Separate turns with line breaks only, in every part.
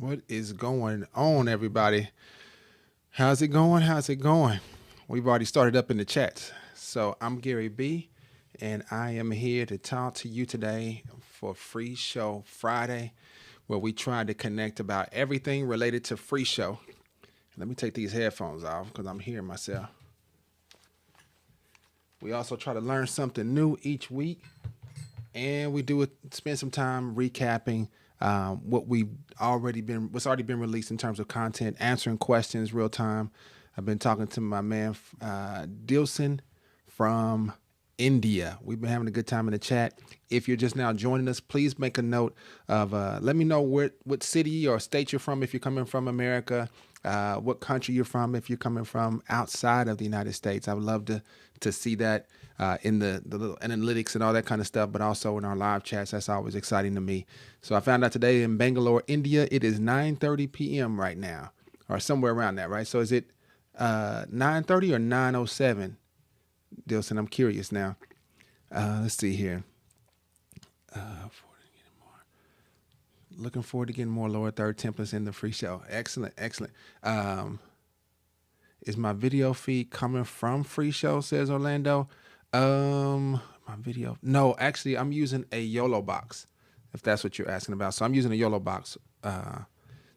What is going on, everybody? How's it going? How's it going? We've already started up in the chats. So I'm Gary B, and I am here to talk to you today for Free Show Friday, where we try to connect about everything related to Free Show. Let me take these headphones off because I'm hearing myself. We also try to learn something new each week, and we do spend some time recapping what's already been released in terms of content, answering questions real time. I've been talking to my man Dilson from India. We've been having a good time in the chat. If you're just now joining us, please make a note of let me know what city or state you're from if you're coming from America, what country you're from if you're coming from outside of the United States. I would love to see that in the little analytics and all that kind of stuff, but also in our live chats. That's always exciting to me. So I found out today in Bangalore, India, it is 9:30 p.m. right now, or somewhere around that, right? So is it 9:30 or 9:07? Dilson, I'm curious now. Let's see here. Looking forward to getting more lower third templates in the free show. Excellent, excellent. Is my video feed coming from Free Show, says Orlando? My video. No, actually, I'm using a YOLO box, if that's what you're asking about. So I'm using a YOLO box.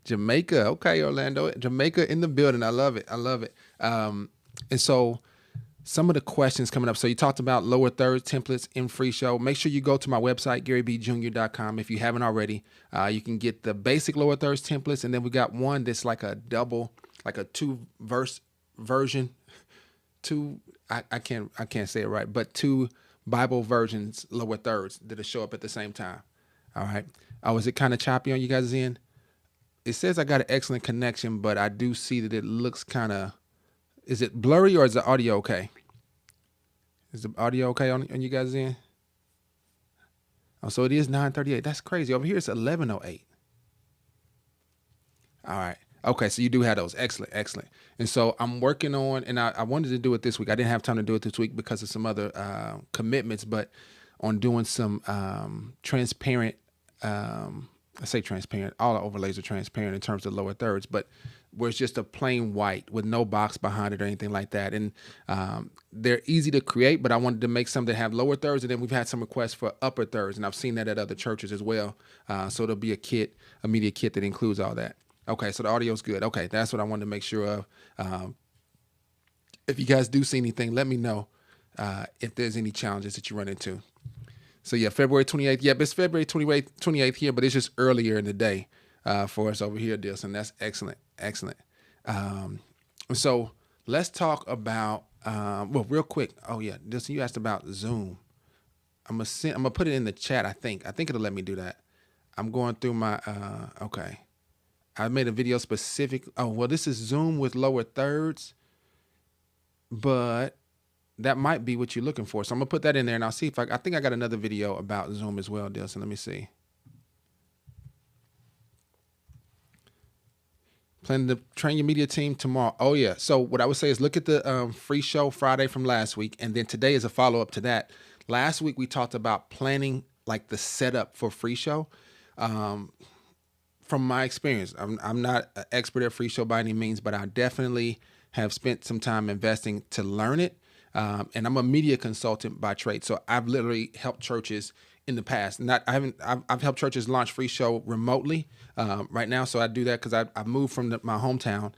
Jamaica. Okay, Orlando. Jamaica in the building. I love it. I love it. And so some of the questions coming up. So you talked about lower third templates in Free Show. Make sure you go to my website, GaryBJr.com. If you haven't already, you can get the basic lower thirds templates. And then we got one that's like a double, like a 2-verse version. I can't say it right, but 2 Bible versions, lower thirds, that'll show up at the same time. All right. Oh, is it kind of choppy on you guys' end? It says I got an excellent connection, but I do see that it looks kind of, is it blurry or is the audio okay? Is the audio okay on you guys' end? Oh, so it is 9:38. That's crazy. Over here it's 11:08. All right. Okay, so you do have those. Excellent, excellent. And so I'm working on, and I wanted to do it this week. I didn't have time to do it this week because of some other commitments, but on doing some transparent, I say transparent, all the overlays are transparent in terms of lower thirds, but where it's just a plain white with no box behind it or anything like that. And they're easy to create, but I wanted to make some that have lower thirds, and then we've had some requests for upper thirds, and I've seen that at other churches as well. So there'll be a media kit that includes all that. Okay, so the audio's good. Okay, that's what I wanted to make sure of. If you guys do see anything, let me know if there's any challenges that you run into. So yeah, February 28th. Yep, it's February 28th here, but it's just earlier in the day for us over here, Dilson. That's excellent, excellent. So let's talk about, well, real quick. Oh yeah, Dilson, you asked about Zoom. I'm gonna put it in the chat. I think it'll let me do that. I'm going through my, okay. I made a video specific. Oh, well, this is Zoom with lower thirds, but that might be what you're looking for. So I'm gonna put that in there and I'll see if I think I got another video about Zoom as well, Dilson. Let me see. Planning to train your media team tomorrow. Oh yeah. So what I would say is look at the Free Show Friday from last week. And then today is a follow-up to that. Last week, we talked about planning like the setup for Free Show. From my experience, I'm not an expert at Free Show by any means, but I definitely have spent some time investing to learn it. And I'm a media consultant by trade. So I've literally helped churches in the past. I've helped churches launch Free Show remotely right now. So I do that because I moved from my hometown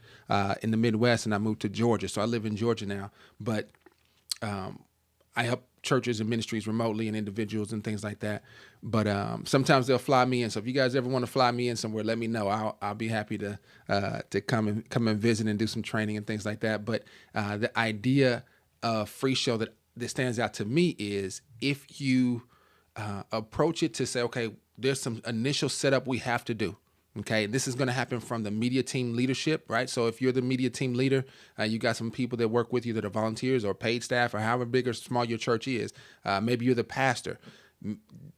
in the Midwest and I moved to Georgia. So I live in Georgia now, but I help churches and ministries remotely and individuals and things like that. But sometimes they'll fly me in. So if you guys ever want to fly me in somewhere, let me know. I'll be happy to come and visit and do some training and things like that. But the idea of Free Show that stands out to me is if you approach it to say, okay, there's some initial setup we have to do. Okay, this is going to happen from the media team leadership, right? So if you're the media team leader, you got some people that work with you that are volunteers or paid staff or however big or small your church is. Maybe you're the pastor.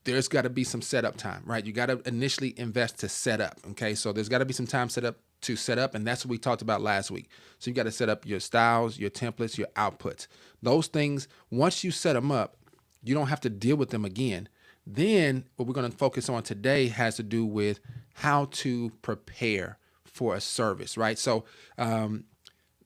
There's got to be some setup time, right? You got to initially invest to set up. Okay, so there's got to be some time set up, and that's what we talked about last week. So you got to set up your styles, your templates, your outputs. Those things, once you set them up, You don't have to deal with them again. Then what we're going to focus on today has to do with how to prepare for a service, right? So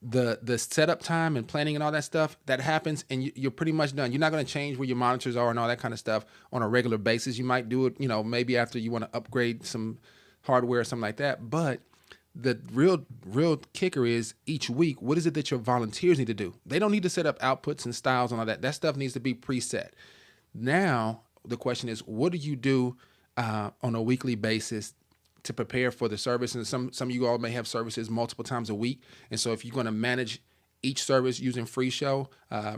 the setup time and planning and all that stuff that happens, and you're pretty much done. You're not going to change where your monitors are and all that kind of stuff on a regular basis. You might do it, maybe after you want to upgrade some hardware or something like that. But the real kicker is each week, what is it that your volunteers need to do? They don't need to set up outputs and styles and all that. That stuff needs to be preset. Now, the question is, what do you do on a weekly basis to prepare for the service? And some of you all may have services multiple times a week. And so if you're going to manage each service using FreeShow,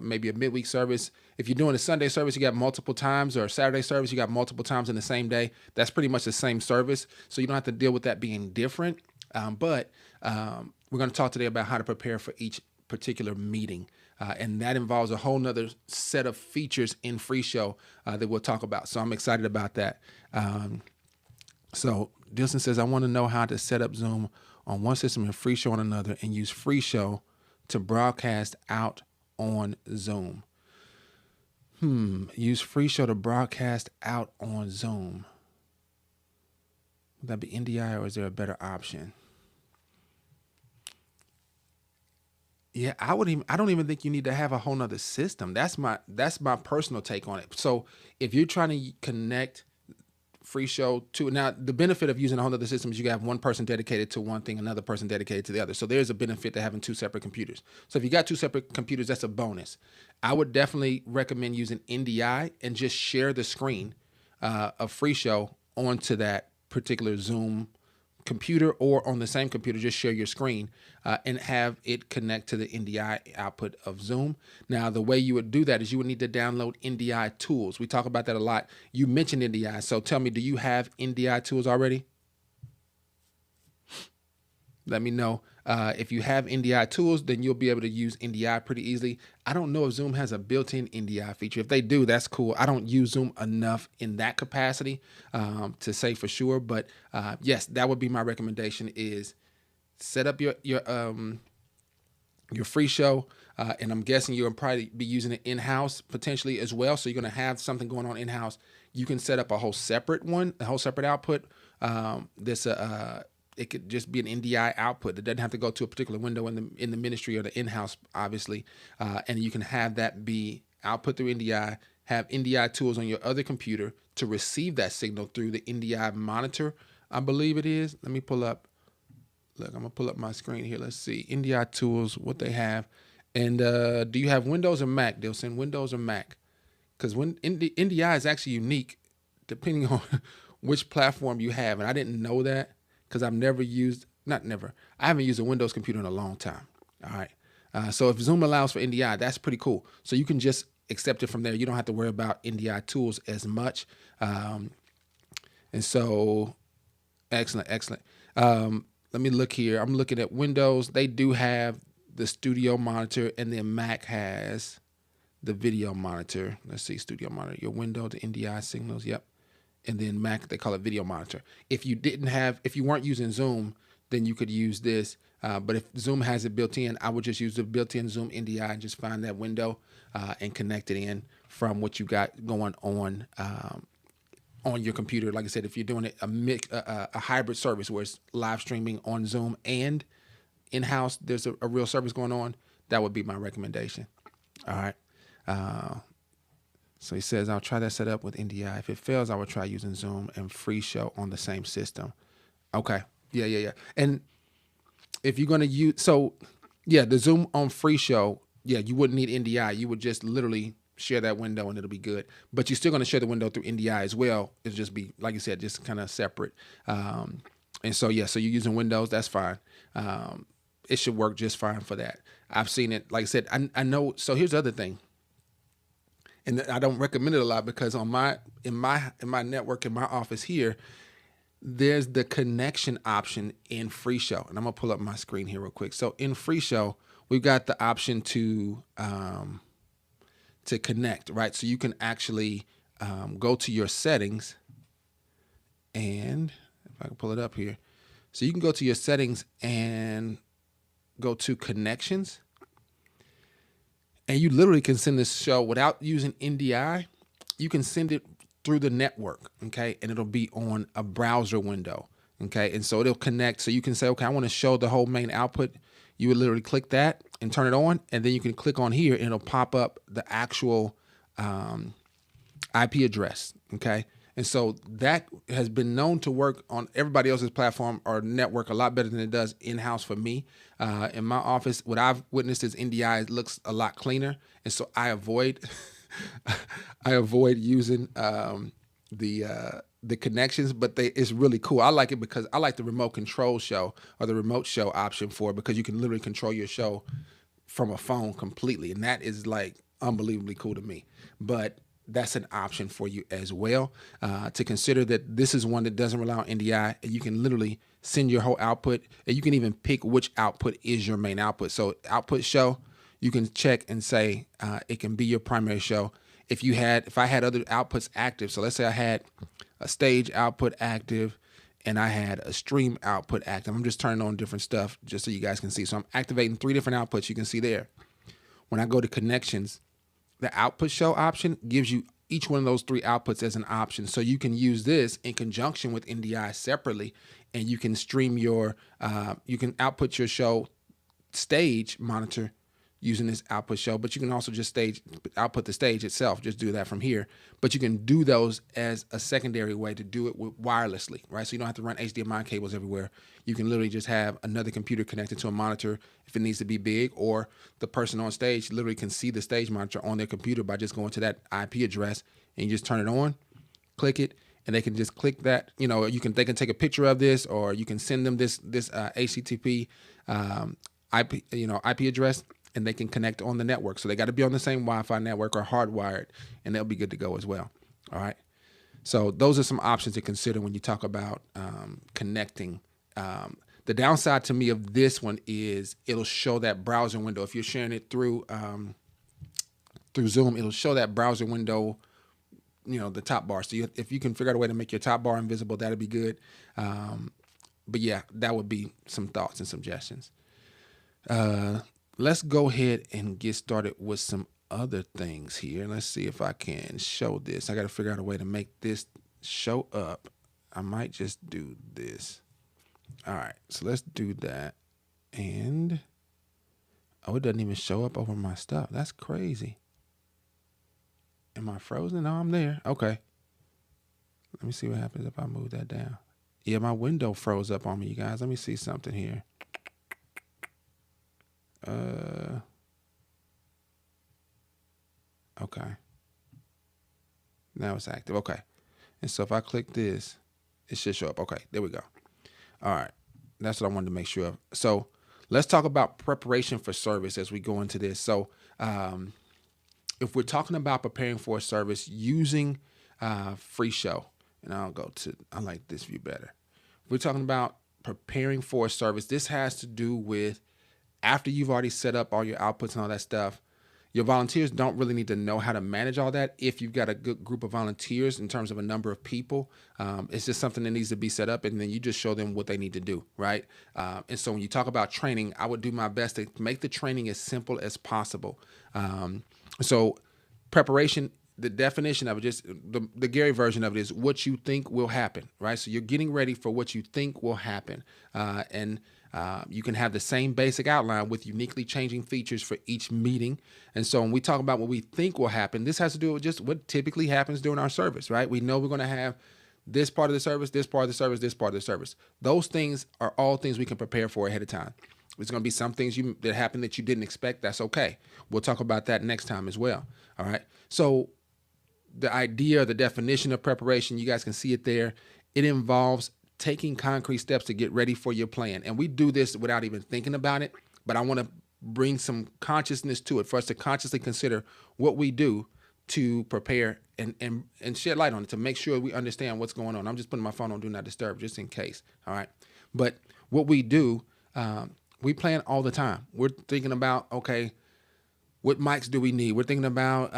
maybe a midweek service, if you're doing a Sunday service, you got multiple times, or a Saturday service, you got multiple times in the same day. That's pretty much the same service. So you don't have to deal with that being different. But we're going to talk today about how to prepare for each particular meeting. And that involves a whole nother set of features in FreeShow that we'll talk about. So I'm excited about that. So Dilson says, I want to know how to set up Zoom on one system and FreeShow on another, and use FreeShow to broadcast out on Zoom. Use FreeShow to broadcast out on Zoom. Would that be NDI, or is there a better option? Yeah, I don't even think you need to have a whole nother system. That's my personal take on it. So if you're trying to connect FreeShow to, now the benefit of using a whole other system is you have one person dedicated to one thing, another person dedicated to the other. So there's a benefit to having two separate computers. So if you got two separate computers, that's a bonus. I would definitely recommend using NDI and just share the screen of FreeShow onto that particular Zoom computer, or on the same computer, just share your screen and have it connect to the NDI output of Zoom. Now, the way you would do that is you would need to download NDI tools. We talk about that a lot. You mentioned NDI. So tell me, do you have NDI tools already? Let me know. If you have NDI tools, then you'll be able to use NDI pretty easily. I don't know if Zoom has a built-in NDI feature. If they do, that's cool. I don't use Zoom enough in that capacity to say for sure. But yes, that would be my recommendation: is set up your FreeShow, and I'm guessing you'll probably be using it in-house potentially as well. So you're going to have something going on in-house. You can set up a whole separate one, a whole separate output. It could just be an NDI output. It doesn't have to go to a particular window in the ministry or the in-house, obviously. And you can have that be output through NDI, have NDI tools on your other computer to receive that signal through the NDI monitor, I believe it is. Let me pull up. Look, I'm going to pull up my screen here. Let's see. NDI tools, what they have. And do you have Windows or Mac? They'll send Windows or Mac. Because when NDI is actually unique depending on which platform you have. And I didn't know that, because I've never used, I haven't used a Windows computer in a long time. All right. So if Zoom allows for NDI, that's pretty cool. So you can just accept it from there. You don't have to worry about NDI tools as much. And so, excellent. Let me look here. I'm looking at Windows. They do have the studio monitor, and then Mac has the video monitor. Let's see, studio monitor, your window, the NDI signals. Yep. And then Mac, they call it video monitor. If you weren't using Zoom, then you could use this. But if Zoom has it built in, I would just use the built-in Zoom NDI and just find that window and connect it in from what you got going on your computer. Like I said, if you're doing it a hybrid service where it's live streaming on Zoom and in-house, there's a real service going on, that would be my recommendation. All right. So he says, I'll try that setup with NDI. If it fails, I will try using Zoom and FreeShow on the same system. Okay. Yeah. And if you're going to use, the Zoom on FreeShow, you wouldn't need NDI. You would just literally share that window and it'll be good. But you're still going to share the window through NDI as well. It'll just be, like you said, just kind of separate. And so you're using Windows, that's fine. It should work just fine for that. I've seen it, like I said, I know. So here's the other thing. And I don't recommend it a lot, because in my network, in my office here, there's the connection option in FreeShow. And I'm going to pull up my screen here real quick. So in FreeShow, we've got the option to connect, right? So you can actually go to your settings, and if I can pull it up here. So you can go to your settings and go to connections. And you literally can send this show without using NDI. you can send it through the network, okay? And it'll be on a browser window, okay? And so it'll connect. So you can say, okay, I want to show the whole main output. You would literally click that and turn it on, and then you can click on here and it'll pop up the actual IP address, okay? And so that has been known to work on everybody else's platform or network a lot better than it does in-house for me. In my office, what I've witnessed is NDI looks a lot cleaner. And so I avoid using the connections, but it's really cool. I like it because I like the remote control show or the remote show option for it, because you can literally control your show from a phone completely. And that is like unbelievably cool to me. But that's an option for you as well, to consider that this is one that doesn't rely on NDI, and you can literally send your whole output, and you can even pick which output is your main output. So output show, you can check and say it can be your primary show. If I had other outputs active, so let's say I had a stage output active and I had a stream output active. I'm just turning on different stuff just so you guys can see. So I'm activating 3 different outputs. You can see there. When I go to connections, the output show option gives you each one of those 3 outputs as an option. So you can use this in conjunction with NDI separately, and you can stream you can output your show stage monitor using this output show, but you can also just output the stage itself, just do that from here. But you can do those as a secondary way to do it wirelessly, right? So you don't have to run HDMI cables everywhere. You can literally just have another computer connected to a monitor if it needs to be big, or the person on stage literally can see the stage monitor on their computer by just going to that IP address, and you just turn it on, click it, and they can just click that. They can take a picture of this, or you can send them this HTTP IP address, and they can connect on the network. So they got to be on the same Wi-Fi network or hardwired, and they'll be good to go as well. All right. So those are some options to consider when you talk about connecting. The downside to me of this one is it'll show that browser window. If you're sharing it through Zoom, it'll show that browser window, the top bar. So if you can figure out a way to make your top bar invisible, that'd be good. But yeah, that would be some thoughts and suggestions. Let's go ahead and get started with some other things here. Let's see if I can show this. I got to figure out a way to make this show up. I might just do this. All right, so let's do that. And, it doesn't even show up over my stuff. That's crazy. Am I frozen? No, I'm there. Okay. Let me see what happens if I move that down. Yeah, my window froze up on me, you guys. Let me see something here. Okay. Now it's active. Okay. And so if I click this, it should show up. Okay, there we go. All right. That's what I wanted to make sure of. So let's talk about preparation for service as we go into this. So if we're talking about preparing for a service using FreeShow, and I like this view better. If we're talking about preparing for a service, this has to do with after you've already set up all your outputs and all that stuff. Your volunteers don't really need to know how to manage all that. If you've got a good group of volunteers in terms of a number of people, it's just something that needs to be set up, and then you just show them what they need to do, right? And so when you talk about training, I would do my best to make the training as simple as possible. So preparation, the definition of it, just the Garry version of it, is what you think will happen, right? So you're getting ready for what you think will happen. You can have the same basic outline with uniquely changing features for each meeting. And so when we talk about what we think will happen, this has to do with just what typically happens during our service, right? We know we're going to have this part of the service, this part of the service, this part of the service. Those things are all things we can prepare for ahead of time. There's going to be some things that happen that you didn't expect. That's okay. We'll talk about that next time as well. All right. So the idea, the definition of preparation, you guys can see it there. It involves taking concrete steps to get ready for your plan. And we do this without even thinking about it, but I want to bring some consciousness to it for us to consciously consider what we do to prepare and shed light on it, to make sure we understand what's going on. I'm just putting my phone on Do Not Disturb just in case. All right. But what we do, we plan all the time. We're thinking about, okay, what mics do we need? We're thinking about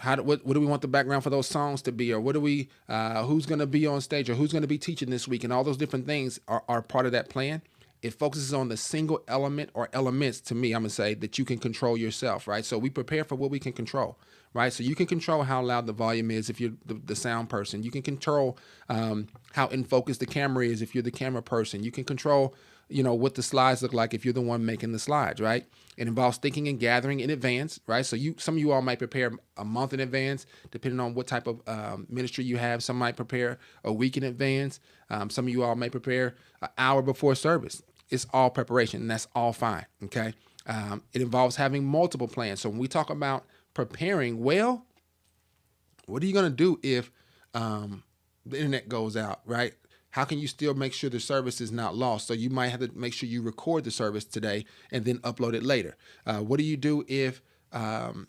what do we want the background for those songs to be, or what do we who's going to be on stage, or who's going to be teaching this week, and all those different things are part of that plan. It focuses on the single element or elements, to me, I'm going to say, that you can control yourself, right? So we prepare for what we can control, right? So you can control how loud the volume is if you're the sound person. You can control how in focus the camera is if you're the camera person. You can control, what the slides look like if you're the one making the slides, right? It involves thinking and gathering in advance, right? So some of you all might prepare a month in advance, depending on what type of ministry you have. Some might prepare a week in advance. Some of you all may prepare an hour before service. It's all preparation, and that's all fine, okay? It involves having multiple plans. So when we talk about preparing well, what are you going to do if the internet goes out, right? How can you still make sure the service is not lost? So you might have to make sure you record the service today and then upload it later. What do you do if one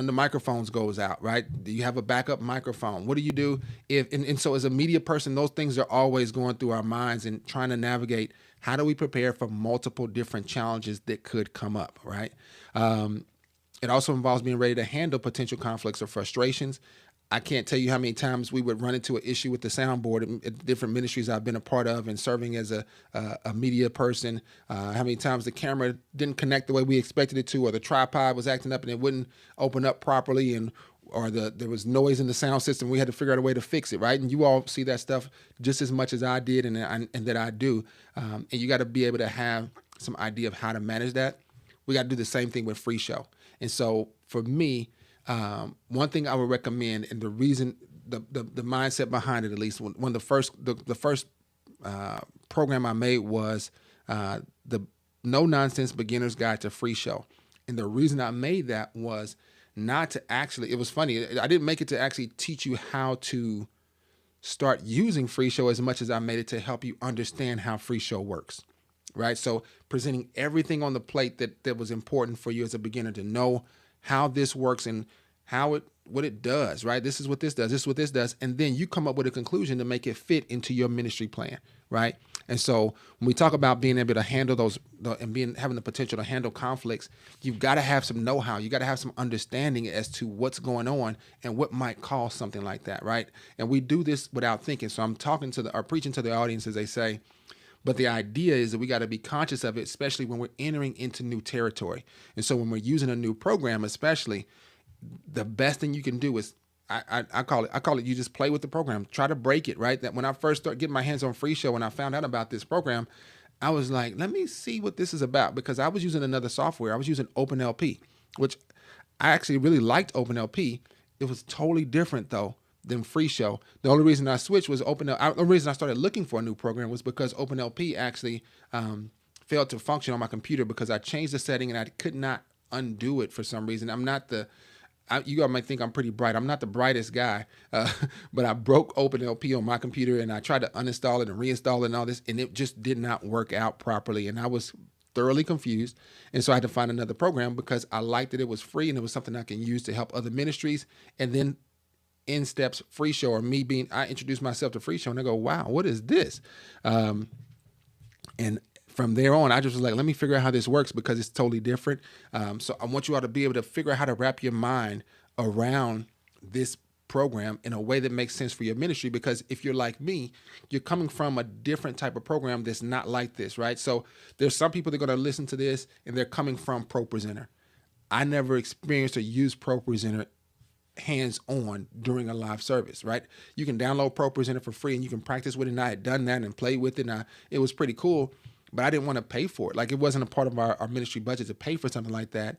of the microphones goes out, right? Do you have a backup microphone? What do you do if, and so as a media person, those things are always going through our minds and trying to navigate how do we prepare for multiple different challenges that could come up, right? It also involves being ready to handle potential conflicts or frustrations. I can't tell you how many times we would run into an issue with the soundboard at different ministries I've been a part of and serving as a media person. How many times the camera didn't connect the way we expected it to, or the tripod was acting up and it wouldn't open up properly, or there was noise in the sound system. We had to figure out a way to fix it, right? And you all see that stuff just as much as I did and that I do. And you got to be able to have some idea of how to manage that. We got to do the same thing with FreeShow. And so for me, one thing I would recommend, and the reason, the mindset behind it, at least when the first program I made was the No Nonsense Beginner's Guide to FreeShow. And the reason I made that was not to actually, it was funny, I didn't make it to actually teach you how to start using FreeShow as much as I made it to help you understand how FreeShow works, right? So presenting everything on the plate that was important for you as a beginner to know how this works and what it does, right? This is what this does. This is what this does. And then you come up with a conclusion to make it fit into your ministry plan, right? And so when we talk about being able to handle those and having the potential to handle conflicts, you've got to have some know-how. You got to have some understanding as to what's going on and what might cause something like that, right? And we do this without thinking. So I'm talking to or preaching to the audience, as they say. But the idea is that we got to be conscious of it, especially when we're entering into new territory. And so when we're using a new program, especially, the best thing you can do is, I call it you just play with the program. Try to break it, right? That when I first started getting my hands on FreeShow and I found out about this program, I was like, let me see what this is about, because I was using another software. I was using OpenLP, which I actually really liked OpenLP. It was totally different though than FreeShow. The only reason I switched was the reason I started looking for a new program was because OpenLP actually failed to function on my computer because I changed the setting and I could not undo it for some reason. You all might think I'm pretty bright. I'm not the brightest guy, but I broke OpenLP on my computer and I tried to uninstall it and reinstall it and all this, and it just did not work out properly. And I was thoroughly confused. And so I had to find another program because I liked that it was free and it was something I can use to help other ministries. And then in steps FreeShow, or I introduced myself to FreeShow and I go, wow, what is this? And from there on, I just was like, let me figure out how this works because it's totally different. So I want you all to be able to figure out how to wrap your mind around this program in a way that makes sense for your ministry. Because if you're like me, you're coming from a different type of program that's not like this, right? So there's some people that are going to listen to this and they're coming from ProPresenter. I never experienced or used ProPresenter hands-on during a live service, right? You can download ProPresenter for free and you can practice with it. And I had done that and played with it. And it was pretty cool. But I didn't want to pay for it. Like, it wasn't a part of our ministry budget to pay for something like that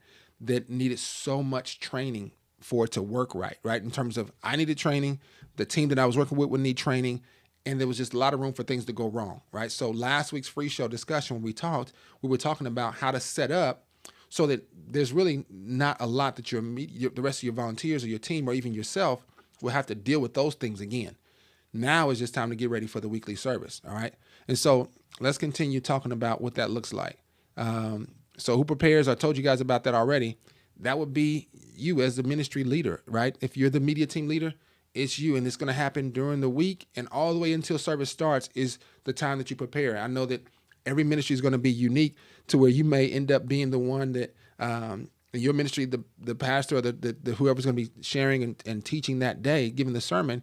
needed so much training for it to work right? In terms of, I needed training, the team that I was working with would need training, and there was just a lot of room for things to go wrong, right? So last week's FreeShow discussion, when we were talking about how to set up so that there's really not a lot that the rest of your volunteers or your team or even yourself will have to deal with those things again. Now is just time to get ready for the weekly service, all right? And so let's continue talking about what that looks like. So who prepares? I told you guys about that already. That would be you as the ministry leader, right? If you're the media team leader, it's you, and it's going to happen during the week and all the way until service starts is the time that you prepare. I know that every ministry is going to be unique to where you may end up being the one that your ministry, the pastor or the whoever's going to be sharing and teaching that day, giving the sermon,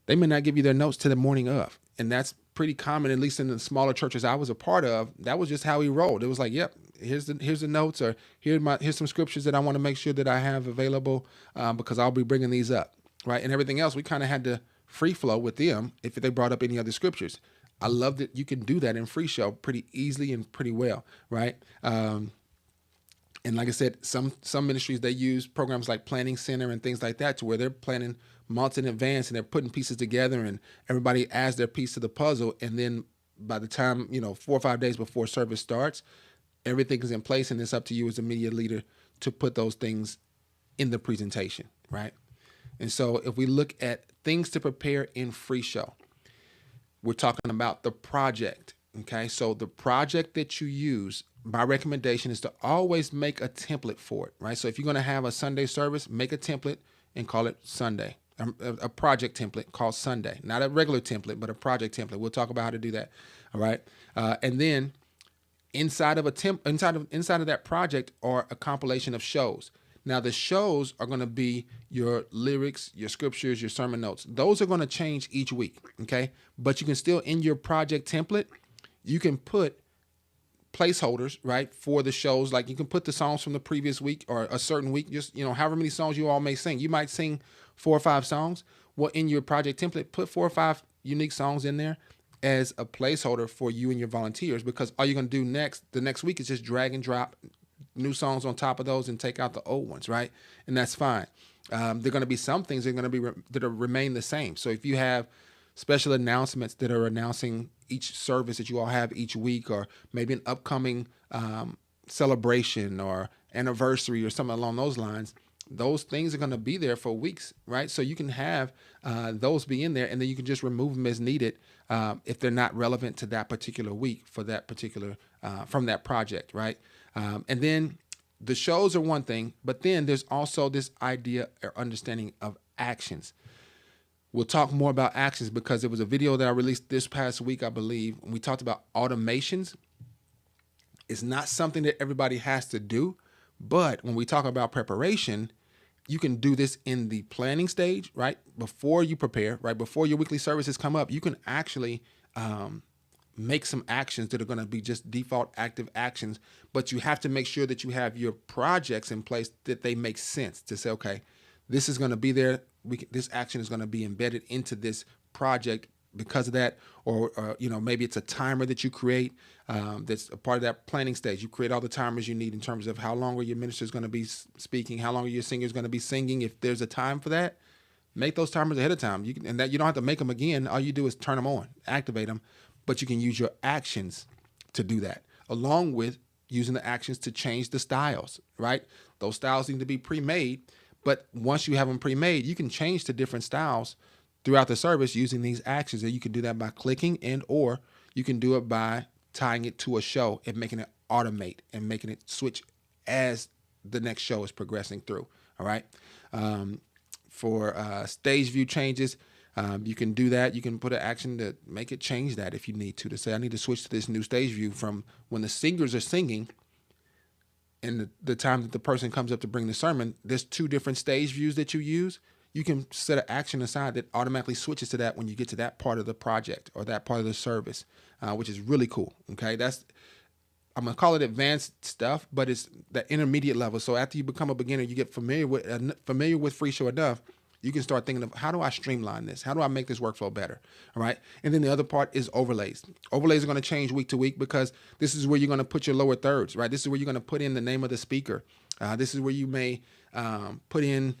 they may not give you their notes to the morning of. And that's pretty common, at least in the smaller churches I was a part of. That was just how he rolled. It was like, yep, here's the notes, or here's some scriptures that I want to make sure that I have available, because I'll be bringing these up, right? And everything else, we kind of had to free flow with them if they brought up any other scriptures. I love that you can do that in FreeShow pretty easily and pretty well, right? And like I said, some ministries, they use programs like Planning Center and things like that, to where they're planning months in advance and they're putting pieces together, and everybody adds their piece to the puzzle. And then by the time, 4 or 5 days before service starts, everything is in place, and it's up to you as a media leader to put those things in the presentation, right? And so if we look at things to prepare in FreeShow, we're talking about the project, okay? So the project that you use, my recommendation is to always make a template for it, right? So if you're going to have a Sunday service, make a template and call it Sunday, a project template called Sunday, not a regular template, but a project template. We'll talk about how to do that, all right? And then inside of that project are a compilation of shows. Now, the shows are going to be your lyrics, your scriptures, your sermon notes. Those are going to change each week, okay? But you can still, in your project template, you can put placeholders, right, for the shows. Like, you can put the songs from the previous week or a certain week, just, however many songs you all may sing. You might sing 4 or 5 songs. Well, in your project template, put 4 or 5 unique songs in there as a placeholder for you and your volunteers, because all you're going to do the next week is just drag and drop new songs on top of those and take out the old ones, right? And that's fine. There are going to be some things that are going to be that'll remain the same. So if you have special announcements that are announcing each service that you all have each week, or maybe an upcoming celebration or anniversary or something along those lines, those things are going to be there for weeks, right? So you can have those be in there, and then you can just remove them as needed if they're not relevant to that particular week for that particular from that project, right? And then the shows are one thing, but then there's also this idea or understanding of actions. We'll talk more about actions because there was a video that I released this past week, I believe, and we talked about automations. It's not something that everybody has to do, but when we talk about preparation, you can do this in the planning stage, right? Before you prepare, right? Before your weekly services come up, you can actually make some actions that are going to be just default active actions, but you have to make sure that you have your projects in place, that they make sense to say, okay, this is going to be there. This action is going to be embedded into this project because of that, or maybe it's a timer that you create that's a part of that planning stage. You create all the timers you need in terms of how long are your ministers going to be speaking, how long are your singers going to be singing. If there's a time for that, make those timers ahead of time. You don't have to make them again. All you do is turn them on, activate them, but you can use your actions to do that, along with using the actions to change the styles, right? Those styles need to be pre-made, but once you have them pre-made, you can change to different styles throughout the service using these actions. And you can do that by clicking, or you can do it by tying it to a show and making it automate and making it switch as the next show is progressing through. All right. For stage view changes, you can do that. You can put an action to make it change that if you need to say, I need to switch to this new stage view from when the singers are singing and the time that the person comes up to bring the sermon. There's 2 different stage views that you use. You can set an action aside that automatically switches to that when you get to that part of the project or that part of the service, which is really cool. Okay, I'm gonna call it advanced stuff, but it's the intermediate level. So after you become a beginner, you get familiar with FreeShow enough, you can start thinking of, how do I streamline this? How do I make this workflow better? All right. And then the other part is overlays. Overlays are going to change week to week because this is where you're going to put your lower thirds, right? This is where you're going to put in the name of the speaker. This is where you may put in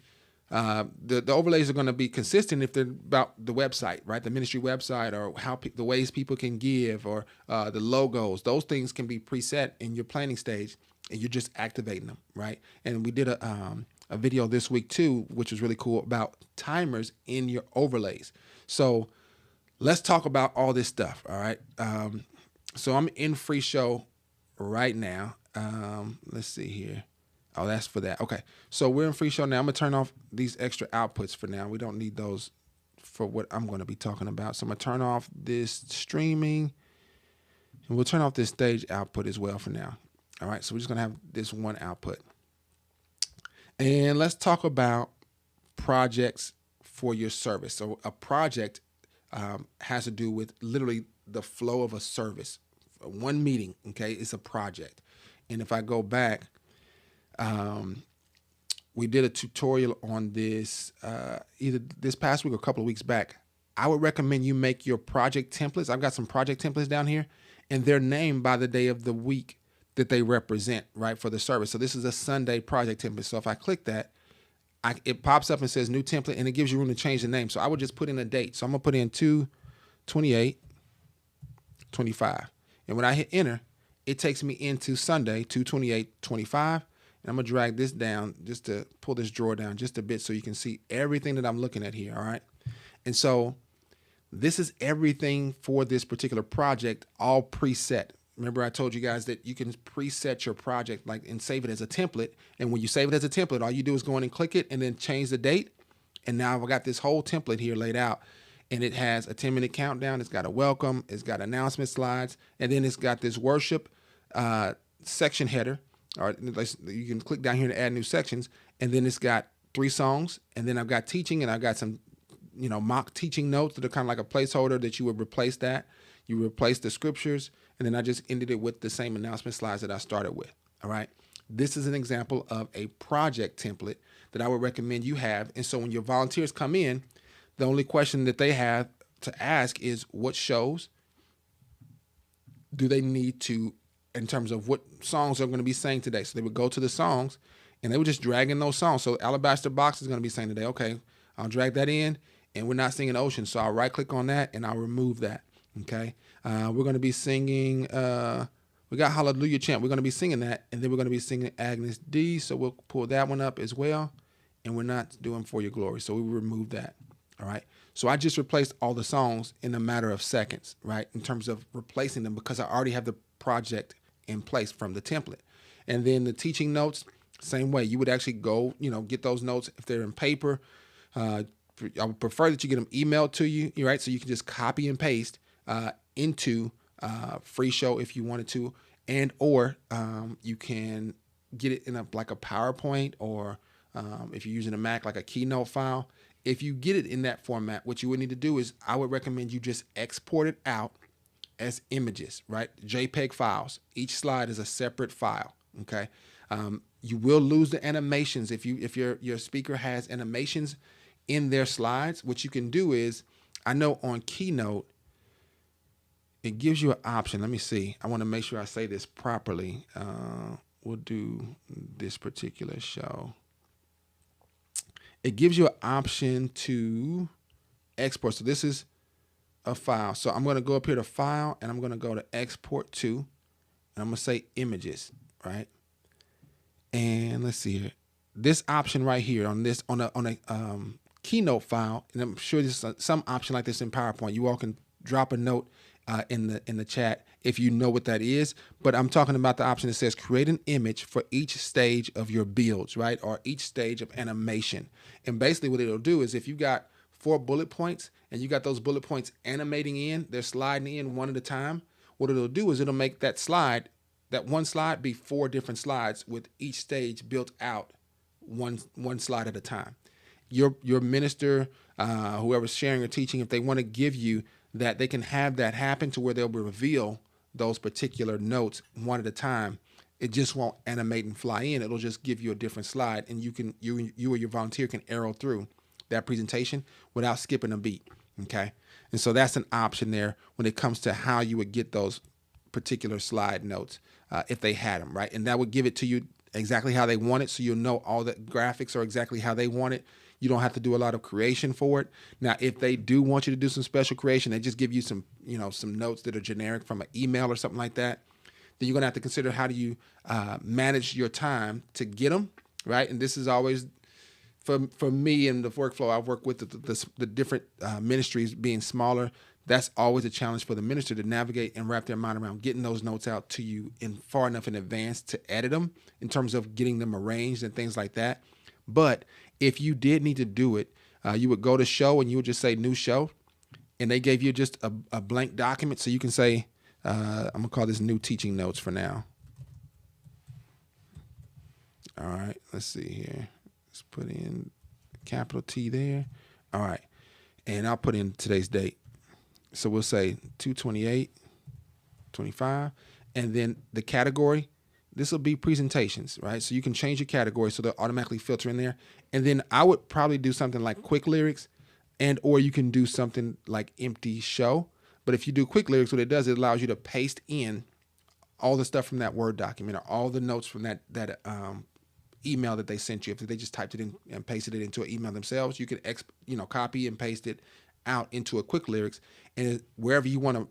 the overlays are going to be consistent if they're about the website, right? The ministry website, or how the ways people can give, or the logos. Those things can be preset in your planning stage, and you're just activating them, right? And we did a video this week too, which was really cool, about timers in your overlays. So let's talk about all this stuff. All right. So I'm in FreeShow right now. Let's see here. Oh, that's for that. Okay. So we're in FreeShow now. I'm going to turn off these extra outputs for now. We don't need those for what I'm going to be talking about. So I'm going to turn off this streaming, and we'll turn off this stage output as well for now. All right. So we're just going to have this one output. And let's talk about projects for your service. So a project has to do with literally the flow of a service. One meeting, okay, it's a project. And if I go back, we did a tutorial on this either this past week or a couple of weeks back. I would recommend you make your project templates. I've got some project templates down here, and they're named by the day of the week that they represent, right, for the service. So this is a Sunday project template. So if I click that, it pops up and says new template, and it gives you room to change the name. So I would just put in a date. So I'm gonna put in 2/28/25. And when I hit enter, it takes me into Sunday, 2/28/25. And I'm gonna drag this down just to pull this drawer down just a bit so you can see everything that I'm looking at here, all right? And so this is everything for this particular project, all preset. Remember I told you guys that you can preset your project and save it as a template. And when you save it as a template, all you do is go in and click it and then change the date. And now I've got this whole template here laid out, and it has a 10-minute countdown. It's got a welcome, it's got announcement slides, and then it's got this worship section header. Or you can click down here to add new sections, and then it's got 3 songs, and then I've got teaching, and I've got some mock teaching notes that are kind of like a placeholder that you would replace that. You replace the scriptures, and then I just ended it with the same announcement slides that I started with, all right? This is an example of a project template that I would recommend you have. And so when your volunteers come in, the only question that they have to ask is what shows do they need to, in terms of what songs they're going to be sang today. So they would go to the songs, and they would just drag in those songs. So Alabaster Box is going to be sang today. Okay, I'll drag that in, and we're not singing Ocean. So I'll right click on that and I'll remove that. Okay. We're going to be singing, we got Hallelujah Chant. We're going to be singing that, and then we're going to be singing Agnes D. So we'll pull that one up as well. And we're not doing For Your Glory. So we will remove that. All right. So I just replaced all the songs in a matter of seconds, right? In terms of replacing them, because I already have the project in place from the template. And then the teaching notes, same way. You would actually go, get those notes if they're in paper. I would prefer that you get them emailed to you, right? So you can just copy and paste into FreeShow if you wanted to, or you can get it in a PowerPoint, or if you're using a Mac, like a Keynote file. If you get it in that format, what you would need to do is I would recommend you just export it out as images, right? JPEG files. Each slide is a separate file. Okay. You will lose the animations if your speaker has animations in their slides. What you can do is, I know on Keynote, it gives you an option. Let me see. I want to make sure I say this properly. We'll do this particular show. It gives you an option to export. So this is a file. So I'm going to go up here to File, and I'm going to go to Export To, and I'm going to say Images, right? And let's see here. This option right here on a Keynote file, and I'm sure there's some option like this in PowerPoint. You all can drop a note in the chat if you know what that is. But I'm talking about the option that says create an image for each stage of your builds, right? Or each stage of animation. And basically what it'll do is, if you got 4 bullet points and you got those bullet points animating in, they're sliding in one at a time. What it'll do is it'll make that one slide be 4 different slides, with each stage built out one slide at a time. Your minister, whoever's sharing or teaching, if they want to give you that, they can have that happen to where they'll reveal those particular notes one at a time. It just won't animate and fly in. It'll just give you a different slide, and you or your volunteer can arrow through that presentation without skipping a beat. Okay. And so that's an option there when it comes to how you would get those particular slide notes, if they had them, right? And that would give it to you exactly how they want it. So you'll know all the graphics are exactly how they want it. You don't have to do a lot of creation for it. Now, if they do want you to do some special creation, they just give you some notes that are generic from an email or something like that, then you're going to have to consider, how do you manage your time to get them, right? And this is always, for me and the workflow I've worked with, the different ministries being smaller, that's always a challenge for the minister to navigate and wrap their mind around getting those notes out to you in far enough in advance to edit them, in terms of getting them arranged and things like that. But if you did need to do it, you would go to show, and you would just say new show, and they gave you just a blank document. So you can say, I'm going to call this new teaching notes for now. All right, let's see here. Let's put in capital T there. All right, and I'll put in today's date. So we'll say 228, 25, and then the category, this will be presentations, right? So you can change your category so they'll automatically filter in there. And then I would probably do something like quick lyrics, and or you can do something like empty show. But if you do quick lyrics, what it does, it allows you to paste in all the stuff from that Word document or all the notes from that email that they sent you. If they just typed it in and pasted it into an email themselves, you can copy and paste it out into a quick lyrics, and wherever you want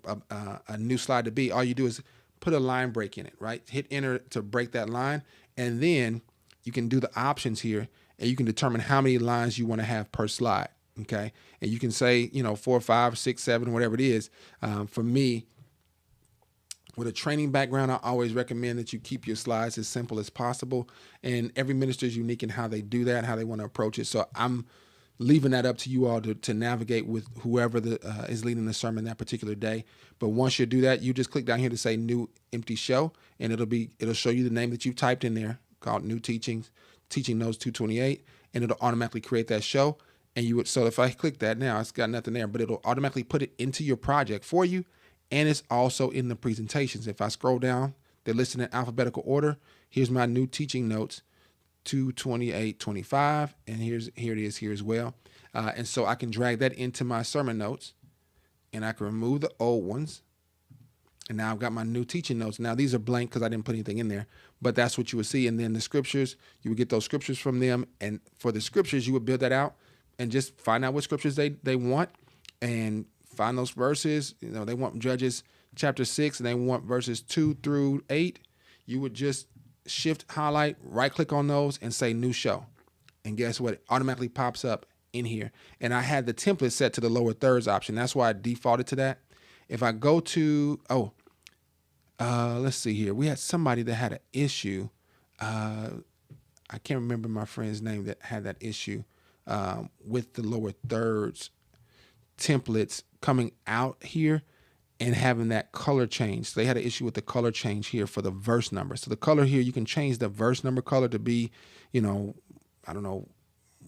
a new slide to be, all you do is put a line break in it, right? Hit enter to break that line, and then you can do the options here, and you can determine how many lines you want to have per slide, okay? And you can say, 4, 5, 6, 7, whatever it is. For me, with a training background, I always recommend that you keep your slides as simple as possible, and every minister is unique in how they do that, how they want to approach it. So I'm leaving that up to you all to navigate with whoever is leading the sermon that particular day. But once you do that, you just click down here to say new empty show, and it'll show you the name that you've typed in there called New Teachings, Teaching Notes 228, and it'll automatically create that show. And so if I click that now, it's got nothing there, but it'll automatically put it into your project for you. And it's also in the presentations. If I scroll down, they're listed in alphabetical order. Here's my new teaching notes, 228.25, and here it is here as well. And so I can drag that into my sermon notes, and I can remove the old ones. And now I've got my new teaching notes. Now these are blank because I didn't put anything in there, but that's what you would see. And then the scriptures, you would get those scriptures from them. And for the scriptures, you would build that out and just find out what scriptures they want and find those verses. They want Judges chapter 6 and they want verses 2 through 8. You would just shift, highlight, right click on those and say new show. And guess what? It automatically pops up in here. And I had the template set to the lower thirds option. That's why I defaulted to that. If I go to, let's see here. We had somebody that had an issue. I can't remember my friend's name that had that issue with the lower thirds templates coming out here and having that color change. So they had an issue with the color change here for the verse number. So the color here, you can change the verse number color to be, I don't know,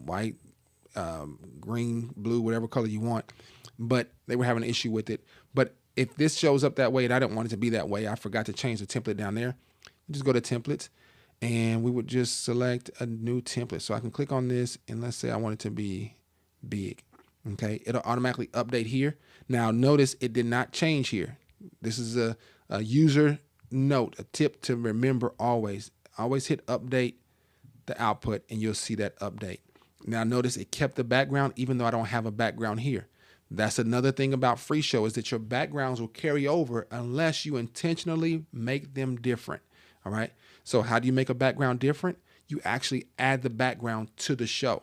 white, green, blue, whatever color you want. But they were having an issue with it. But if this shows up that way and I didn't want it to be that way, I forgot to change the template down there. Just go to templates and we would just select a new template. So I can click on this and let's say I want it to be big. Okay, it'll automatically update here. Now notice it did not change here. This is a user note, a tip to remember always. Always hit update the output and you'll see that update. Now notice it kept the background even though I don't have a background here. That's another thing about FreeShow is that your backgrounds will carry over unless you intentionally make them different. All right. So how do you make a background different? You actually add the background to the show.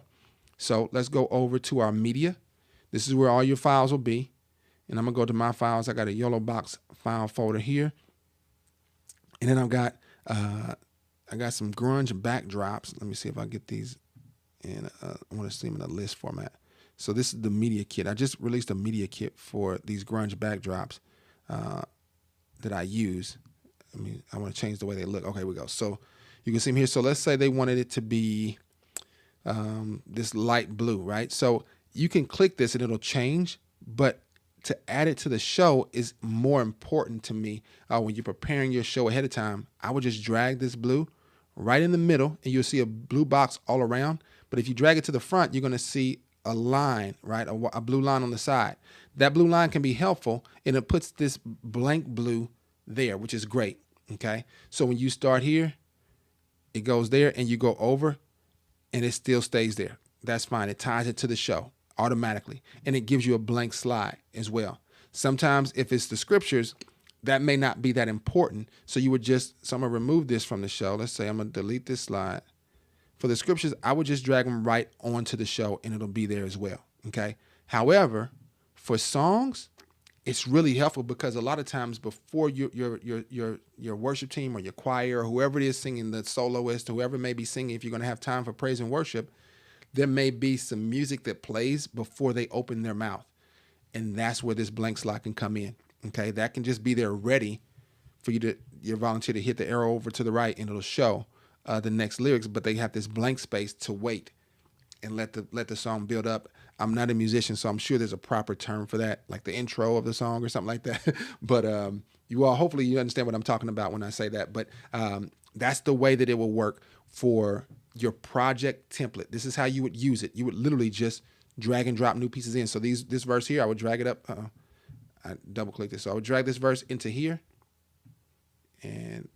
So let's go over to our media. This is where all your files will be. And I'm going to go to my files. I got a yellow box file folder here. And then I've got some grunge backdrops. Let me see if I get these in. I want to see them in a list format. So this is the media kit. I just released a media kit for these grunge backdrops that I use. I want to change the way they look. Okay, here we go. So you can see them here. So let's say they wanted it to be this light blue, right? So you can click this and it'll change, but to add it to the show is more important to me. When you're preparing your show ahead of time, I would just drag this blue right in the middle and you'll see a blue box all around. But if you drag it to the front, you're going to see a line, right? A blue line on the side. That blue line can be helpful and it puts this blank blue there, which is great. Okay. So when you start here, it goes there and you go over and it still stays there. That's fine. It ties it to the show automatically. And it gives you a blank slide as well. Sometimes if it's the scriptures, that may not be that important. So I'm going to remove this from the show. Let's say I'm going to delete this slide. For the scriptures, I would just drag them right onto the show and it'll be there as well. Okay. However, for songs, it's really helpful because a lot of times before your worship team or your choir or whoever it is singing, the soloist, whoever may be singing, if you're going to have time for praise and worship, there may be some music that plays before they open their mouth. And that's where this blank slot can come in. Okay. That can just be there ready for your volunteer to hit the arrow over to the right and it'll show the next lyrics, but they have this blank space to wait and let the song build up. I'm not a musician, so I'm sure there's a proper term for that, like the intro of the song or something like that. But you all, hopefully you understand what I'm talking about when I say that. But that's the way that it will work for your project template. This is how you would use it. You would literally just drag and drop new pieces in. So this verse here, I would drag it up. I double click this. So I would drag this verse into here. And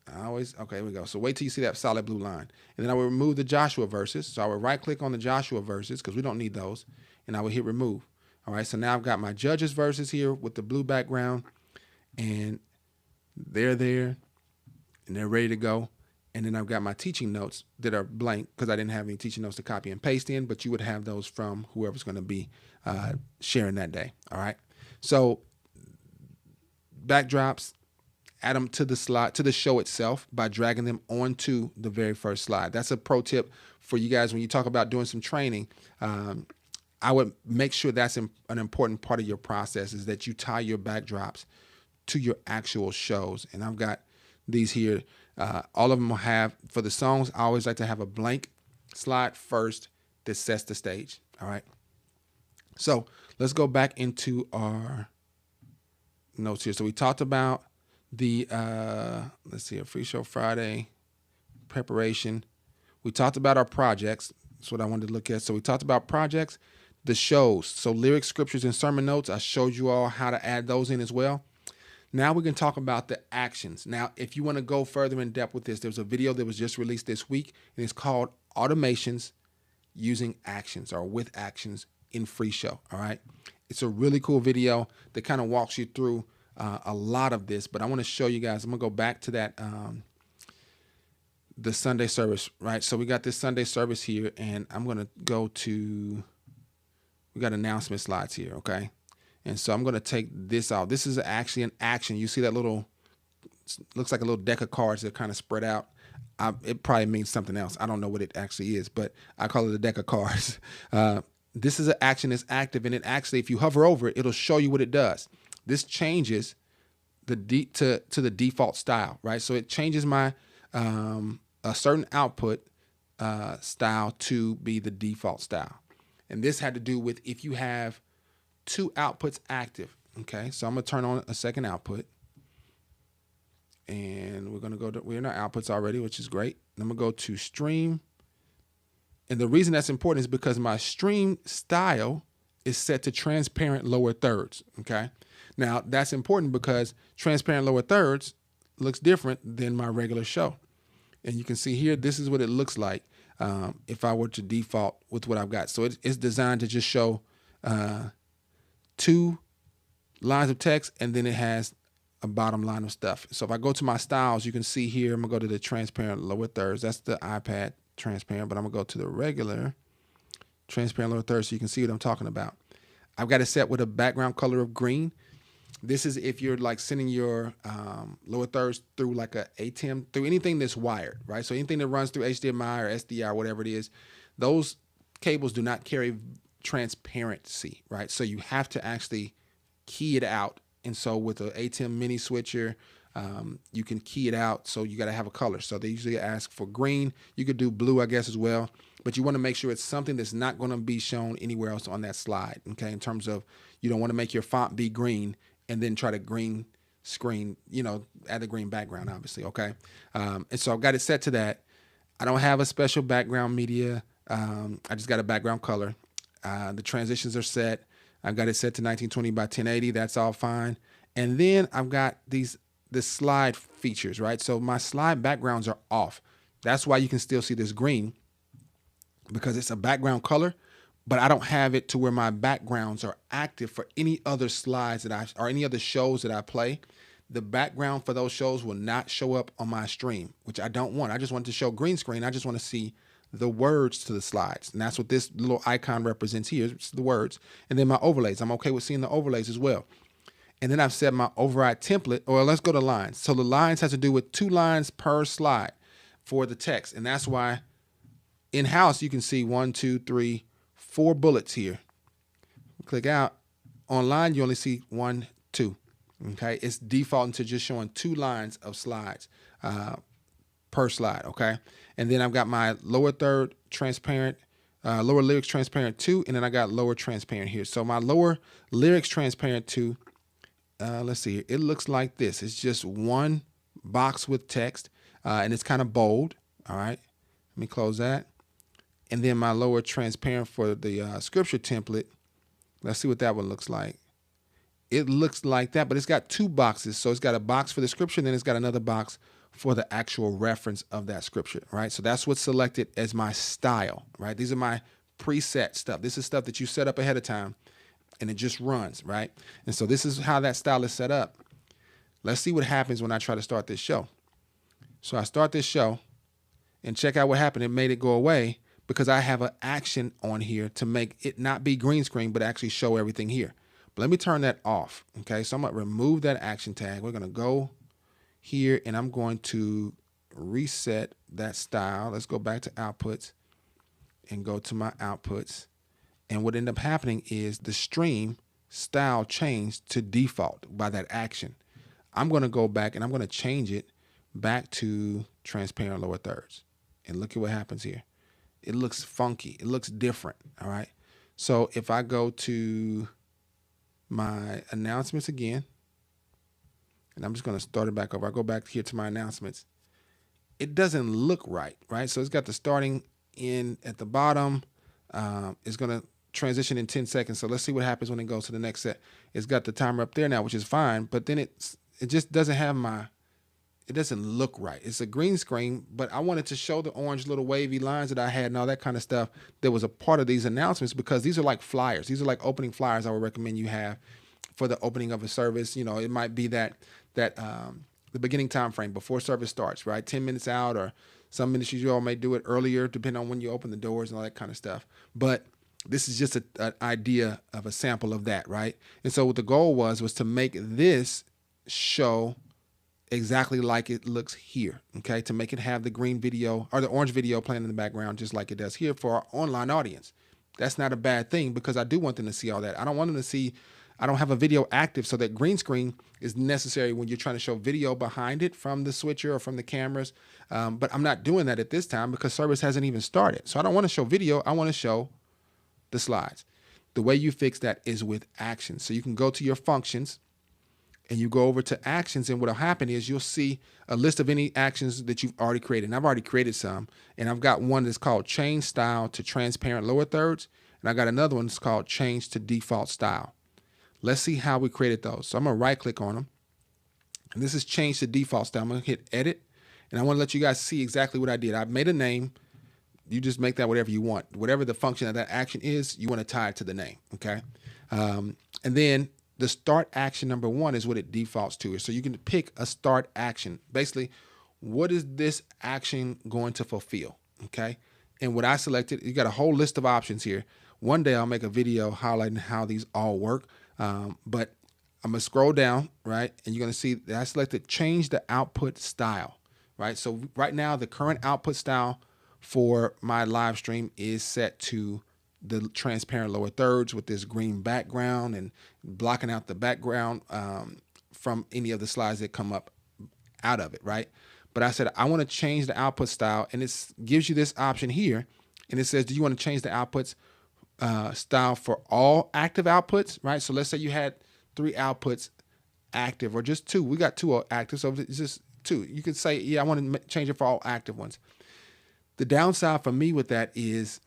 okay, here we go. So wait till you see that solid blue line. And then I will remove the Joshua verses. So I would right click on the Joshua verses because we don't need those. And I would hit remove. All right, so now I've got my Judges verses here with the blue background. And they're there. And they're ready to go. And then I've got my teaching notes that are blank because I didn't have any teaching notes to copy and paste in. But you would have those from whoever's going to be sharing that day. All right. So backdrops, add them to the slide, to the show itself by dragging them onto the very first slide. That's a pro tip for you guys when you talk about doing some training. I would make sure that's an important part of your process is that you tie your backdrops to your actual shows. And I've got these here. All of them will have, for the songs, I always like to have a blank slide first that sets the stage. All right. So let's go back into our notes here. So we talked about the, let's see, a FreeShow Friday preparation. We talked about our projects. That's what I wanted to look at. So we talked about projects, the shows. So lyrics, scriptures, and sermon notes. I showed you all how to add those in as well. Now we can talk about the actions. Now, if you want to go further in depth with this, there's a video that was just released this week, and it's called Automations Using Actions or with Actions in FreeShow. All right. It's a really cool video that kind of walks you through a lot of this, but I want to show you guys. I'm gonna go back to that the Sunday service, right? So we got this Sunday service here, and I'm gonna go to, we got announcement slides here, okay? And so I'm gonna take this out. This is actually an action. You see that little, looks like a little deck of cards that kind of spread out. It probably means something else. I don't know what it actually is, but I call it a deck of cards. This is an action that's active, and it actually, if you hover over it, it'll show you what it does. This changes the to the default style, right? So it changes my a certain output style to be the default style. And this had to do with if you have two outputs active. Okay, so I'm gonna turn on a second output, and we're gonna go to, we're in our outputs already, which is great. I'm gonna go to stream, and the reason that's important is because my stream style is set to transparent lower thirds. Okay. Now, that's important because transparent lower thirds looks different than my regular show. And you can see here, this is what it looks like if I were to default with what I've got. So it's designed to just show two lines of text, and then it has a bottom line of stuff. So if I go to my styles, you can see here, I'm going to go to the transparent lower thirds. That's the iPad transparent, but I'm going to go to the regular transparent lower thirds so you can see what I'm talking about. I've got it set with a background color of green. This is if you're like sending your lower thirds through like a ATEM, through anything that's wired, right? So anything that runs through HDMI or SDI, whatever it is, those cables do not carry transparency, right? So you have to actually key it out. And so with an ATEM mini switcher, you can key it out. So you got to have a color. So they usually ask for green. You could do blue, I guess, as well. But you want to make sure it's something that's not going to be shown anywhere else on that slide, okay? In terms of, you don't want to make your font be green and then try to green screen, you know, add the green background, obviously, okay? And so I've got it set to that. I don't have a special background media. I just got a background color. The transitions are set. I've got it set to 1920 by 1080. That's all fine. And then I've got the slide features, right? So my slide backgrounds are off. That's why you can still see this green, because it's a background color, but I don't have it to where my backgrounds are active for any other slides that or any other shows that I play. The background for those shows will not show up on my stream, which I don't want. I just want to show green screen. I just want to see the words to the slides. And that's what this little icon represents here. It's the words. And then my overlays. I'm okay with seeing the overlays as well. And then I've set my override template, or let's go to lines. So the lines has to do with 2 lines per slide for the text. And that's why in-house you can see 1, 2, 3, 4 bullets here. Click out. Online you only see 1, 2. Okay, it's defaulting to just showing 2 lines of slides per slide. Okay, and then I've got my lower third transparent lower lyrics transparent 2, and then I got lower transparent here. So my lower lyrics transparent 2, let's see here. It looks like this. It's just one box with text, and it's kind of bold. All right, let me close that. And then my lower transparent for the scripture template, let's see what that one looks like. It looks like that, but it's got 2 boxes. So it's got a box for the scripture, and then it's got another box for the actual reference of that scripture, right? So that's what's selected as my style, right? These are my preset stuff. This is stuff that you set up ahead of time, and it just runs, right? And so this is how that style is set up. Let's see what happens when I try to start this show. So I start this show, and check out what happened. It made it go away because I have an action on here to make it not be green screen, but actually show everything here. But let me turn that off, okay? So I'm going to remove that action tag. We're going to go here, and I'm going to reset that style. Let's go back to outputs and go to my outputs. And what ended up happening is the stream style changed to default by that action. I'm going to go back, and I'm going to change it back to transparent lower thirds. And look at what happens here. It looks funky. It looks different, all right? So if I go to my announcements again, and I'm just going to start it back over. I go back here to my announcements. It doesn't look right, right? So it's got the starting in at the bottom. It's going to transition in 10 seconds. So let's see what happens when it goes to the next set. It's got the timer up there now, which is fine, but then it just doesn't have it doesn't look right. It's a green screen, but I wanted to show the orange little wavy lines that I had and all that kind of stuff that was a part of these announcements, because these are like flyers. These are like opening flyers I would recommend you have for the opening of a service. You know, it might be the beginning time frame before service starts, right? 10 minutes out, or some ministries you all may do it earlier, depending on when you open the doors and all that kind of stuff. But this is just an idea of a sample of that, right? And so what the goal was to make this show exactly like it looks here, okay? To make it have the green video or the orange video playing in the background just like it does here for our online audience. That's not a bad thing, because I do want them to see all that. I don't want them to see, I don't have a video active, so that green screen is necessary when you're trying to show video behind it from the switcher or from the cameras. But I'm not doing that at this time because service hasn't even started. So I don't want to show video. I want to show the slides. The way you fix that is with actions. So you can go to your functions, and you go over to actions, and what'll happen is you'll see a list of any actions that you've already created. And I've already created some, and I've got one that's called change style to transparent lower thirds, and I got another one that's called change to default style. Let's see how we created those. So I'm gonna right click on them, and this is change to default style. I'm gonna hit edit, and I wanna let you guys see exactly what I did. I made a name. You just make that whatever you want. Whatever the function of that action is, you wanna tie it to the name, okay? And then the start action number 1 is what it defaults to. So you can pick a start action. Basically, what is this action going to fulfill? Okay. And what I selected, you got a whole list of options here. One day I'll make a video highlighting how these all work. But I'm gonna scroll down, right? And you're gonna see that I selected change the output style, right? So right now the current output style for my live stream is set to the transparent lower thirds with this green background and blocking out the background from any of the slides that come up out of it, right? But I said, I want to change the output style, and it gives you this option here. And it says, do you want to change the outputs style for all active outputs, right? So let's say you had 3 outputs active, or just 2. We got 2 active, so it's just 2. You could say, yeah, I want to change it for all active ones. The downside for me with that is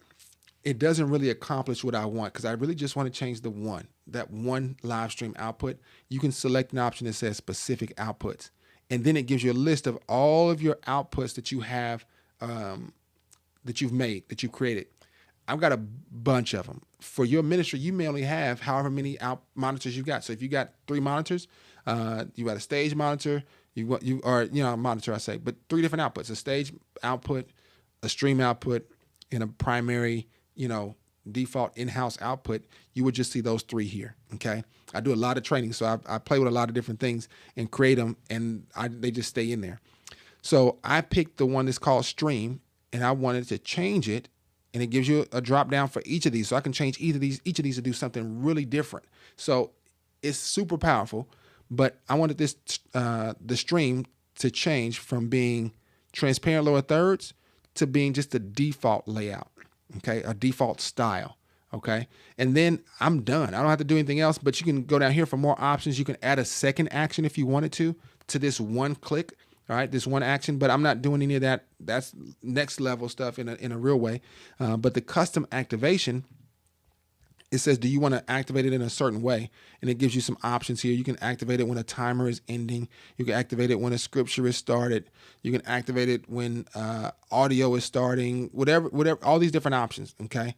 it doesn't really accomplish what I want, because I really just want to change that one live stream output. You can select an option that says specific outputs, and then it gives you a list of all of your outputs that you have, that you've made, that you've created. I've got a bunch of them. For your ministry, you may only have however many monitors you've got. So if you got 3 monitors, you got a stage monitor, monitor I say, but 3 different outputs: a stage output, a stream output, and a primary, default in-house output. You would just see those 3 here. Okay. I do a lot of training, so I play with a lot of different things and create them, and they just stay in there. So I picked the one that's called stream, and I wanted to change it, and it gives you a drop down for each of these. So I can change each of these to do something really different. So it's super powerful, but I wanted this, the stream to change from being transparent lower thirds to being just the default layout. okay, a default style. Okay, and then I'm done. I don't have to do anything else, but you can go down here for more options. You can add a second action if you wanted to this one click, all right, this one action, but I'm not doing any of that. That's next level stuff in a real way. But the custom activation, it says, do you want to activate it in a certain way? And it gives you some options here. You can activate it when a timer is ending. You can activate it when a scripture is started. You can activate it when audio is starting, whatever, all these different options, okay?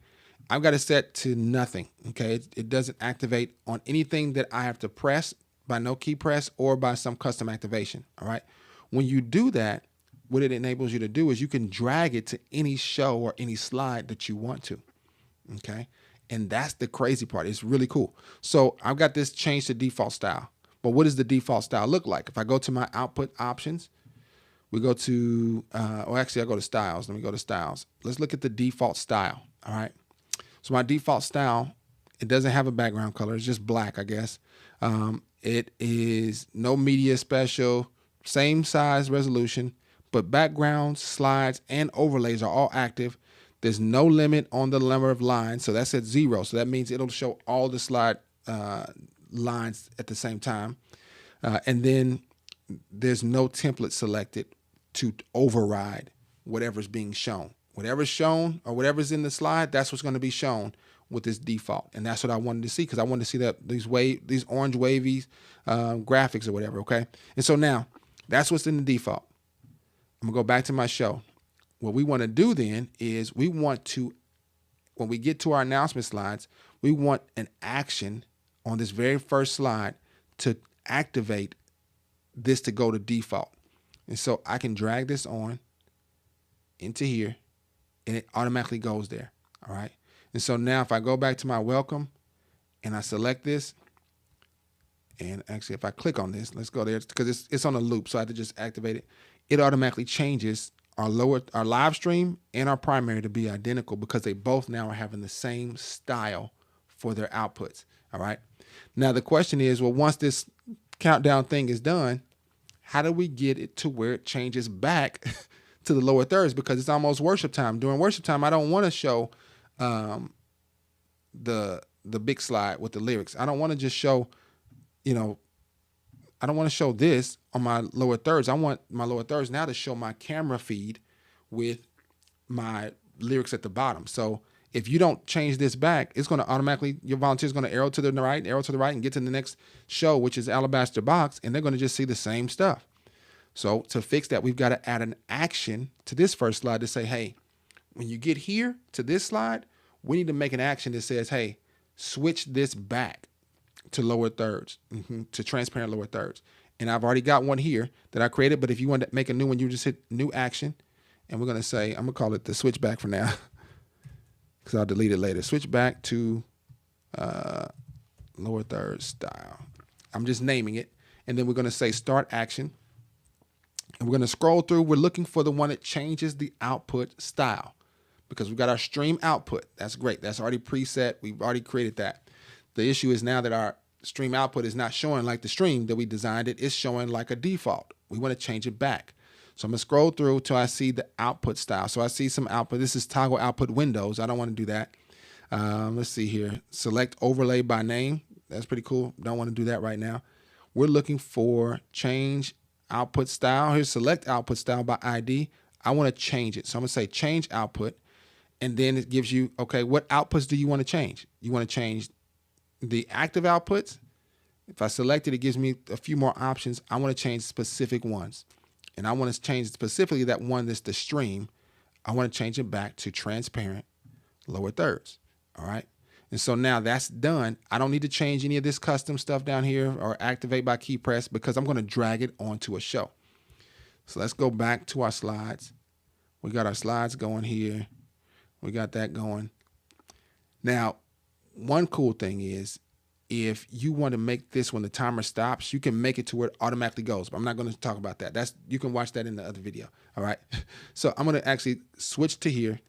I've got it set to nothing, okay? It doesn't activate on anything that I have to press by no key press or by some custom activation, all right? When you do that, what it enables you to do is you can drag it to any show or any slide that you want to, okay? And that's the crazy part. It's really cool. So I've got this changed to default style. But what does the default style look like? If I go to my output options, we go to, actually I go to styles. Let me go to styles. Let's look at the default style, all right? So my default style, it doesn't have a background color. It's just black, I guess. It is no media special, same size resolution, but backgrounds, slides, and overlays are all active. There's no limit on the number of lines, so that's at 0. So that means it'll show all the slide lines at the same time. And then there's no template selected to override whatever's being shown. Whatever's shown or whatever's in the slide, that's what's going to be shown with this default. And that's what I wanted to see, because I wanted to see that these orange wavy graphics or whatever, okay? And so now that's what's in the default. I'm going to go back to my show. What we want to do then is we want to, when we get to our announcement slides, we want an action on this very first slide to activate this to go to default. And so I can drag this on into here and it automatically goes there. All right. And so now if I go back to my welcome and I select this, and actually if I click on this, let's go there because it's on a loop. So I have to just activate it. It automatically changes our live stream and our primary to be identical because they both now are having the same style for their outputs. All right. Now the question is, well, once this countdown thing is done, how do we get it to where it changes back to the lower thirds? Because it's almost worship time. During worship time, I don't want to show the big slide with the lyrics. I don't want to just show, I don't want to show this on my lower thirds. I want my lower thirds now to show my camera feed with my lyrics at the bottom. So if you don't change this back, it's going to automatically, your volunteer is going to arrow to the right, and get to the next show, which is Alabaster Box, and they're going to just see the same stuff. So to fix that, we've got to add an action to this first slide to say, hey, when you get here to this slide, we need to make an action that says, hey, switch this back to lower thirds, to transparent lower thirds. And I've already got one here that I created, but if you want to make a new one, you just hit new action. And we're going to say, I'm going to call it the switch back for now because I'll delete it later. Switch back to lower third style. I'm just naming it. And then we're going to say start action. And we're going to scroll through. We're looking for the one that changes the output style because we've got our stream output. That's great. That's already preset. We've already created that. The issue is now that our stream output is not showing like the stream that we designed it. It's showing like a default. We want to change it back. So I'm going to scroll through till I see the output style. So I see some output. This is toggle output windows. I don't want to do that. Let's see here. Select overlay by name. That's pretty cool. Don't want to do that right now. We're looking for change output style. Here's select output style by ID. I want to change it. So I'm going to say change output. And then it gives you, okay, what outputs do you want to change? You want to change the active outputs. If I select it, it gives me a few more options. I want to change specific ones. And I want to change specifically that one that's the stream. I want to change it back to transparent lower thirds. All right. And so now that's done. I don't need to change any of this custom stuff down here or activate by key press because I'm going to drag it onto a show. So let's go back to our slides. We got our slides going here. We got that going. Now, one cool thing is if you want to make this when the timer stops, you can make it to where it automatically goes. But I'm not going to talk about that. You can watch that in the other video. All right. So I'm going to actually switch to here.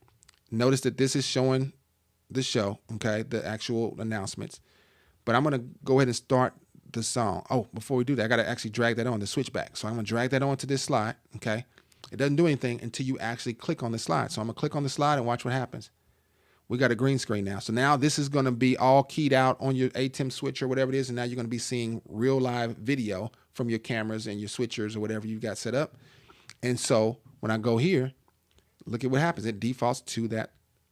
Notice that this is showing the show, okay, the actual announcements. But I'm going to go ahead and start the song. Oh, before we do that, I got to actually drag that on the switchback. So I'm going to drag that onto this slide, okay? It doesn't do anything until you actually click on the slide. So I'm going to click on the slide and watch what happens. we got a green screen now. So now this is going to be all keyed out on your ATEM switcher or whatever it is. And now you're going to be seeing real live video from your cameras and your switchers or whatever you've got set up. And so when I go here, look at what happens. It defaults to that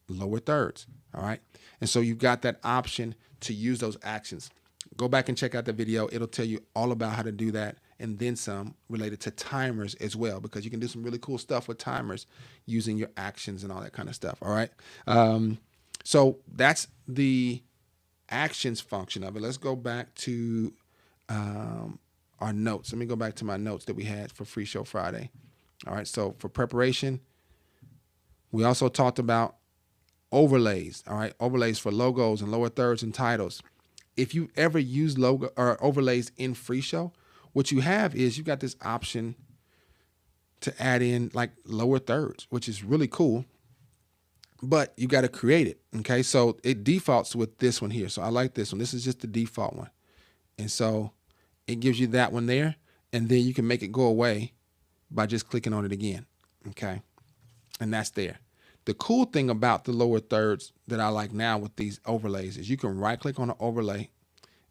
lower thirds. All right. And so you've got that option to use those actions. Go back and check out the video. It'll tell you all about how to do that and then some related to timers as well, because you can do some really cool stuff with timers using your actions and all that kind of stuff. All right. So that's the actions function of it. Let's go back to our notes. Let me go back to my notes that we had for Free Show Friday. All right. So for preparation, we also talked about overlays. All right. Overlays for logos and lower thirds and titles. If you ever use logo or overlays in FreeShow, what you have is you've got this option to add in like lower thirds, which is really cool, but you got to create it. Okay. So it defaults with this one here. So I like this one. This is just the default one. And so it gives you that one there. And then you can make it go away by just clicking on it again. Okay. And that's there. The cool thing about the lower thirds that I like now with these overlays is you can right click on an overlay,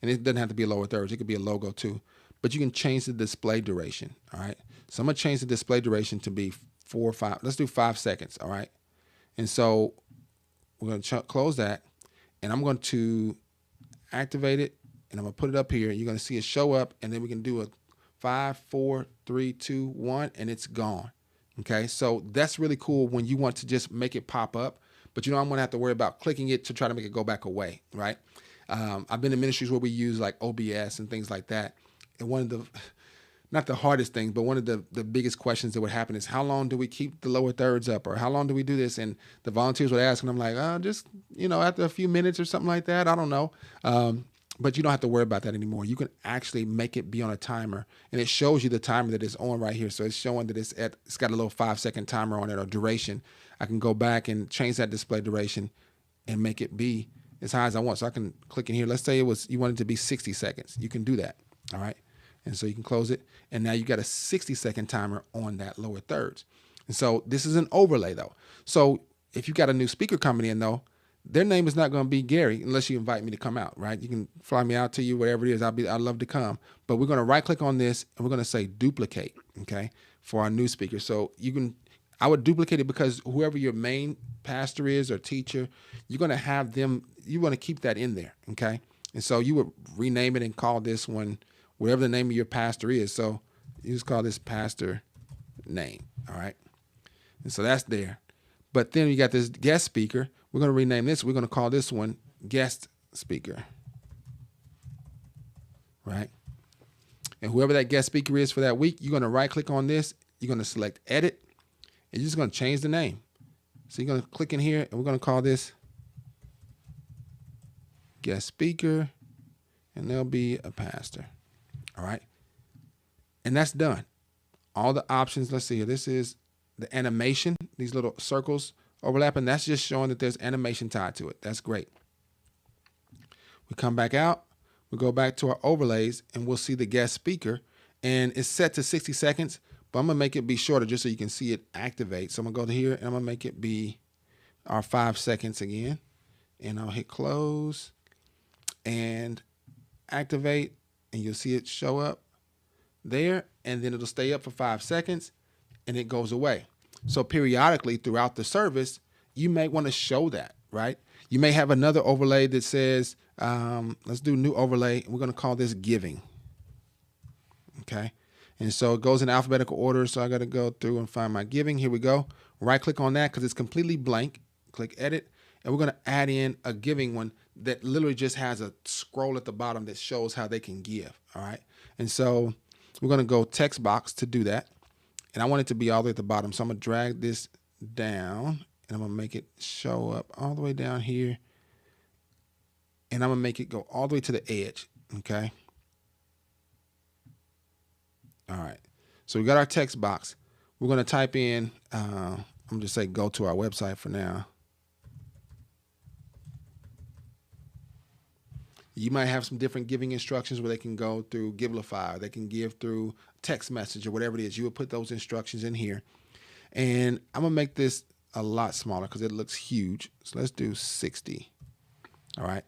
and it doesn't have to be a lower thirds. It could be a logo too, but you can change the display duration. All right. So I'm going to change the display duration to be 4 or 5. Let's do 5 seconds. All right. And so we're going to close that, and I'm going to activate it, and I'm going to put it up here. You're going to see it show up, and then we can do a 5, 4, 3, 2, 1, and it's gone. Okay, so that's really cool when you want to just make it pop up, but you know, I'm gonna have to worry about clicking it to try to make it go back away, right? I've been in ministries where we use like OBS and things like that. And one of the, not the hardest things, but one of the biggest questions that would happen is how long do we keep the lower thirds up, or how long do we do this? And the volunteers would ask, and I'm like, just, you know, after a few minutes or something like that. I don't know. But you don't have to worry about that anymore. You can actually make it be on a timer, and it shows you the timer that is on right here. So it's showing that it's got a little 5-second timer on it, or duration. I can go back and change that display duration and make it be as high as I want. So I can click in here. Let's say you want it to be 60 seconds. You can do that. All right. And so you can close it. And now you got a 60-second timer on that lower thirds. And so this is an overlay though. So if you got a new speaker coming in though, their name is not going to be Gary unless you invite me to come out, right? You can fly me out to you, whatever it is. I'd love to come. But we're going to right click on this, and we're going to say duplicate, okay, for our new speaker. So I would duplicate it because whoever your main pastor is or teacher, you're going to have them, you want to keep that in there, okay? And so you would rename it and call this one whatever the name of your pastor is. So you just call this pastor name, all right? And so that's there. But then you got this guest speaker. We're going to rename this. We're going to call this one guest speaker, right? And whoever that guest speaker is for that week, you're going to right click on this. You're going to select edit, and you're just going to change the name. So you're going to click in here, and we're going to call this guest speaker, and there'll be a pastor. All right. And that's done. All the options. Let's see here. This is the animation, these little circles overlapping. That's just showing that there's animation tied to it. That's great. We come back out, we go back to our overlays, and we'll see the guest speaker, and it's set to 60 seconds, but I'm gonna make it be shorter just so you can see it activate. So I'm gonna go to here, and I'm gonna make it be our 5 seconds again, and I'll hit close and activate, and you'll see it show up there, and then it'll stay up for 5 seconds, and it goes away. So periodically throughout the service, you may want to show that, right? You may have another overlay that says, let's do new overlay. We're going to call this giving. Okay. And so it goes in alphabetical order. So I got to go through and find my giving. Here we go. Right click on that because it's completely blank. Click edit. And we're going to add in a giving one that literally just has a scroll at the bottom that shows how they can give. All right. And so we're going to go text box to do that. And I want it to be all the way at the bottom. So I'm going to drag this down, and I'm going to make it show up all the way down here. And I'm going to make it go all the way to the edge. Okay. All right. So we got our text box. We're going to type in, I'm going to just say go to our website for now. You might have some different giving instructions where they can go through Givelify, or they can give through text message or whatever it is. You would put those instructions in here. And I'm going to make this a lot smaller because it looks huge. So let's do 60. All right.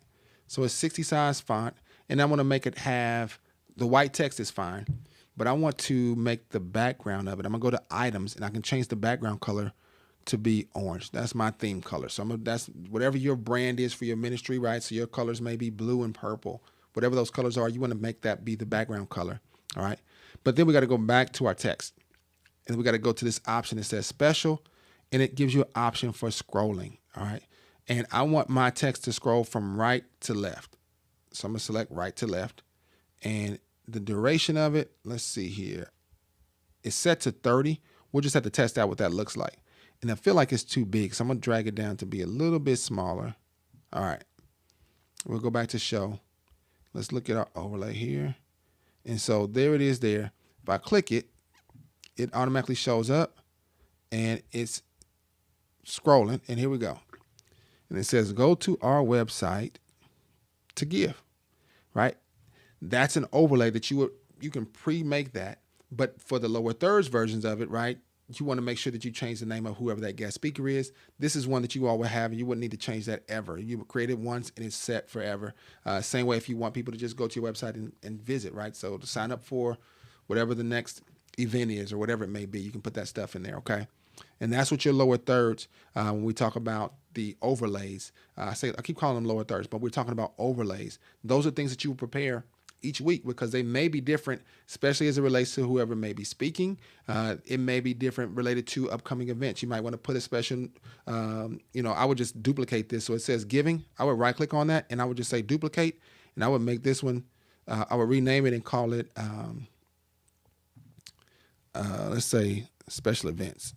So it's 60 size font, and I want to make it have the white text is fine, but I want to make the background of it. I'm gonna go to items, and I can change the background color to be orange. That's my theme color. So that's whatever your brand is for your ministry, right? So your colors may be blue and purple, whatever those colors are. You want to make that be the background color. All right. But then we got to go back to our text, and we got to go to this option that says special, and it gives you an option for scrolling. All right. And I want my text to scroll from right to left. So I'm going to select right to left. And the duration of it, let's see here. It's set to 30. We'll just have to test out what that looks like. And I feel like it's too big, so I'm going to drag it down to be a little bit smaller. All right. We'll go back to show. Let's look at our overlay here. And so there it is there. If I click it, it automatically shows up, and it's scrolling. And here we go. And it says, go to our website to give, right? That's an overlay that you can pre-make that. But for the lower thirds versions of it, right, you want to make sure that you change the name of whoever that guest speaker is. This is one that you all will have, and you wouldn't need to change that ever. You create it once, and it's set forever. Same way if you want people to just go to your website and visit, right? So to sign up for whatever the next event is or whatever it may be, you can put that stuff in there, okay? And that's what your lower thirds, when we talk about the overlays, I keep calling them lower thirds, but we're talking about overlays. Those are things that you prepare each week because they may be different, especially as it relates to whoever may be speaking. It may be different related to upcoming events. You might want to put a special, I would just duplicate this. So it says giving. I would right click on that, and I would just say duplicate, and I would make this one, I would rename it and call it, let's say special events.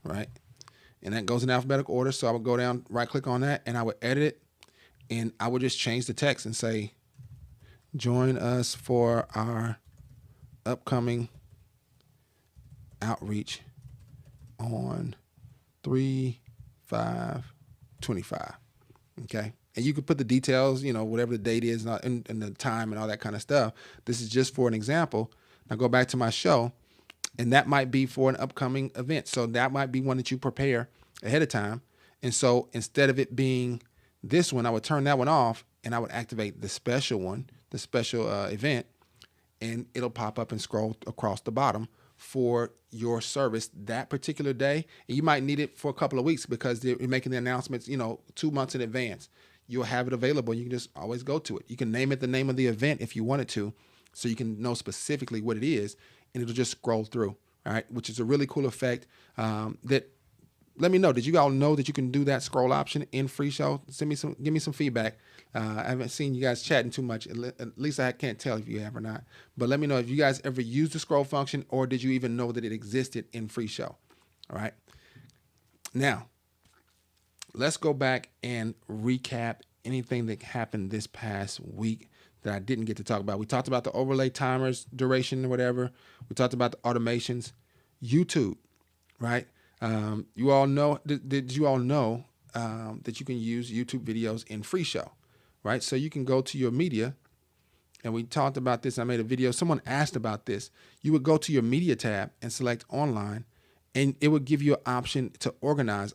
Right? And that goes in alphabetical order. So I would go down, right click on that, and I would edit it, and I would just change the text and say, join us for our upcoming outreach on 3/5/25. Okay. And you could put the details, whatever the date is and the time and all that kind of stuff. This is just for an example. Now go back to my show. And that might be for an upcoming event. So that might be one that you prepare ahead of time. And so instead of it being this one, I would turn that one off, and I would activate the special one, the special event, and it'll pop up and scroll across the bottom for your service that particular day. And you might need it for a couple of weeks because they're making the announcements, 2 months in advance. You'll have it available. You can just always go to it. You can name it the name of the event if you wanted to, so you can know specifically what it is, and it'll just scroll through, all right, which is a really cool effect that, let me know, did you all know that you can do that scroll option in FreeShow? Give me some feedback. I haven't seen you guys chatting too much. At least I can't tell if you have or not. But let me know if you guys ever used the scroll function, or did you even know that it existed in FreeShow, all right? Now, let's go back and recap anything that happened this past week that I didn't get to talk about. We talked about the overlay timers, duration, or whatever. We talked about the automations. YouTube, right? You all know, did you all know that you can use YouTube videos in FreeShow, right? So you can go to your media, and we talked about this. I made a video. Someone asked about this. You would go to your media tab and select online, and it would give you an option to organize,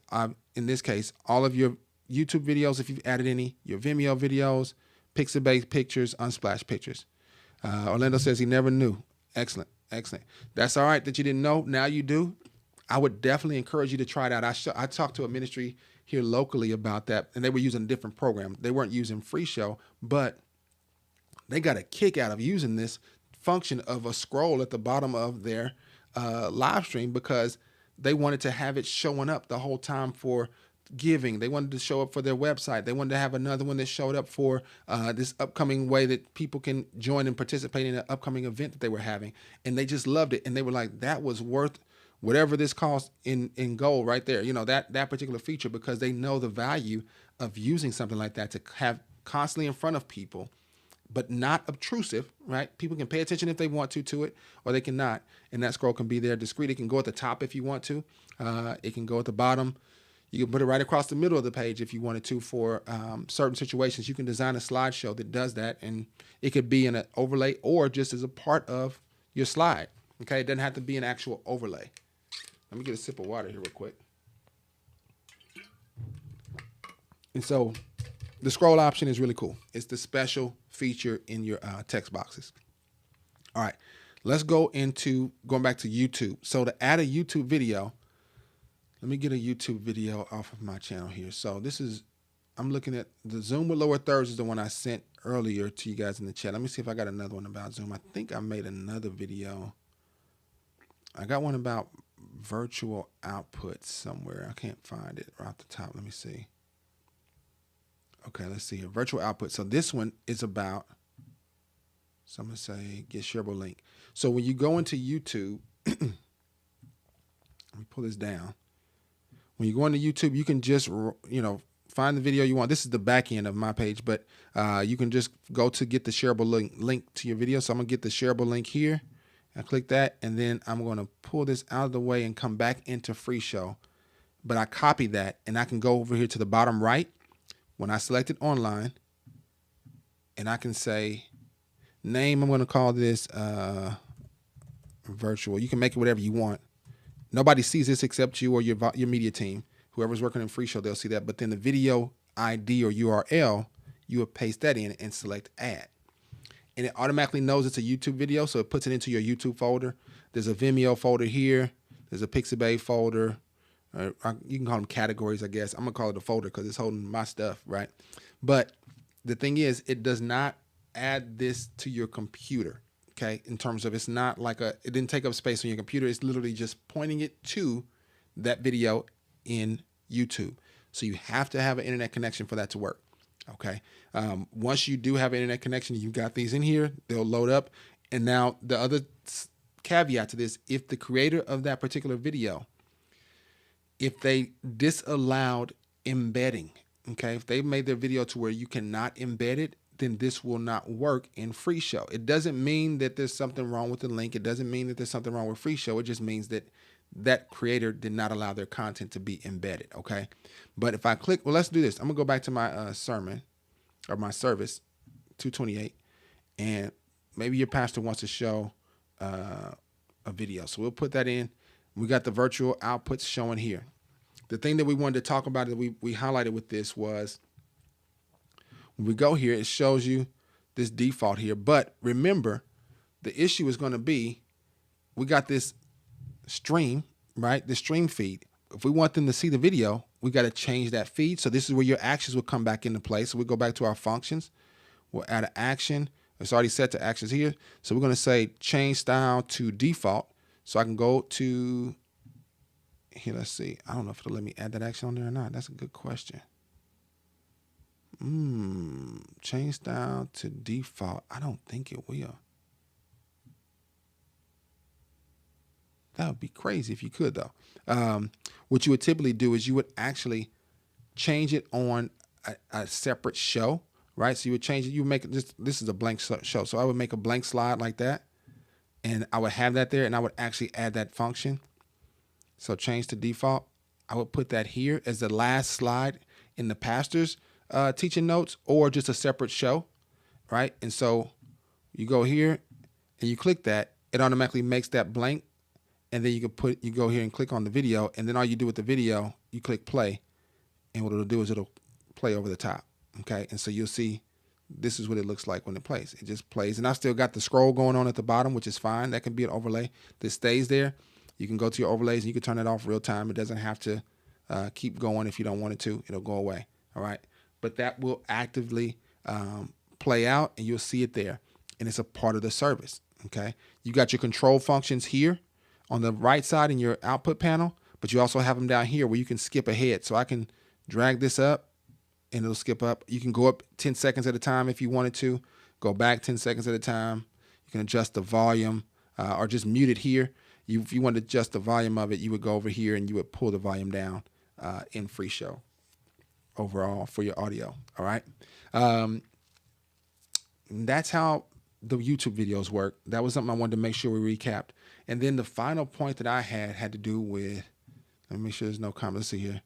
in this case, all of your YouTube videos, if you've added any, your Vimeo videos, pixel-based pictures, unsplash pictures. Orlando says he never knew. Excellent, excellent. That's all right that you didn't know. Now you do. I would definitely encourage you to try it out. I talked to a ministry here locally about that, and they were using a different program. They weren't using FreeShow, but they got a kick out of using this function of a scroll at the bottom of their live stream because they wanted to have it showing up the whole time for giving. They wanted to show up for their website. They wanted to have another one that showed up for this upcoming way that people can join and participate in an upcoming event that they were having. And they just loved it. And they were like, that was worth whatever this cost in gold right there, that particular feature, because they know the value of using something like that to have constantly in front of people, but not obtrusive, right? People can pay attention if they want to it, or they cannot. And that scroll can be there discreet. It can go at the top if you want to. It can go at the bottom. You can put it right across the middle of the page if you wanted to for certain situations. You can design a slideshow that does that, and it could be in an overlay or just as a part of your slide. Okay, it doesn't have to be an actual overlay. Let me get a sip of water here real quick. And so the scroll option is really cool. It's the special feature in your text boxes. All right, let's go into going back to YouTube. So to add a YouTube video, let me get a YouTube video off of my channel here. So this is, I'm looking at the Zoom with lower thirds is the one I sent earlier to you guys in the chat. Let me see if I got another one about Zoom. I think I made another video. I got one about virtual outputs somewhere. I can't find it right off the top. Let me see. Okay, let's see here. Virtual output. So this one is about, so I'm going to say get shareable link. So when you go into YouTube, let me pull this down. When you go into YouTube, you can just, find the video you want. This is the back end of my page, but you can just go to get the shareable link to your video. So I'm going to get the shareable link here. I click that, and then I'm going to pull this out of the way and come back into FreeShow. But I copy that, and I can go over here to the bottom right when I select it online, and I can say name. I'm going to call this virtual. You can make it whatever you want. Nobody sees this except you or your media team. Whoever's working in FreeShow, they'll see that. But then the video ID or URL, you would paste that in and select add. And it automatically knows it's a YouTube video, so it puts it into your YouTube folder. There's a Vimeo folder here. There's a Pixabay folder. You can call them categories, I guess. I'm going to call it a folder because it's holding my stuff, right? But the thing is, it does not add this to your computer, okay? In terms of, it's not like it didn't take up space on your computer. It's literally just pointing it to that video in YouTube. So you have to have an internet connection for that to work. Okay. Once you do have an internet connection, you've got these in here, they'll load up. And now the other caveat to this, if the creator of that particular video, if they disallowed embedding, okay, if they made their video to where you cannot embed it, then this will not work in FreeShow. It doesn't mean that there's something wrong with the link. It doesn't mean that there's something wrong with FreeShow. It just means that that creator did not allow their content to be embedded, okay? But if I click, well, let's do this. I'm gonna go back to my sermon or my service, 228, and maybe your pastor wants to show a video. So we'll put that in. We got the virtual outputs showing here. The thing that we wanted to talk about that we highlighted with this was when we go here, it shows you this default here. But remember, the issue is gonna be, we got this stream, right? The stream feed. If we want them to see the video, we got to change that feed. So this is where your actions will come back into play. So we go back to our functions. We'll add an action. It's already set to actions here. So we're going to say change style to default. So I can go to here. Let's see. I don't know if it'll let me add that action on there or not. That's a good question. Change style to default. I don't think it will. That would be crazy if you could, though. What you would typically do is you would actually change it on a separate show, right? So you would change it. You would make this is a blank show. So I would make a blank slide like that, and I would have that there, and I would actually add that function. So change to default. I would put that here as the last slide in the pastor's teaching notes, or just a separate show, right? And so you go here and you click that. It automatically makes that blank. And then you go here and click on the video, and then all you do with the video, you click play, and what it'll do is it'll play over the top, okay? And so you'll see this is what it looks like when it plays. It just plays, and I've still got the scroll going on at the bottom, which is fine. That can be an overlay that stays there. You can go to your overlays, and you can turn it off real time. It doesn't have to keep going if you don't want it to. It'll go away, all right? But that will actively play out, and you'll see it there, and it's a part of the service, okay? You got your control functions here on the right side in your output panel, but you also have them down here where you can skip ahead. So I can drag this up and it'll skip up. You can go up 10 seconds at a time if you wanted to, go back 10 seconds at a time. You can adjust the volume or just mute it here. If you want to adjust the volume of it, you would go over here and you would pull the volume down in FreeShow overall for your audio, all right? That's how the YouTube videos work. That was something I wanted to make sure we recapped. And then the final point that I had to do with, let me make sure there's no comments. Let's see here.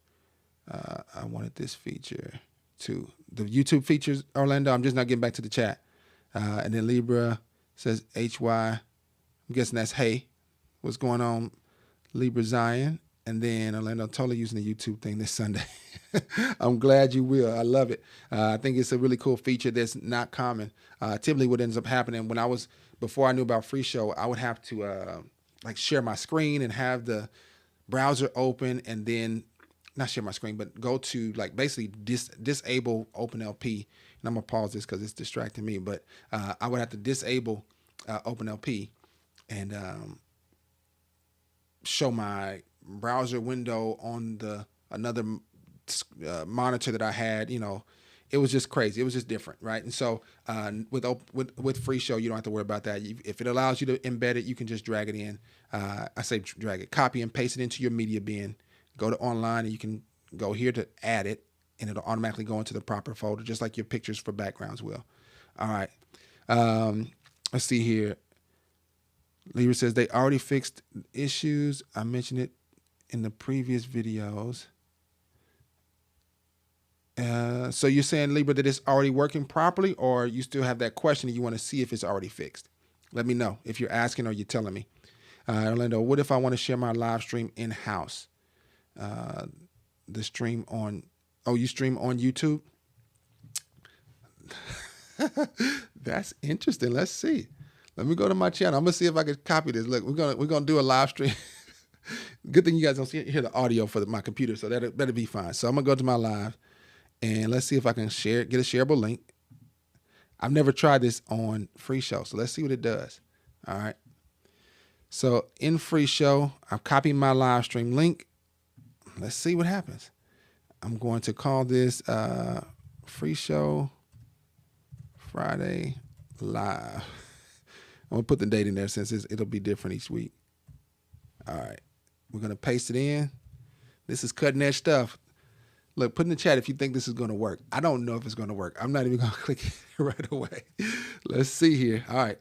I wanted this feature too. The YouTube features, Orlando, I'm just not getting back to the chat. And then Libra says HY. I'm guessing that's hey. What's going on, Libra Zion, and then Orlando totally using the YouTube thing this Sunday. I'm glad you will. I love it. I think it's a really cool feature that's not common. Typically what ends up happening before I knew about FreeShow, I would have to like share my screen and have the browser open and then not share my screen, but go to like basically disable OpenLP. And I'm gonna pause this because it's distracting me, but I would have to disable OpenLP and show my browser window on another monitor that I had. It was just crazy. It was just different, right? And so with FreeShow, you don't have to worry about that. If it allows you to embed it, you can just drag it in. I say drag it, copy and paste it into your media bin. Go to online and you can go here to add it, and it'll automatically go into the proper folder, just like your pictures for backgrounds will. All right. Let's see here. Libra says they already fixed issues. I mentioned it in the previous videos. So you're saying, Libra, that it's already working properly, or you still have that question and you want to see if it's already fixed? Let me know if you're asking or you're telling me. Orlando, what if I want to share my live stream in-house? The stream on, you stream on YouTube? That's interesting. Let's see. Let me go to my channel. I'm gonna see if I can copy this. Look, we're gonna do a live stream. Good thing you guys don't hear the audio for my computer, so that'll be fine. So I'm gonna go to my live, and let's see if I can get a shareable link. I've never tried this on FreeShow, so let's see what it does. All right. So in FreeShow, I'm copying my live stream link. Let's see what happens. I'm going to call this FreeShow Friday Live. I'm going to put the date in there since it'll be different each week. All right. We're going to paste it in. This is cutting edge stuff. Look, put in the chat if you think this is going to work. I don't know if it's going to work. I'm not even going to click it right away. Let's see here. All right.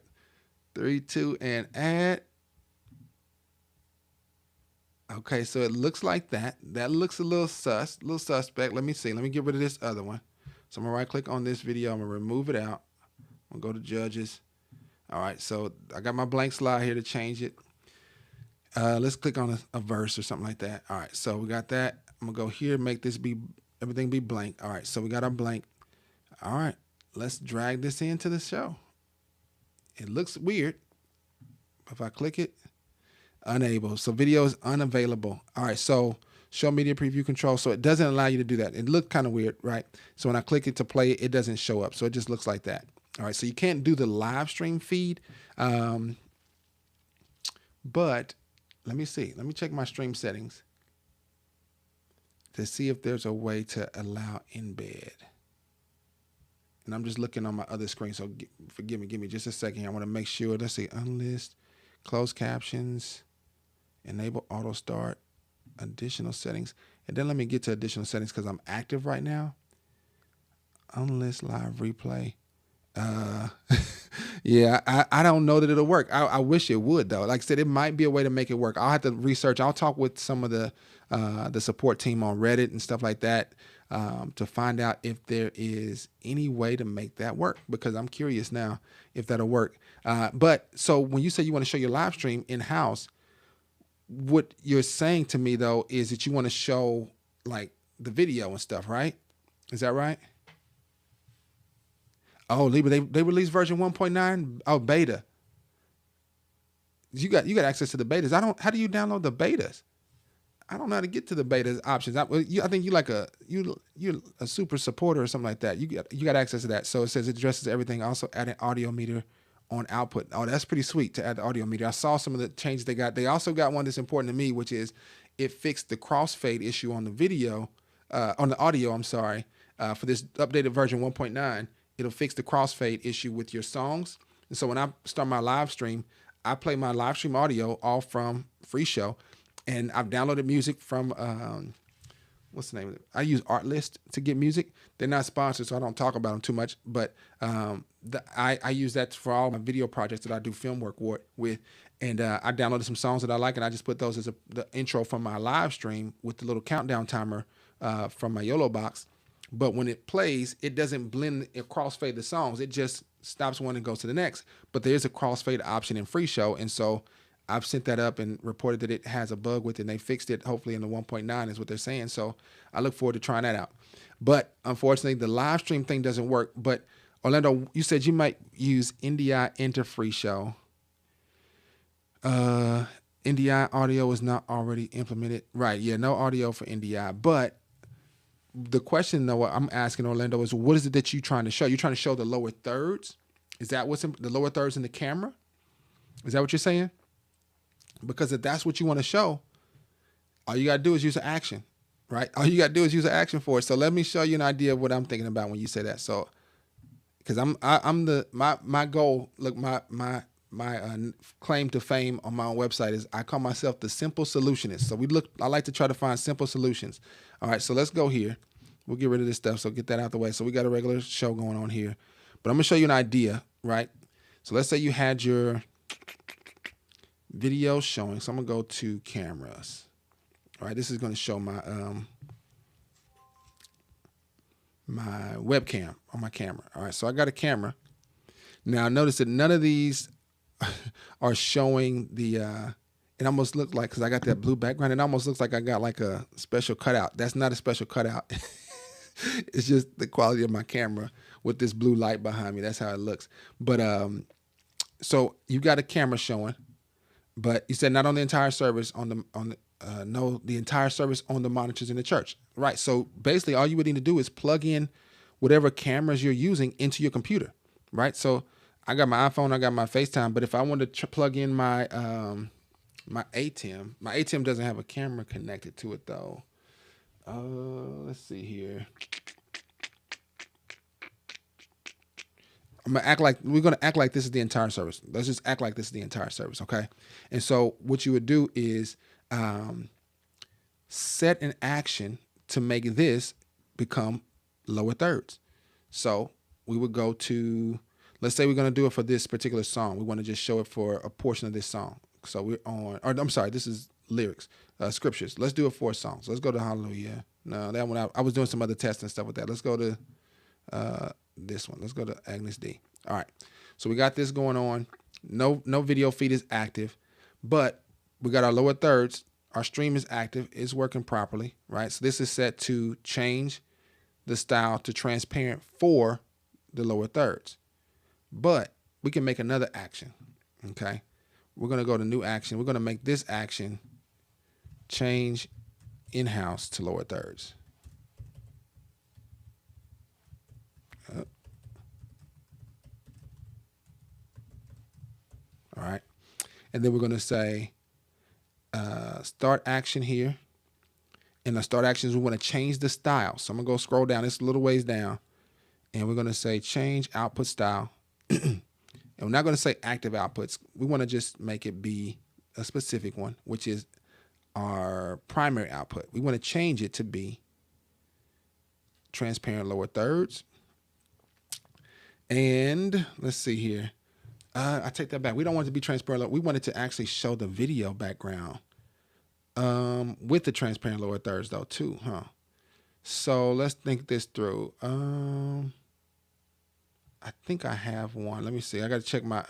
3, 2, and add. Okay, so it looks like that. That looks a little suspect. Let me see. Let me get rid of this other one. So I'm going to right click on this video. I'm going to remove it out. I'm going to go to judges. All right, so I got my blank slide here to change it. Let's click on a verse or something like that. All right, so we got that. I'm gonna go here, make everything be blank. All right, so we got our blank. All right, let's drag this into the show. It looks weird. If I click it, unable. So video is unavailable. All right, so show media preview control. So it doesn't allow you to do that. It looked kind of weird, right? So when I click it to play, it doesn't show up. So it just looks like that. All right, so you can't do the live stream feed, but let me see. Let me check my stream settings to see if there's a way to allow embed. And I'm just looking on my other screen, so forgive me. Give me just a second here. I want to make sure. Let's see, unlist, closed captions, enable auto start, additional settings. And then let me get to additional settings because I'm active right now. Unlist live replay. Yeah, I don't know that it'll work. I wish it would though. Like I said, it might be a way to make it work. I'll have to research. I'll talk with some of the support team on Reddit and stuff like that to find out if there is any way to make that work, because I'm curious now if that'll work. But so when you say you want to show your live stream in-house, what you're saying to me though is that you want to show like the video and stuff, right? Is that right? Oh, Libra, they released version 1.9. Oh, beta. You got access to the betas. How do you download the betas? I don't know how to get to the beta options. I think you're a super supporter or something like that. You got access to that. So it says it addresses everything. Also add an audio meter on output. Oh, that's pretty sweet to add the audio meter. I saw some of the changes they got. They also got one that's important to me, which is it fixed the crossfade issue on the video, on the audio. I'm sorry, for this updated version 1.9. It'll fix the crossfade issue with your songs. And so when I start my live stream, I play my live stream audio all from FreeShow, and I've downloaded music from, what's the name of it? I use Artlist to get music. They're not sponsored, so I don't talk about them too much, but I use that for all my video projects that I do film work with. And I downloaded some songs that I like, and I just put those as the intro from my live stream with the little countdown timer from my YOLO box. But when it plays, it doesn't blend or crossfade the songs. It just stops one and goes to the next. But there is a crossfade option in FreeShow, and so I've sent that up and reported that it has a bug with it, and they fixed it. Hopefully in the 1.9 is what they're saying. So I look forward to trying that out. But unfortunately, the live stream thing doesn't work. But Orlando, you said you might use NDI into FreeShow. NDI audio is not already implemented. Right. Yeah, no audio for NDI. But the question, though, I'm asking Orlando is, what is it that you're trying to show? You're trying to show the lower thirds? Is that what's in the lower thirds in the camera? Is that what you're saying? Because if that's what you want to show, all you got to do is use an action, right? All you got to do is use an action for it. So let me show you an idea of what I'm thinking about when you say that. So, because my goal, look, my claim to fame on my own website is I call myself the simple solutionist. So I like to try to find simple solutions. All right, so let's go here. We'll get rid of this stuff. So get that out the way. So we got a regular show going on here, but I'm gonna show you an idea, right? So let's say you had your video showing. So I'm gonna go to cameras. All right, this is gonna show my my webcam on my camera. All right, so I got a camera. Now notice that none of these are showing the it almost looked like, because I got that blue background, it almost looks like I got like a special cutout. That's not a special cutout. It's just the quality of my camera with this blue light behind me. That's how it looks. But so you got a camera showing, but you said not on the entire service, the entire service on the monitors in the church. Right. So basically all you would need to do is plug in whatever cameras you're using into your computer. Right. So I got my iPhone, I got my FaceTime, but if I wanted to plug in my my ATEM doesn't have a camera connected to it though. Let's see here. We're gonna act like this is the entire service. Let's just act like this is the entire service, okay? And so what you would do is set an action to make this become lower thirds. So we would go to, let's say we're gonna do it for this particular song. We want to just show it for a portion of this song. So we're on, or I'm sorry, this is lyrics, scriptures. Let's do it for songs. Let's go to Hallelujah. No, that one, I was doing some other tests and stuff with that. Let's go to this one. Let's go to Agnes D. All right. So we got this going on. No video feed is active, but we got our lower thirds. Our stream is active. It's working properly, right? So this is set to change the style to transparent for the lower thirds. But we can make another action, okay? We're going to go to new action. We're going to make this action change in-house to lower thirds. All right. And then we're going to say start action here. In the start actions, we want to change the style. So I'm going to go scroll down this little ways down, and we're going to say change output style. And we're not going to say active outputs. We want to just make it be a specific one, which is our primary output. We want to change it to be transparent lower thirds. And let's see here. I take that back. We don't want it to be transparent. We want it to actually show the video background with the transparent lower thirds though too, huh? So let's think this through. I think I have one. Let me see. I got to check my,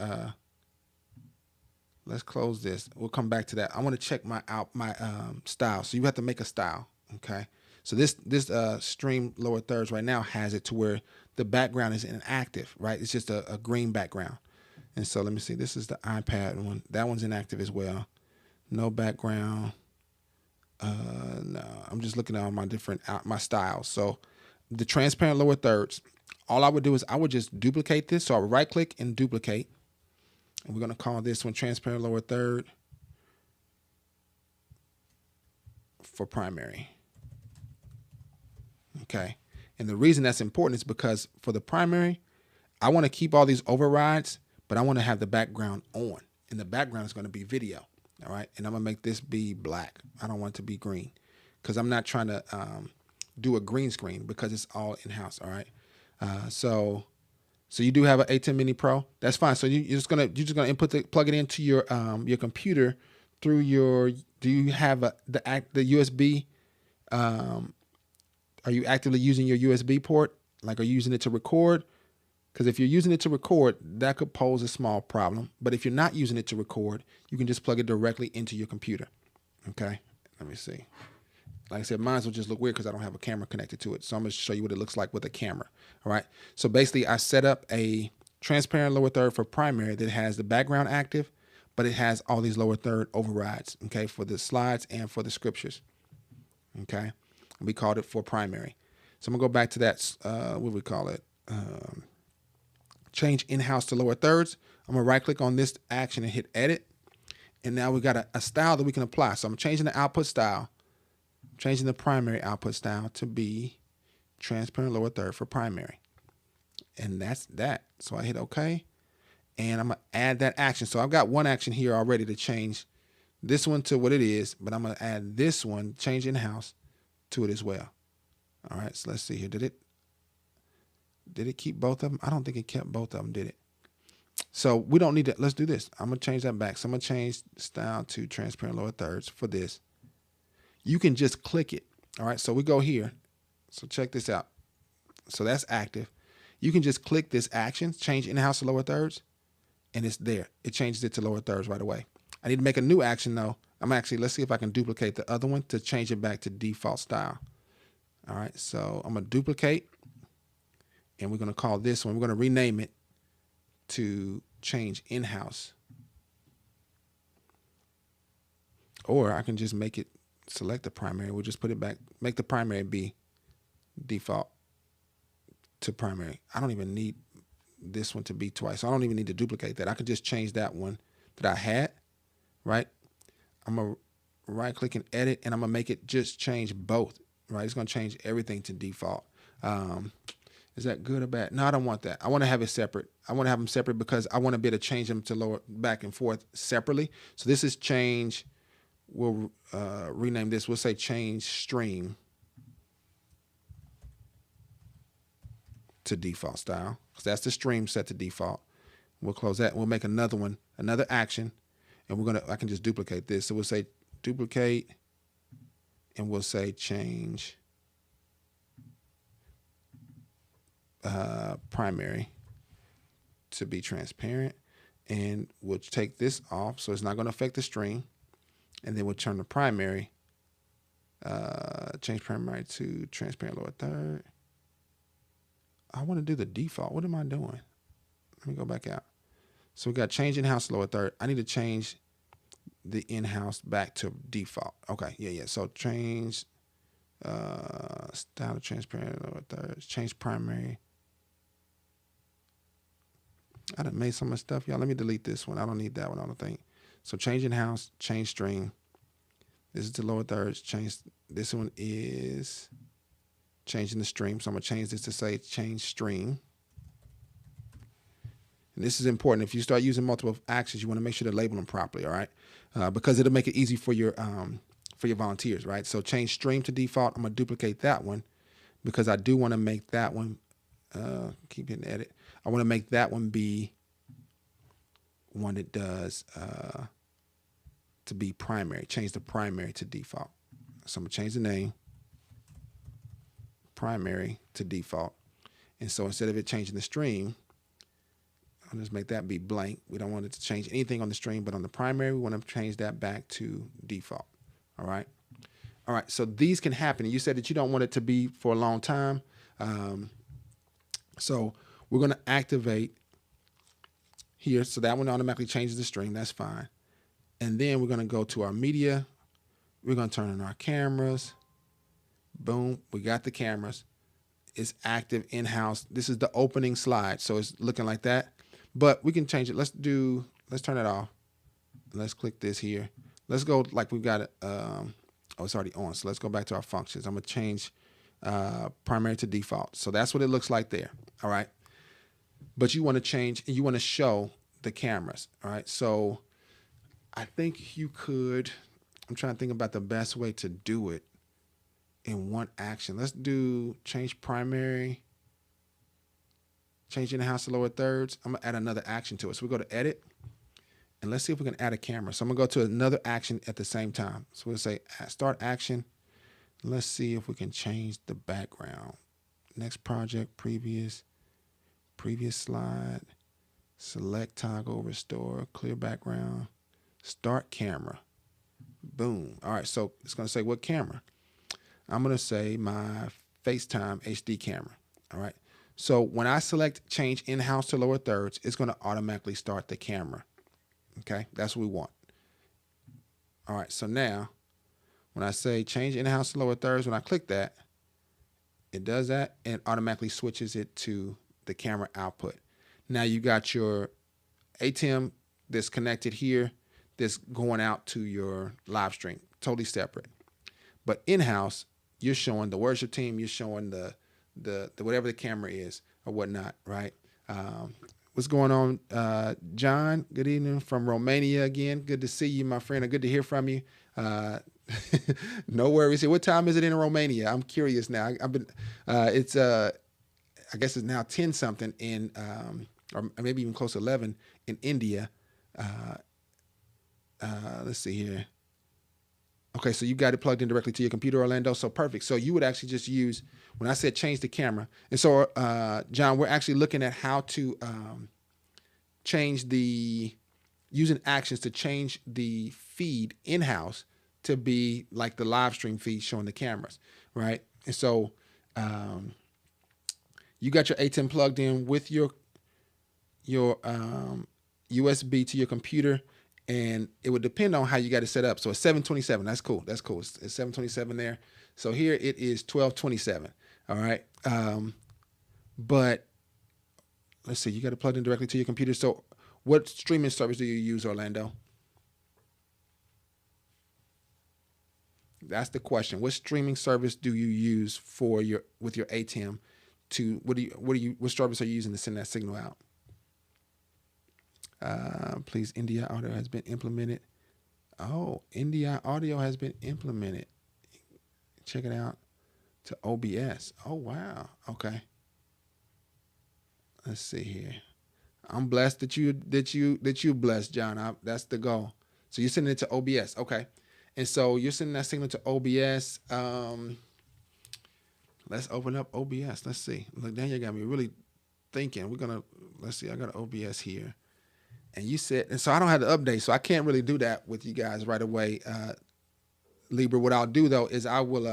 let's close this. We'll come back to that. I want to check my style. So you have to make a style. Okay. So this stream lower thirds right now has it to where the background is inactive, right? It's just a green background. And so let me see. This is the iPad one. That one's inactive as well. No background. No, I'm just looking at all my different, my styles. So the transparent lower thirds, all I would do is I would just duplicate this. So I would right click and duplicate. And we're going to call this one transparent lower third for primary. Okay. And the reason that's important is because for the primary, I want to keep all these overrides, but I want to have the background on. And the background is going to be video. All right. And I'm going to make this be black. I don't want it to be green because I'm not trying to do a green screen because it's all in-house. All right. So you do have an A10 Mini Pro. That's fine. So you're just gonna plug it into your computer through your. Do you have the USB? Are you actively using your USB port? Like, are you using it to record? Because if you're using it to record, that could pose a small problem. But if you're not using it to record, you can just plug it directly into your computer. Okay, let me see. Like I said, mine will just look weird because I don't have a camera connected to it. So I'm going to show you what it looks like with a camera. All right. So basically, I set up a transparent lower third for primary that has the background active, but it has all these lower third overrides, okay, for the slides and for the scriptures. Okay. We called it for primary. So I'm going to go back to that, what do we call it? Change in-house to lower thirds. I'm going to right click on this action and hit edit. And now we got a style that we can apply. So I'm changing the output style. Changing the primary output style to be transparent lower third for primary. And that's that. So I hit OK. And I'm going to add that action. So I've got one action here already to change this one to what it is. But I'm going to add this one, change in-house, to it as well. All right. So let's see here. Did it keep both of them? I don't think it kept both of them, did it? So we don't need that. Let's do this. I'm going to change that back. So I'm going to change style to transparent lower thirds for this. You can just click it. All right. So we go here. So check this out. So that's active. You can just click this action, change in-house to lower thirds, and it's there. It changes it to lower thirds right away. I need to make a new action though. Let's see if I can duplicate the other one to change it back to default style. All right. So I'm going to duplicate and we're going to call this one, we're going to rename it to change in-house. Or I can just make it, select the primary. We'll just put it back, make the primary be default to primary. I don't even need this one to be twice. I don't even need to duplicate that. I can just change that one that I had, right? I'm going to right click and edit and I'm going to make it just change both, right? It's going to change everything to default. Is that good or bad? No, I don't want that. I want to have it separate. I want to have them separate because I want to be able to change them to lower back and forth separately. So this is change. We'll rename this. We'll say change stream to default style. So that's the stream set to default. We'll close that. We'll make another one, another action, and I can just duplicate this. So we'll say duplicate, and we'll say change primary to be transparent, and we'll take this off so it's not going to affect the stream. And then we'll turn the primary, change primary to transparent lower third. I want to do the default. What am I doing? Let me go back out. So we got change in-house lower third. I need to change the in-house back to default. Okay, yeah. So change style to transparent lower third. Change primary. I done made so much stuff, y'all. Let me delete this one. I don't need that one, I don't think. So change in-house, change stream. This is the lower thirds. Change. This one is changing the stream. So I'm going to change this to say change stream. And this is important. If you start using multiple actions, you want to make sure to label them properly, all right? Because it'll make it easy for your volunteers, right? So change stream to default. I'm going to duplicate that one because I do want to make that one, keep hitting edit. I want to make that one be one that does to be primary. Change the primary to default. So I'm going to change the name, primary to default. And so instead of it changing the stream, I'll just make that be blank. We don't want it to change anything on the stream, but on the primary, we want to change that back to default. All right. All right. So these can happen. And you said that you don't want it to be for a long time. So we're going to activate here. So that one automatically changes the stream. That's fine. And then we're going to go to our media. We're going to turn on our cameras. Boom. We got the cameras. It's active in-house. This is the opening slide. So it's looking like that. But we can change it. Let's turn it off. Let's click this here. Let's go like we've got it. Oh, it's already on. So let's go back to our functions. I'm going to change primary to default. So that's what it looks like there. All right. But you want to change and you want to show the cameras. All right. So I think you could, I'm trying to think about the best way to do it in one action. Let's do change primary, change in-house to lower thirds. I'm going to add another action to it. So we go to edit and let's see if we can add a camera. So I'm going to go to another action at the same time. So we'll say start action. Let's see if we can change the background. Next project, previous, previous slide, select toggle, restore, clear background, start camera. Boom. All right, so it's going to say what camera? I'm going to say my FaceTime HD camera. All right. So when I select change in-house to lower thirds, it's going to automatically start the camera. Okay, that's what we want. All right, so now when I say change in-house to lower thirds, when I click that, it does that and automatically switches it to the camera output. Now you got your ATEM that's connected here, that's going out to your live stream, totally separate. But in-house, you're showing the worship team, you're showing the whatever the camera is or whatnot, right? What's going on, John? Good evening from Romania again. Good to see you, my friend, and good to hear from you. No worries. What time is it in Romania? I'm curious now. I've been. It's I guess it's now 10 something in, or maybe even close to 11 in India. Let's see here. Okay, so you got it plugged in directly to your computer, Orlando. So perfect. So you would actually just use, when I said change the camera. And so, John, we're actually looking at how to change using actions to change the feed in-house to be like the live stream feed showing the cameras, right? And so you got your ATEM plugged in with your USB to your computer, and it would depend on how you got it set up. So it's 727. That's cool. That's cool. It's 727 there. So here it is 1227. All right. But let's see. You got it plugged in directly to your computer. So what streaming service do you use, Orlando? That's the question. What streaming service do you use with your ATEM? What service are you using to send that signal out? Please, India audio has been implemented. Oh, India audio has been implemented. Check it out to OBS. Oh, wow. Okay. Let's see here. I'm blessed that you blessed, John. That's the goal. So you're sending it to OBS. Okay. And so you're sending that signal to OBS. Let's open up OBS. Let's see. Look, Daniel got me really thinking. Let's see. I got an OBS here. And you said, and so I don't have the update, so I can't really do that with you guys right away. Libra, what I'll do though is I will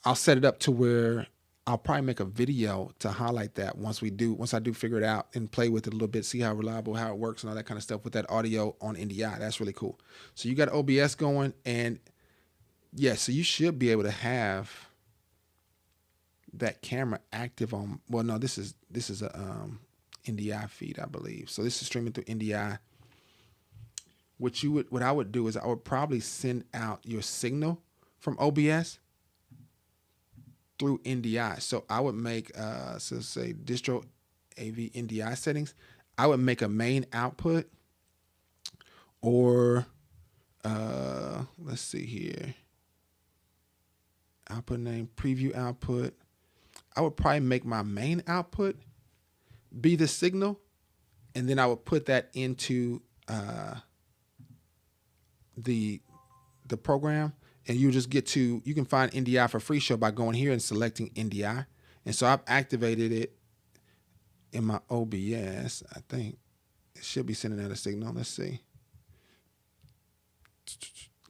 I'll set it up to where I'll probably make a video to highlight that once I do figure it out and play with it a little bit, see how reliable, how it works and all that kind of stuff with that audio on NDI. That's really cool. So you got OBS going, and yeah, so you should be able to have that camera active on, well, no, this is a NDI feed, I believe. So this is streaming through NDI. What I would do is I would probably send out your signal from OBS through NDI. So I would make, so say distro AV NDI settings. I would make a main output, or let's see here. Output name, preview output. I would probably make my main output be the signal, and then I would put that into the program, and you can find NDI for FreeShow by going here and selecting NDI. And so I've activated it in my OBS. I think it should be sending out a signal. Let's see.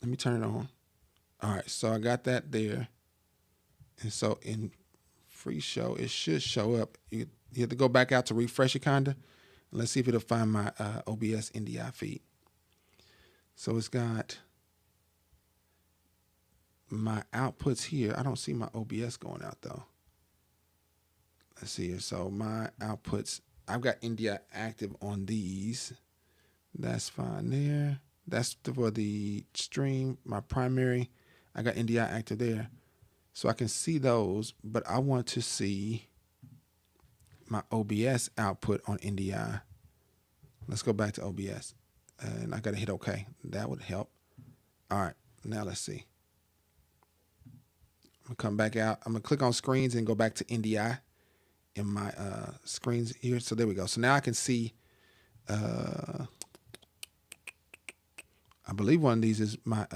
Let me turn it on. All right, so I got that there. And so in FreeShow, it should show up. You have to go back out to refresh it, kinda. Let's see if it'll find my OBS NDI feed. So it's got my outputs here. I don't see my OBS going out though. Let's see here. So my outputs, I've got NDI active on these. That's fine there. That's for the stream, my primary. I got NDI active there. So I can see those, but I want to see my OBS output on NDI. Let's go back to OBS, and I got to hit OK. That would help. All right, now let's see. I'm gonna come back out. I'm gonna click on screens and go back to NDI in my screens here. So there we go. So now I can see, I believe one of these is my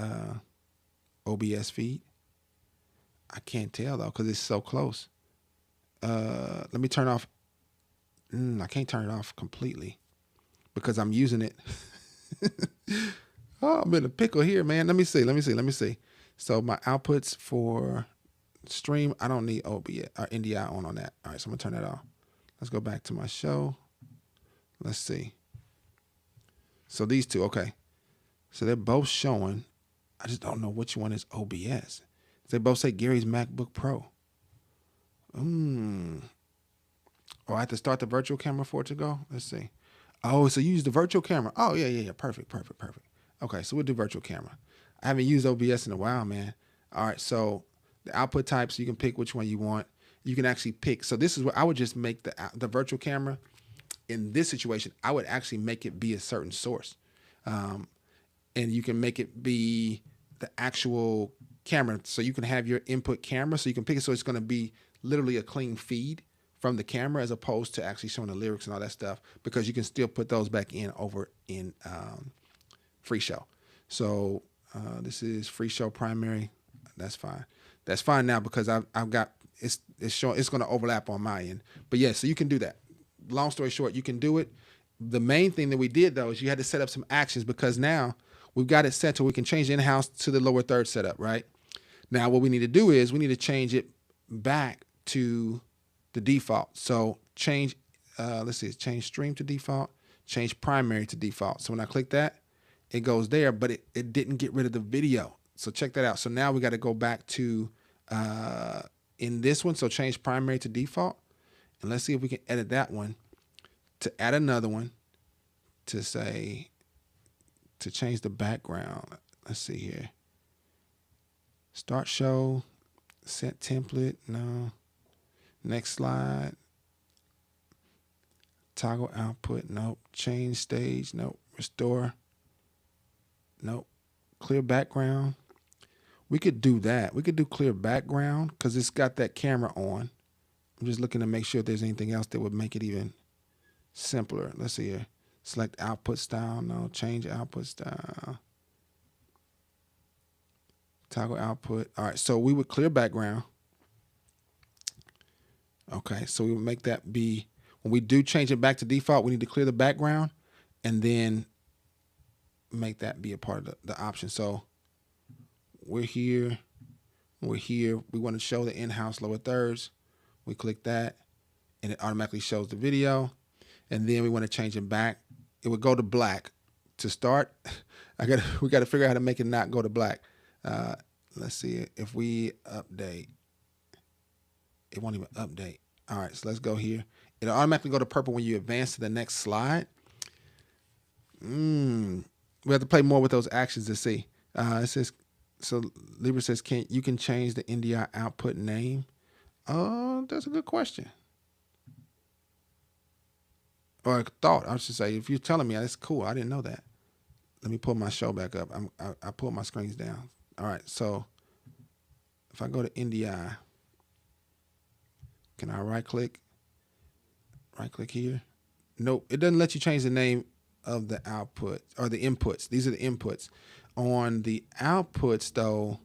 OBS feed. I can't tell though because it's so close. let me turn off. I can't turn it off completely because I'm using it. Oh, I'm in a pickle here, man. Let me see. So my outputs for stream, I don't need OBS or NDI on that. All right, so I'm gonna turn that off. Let's go back to my show. Let's see. So these two, okay. So they're both showing. I just don't know which one is OBS. They both say Gary's MacBook Pro. Oh, I have to start the virtual camera for it to go? Let's see. Oh, so you use the virtual camera. Oh, yeah. Perfect. Okay, so we'll do virtual camera. I haven't used OBS in a while, man. All right, so the output types, you can pick which one you want. You can actually pick. So this is where I would just make the virtual camera. In this situation, I would actually make it be a certain source. And you can make it be the actual camera. So you can have your input camera. So you can pick it so it's going to be literally a clean feed from the camera as opposed to actually showing the lyrics and all that stuff, because you can still put those back in over in FreeShow. So this is FreeShow primary. That's fine. That's fine now because I've got it's showing, it's going to overlap on my end. But yeah, so you can do that. Long story short, you can do it. The main thing that we did though is you had to set up some actions, because now we've got it set so we can change in-house to the lower third setup, right? Now what we need to do is we need to change it back to the default. So change, let's see, change stream to default, change primary to default. So when I click that, it goes there, but it didn't get rid of the video. So check that out. So now we got to go back to in this one. So change primary to default. And let's see if we can edit that one to add another one to say, to change the background. Let's see here. Start show, set template, no. Next slide. Toggle output, nope. Change stage, nope. Restore, nope. Clear background. We could do that. We could do clear background because it's got that camera on. I'm just looking to make sure if there's anything else that would make it even simpler. Let's see here. Select output style, no. Change output style. Toggle output. All right, so we would clear background. Okay, so we would make that be, when we do change it back to default, we need to clear the background and then make that be a part of the option. So we're here, we want to show the in-house lower thirds. We click that and it automatically shows the video. And then we want to change it back. It would go to black to start. We got to figure out how to make it not go to black. Let's see if we update. It won't even update. All right, so let's go here. It'll automatically go to purple when you advance to the next slide. We have to play more with those actions to see. It says, so Libra says, you can change the NDI output name? Oh, that's a good question. Or a thought, I should say. If you're telling me, that's cool. I didn't know that. Let me pull my show back up. I pulled my screens down. All right, so if I go to NDI, can I right click here? Nope, it doesn't let you change the name of the output or the inputs. These are the inputs. On the outputs though,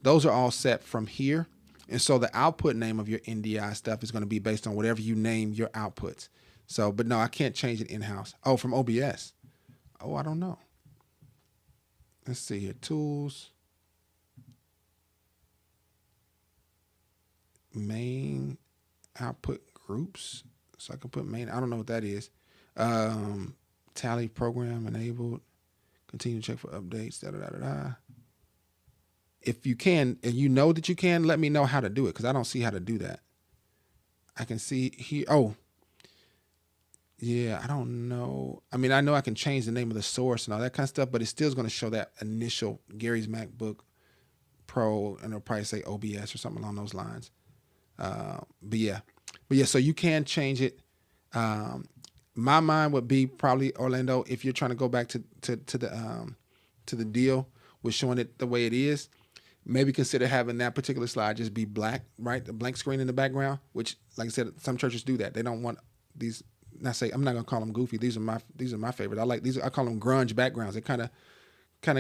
those are all set from here. And so the output name of your NDI stuff is going to be based on whatever you name your outputs. So, but no, I can't change it in-house. Oh, from OBS. Oh, I don't know. Let's see here, tools. Main output groups. So I can put main, I don't know what that is. Tally program enabled. Continue to check for updates, If you can, and you know that you can, let me know how to do it, because I don't see how to do that. I can see here, oh, yeah, I don't know. I mean, I know I can change the name of the source and all that kind of stuff, but it still is going to show that initial Gary's MacBook Pro, and it'll probably say OBS or something along those lines. But yeah, so you can change it. My mind would be probably, Orlando, if you're trying to go back to the deal with showing it the way it is, maybe consider having that particular slide just be black, right? The blank screen in the background, which, like I said, some churches do that. They don't want these. I'm not gonna call them goofy. These are my favorite. I like these. I call them grunge backgrounds. They kind of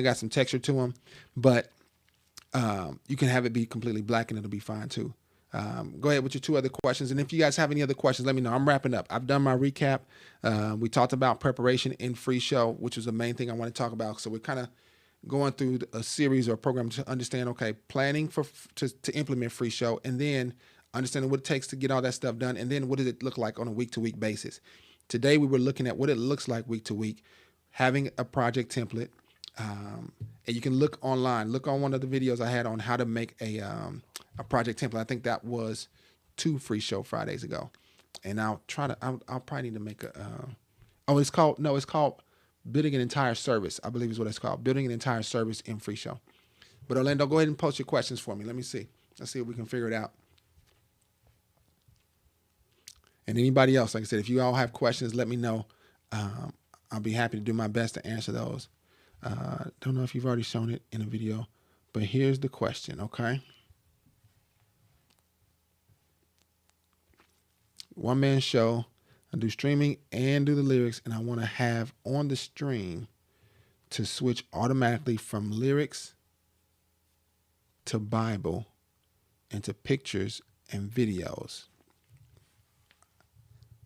got some texture to them, but you can have it be completely black and it'll be fine too. Go ahead with your two other questions. And if you guys have any other questions, let me know. I'm wrapping up. I've done my recap. We talked about preparation in FreeShow, which was the main thing I want to talk about. So we're kind of going through a series or a program to understand, okay, planning to implement FreeShow, and then understanding what it takes to get all that stuff done. And then what does it look like on a week-to-week basis? Today, we were looking at what it looks like week to week, having a project template. And you can look online, look on one of the videos I had on how to make a project template. I think that was 2 FreeShow Fridays ago. And I'll probably need to make it's called building an entire service, I believe is what it's called. Building an entire service in FreeShow. But Orlando, go ahead and post your questions for me. Let me see. Let's see if we can figure it out. And anybody else, like I said, if you all have questions, let me know. I'll be happy to do my best to answer those. Don't know if you've already shown it in a video, but here's the question, okay? One-man show. I do streaming and do the lyrics, and I want to have on the stream to switch automatically from lyrics to Bible and to pictures and videos.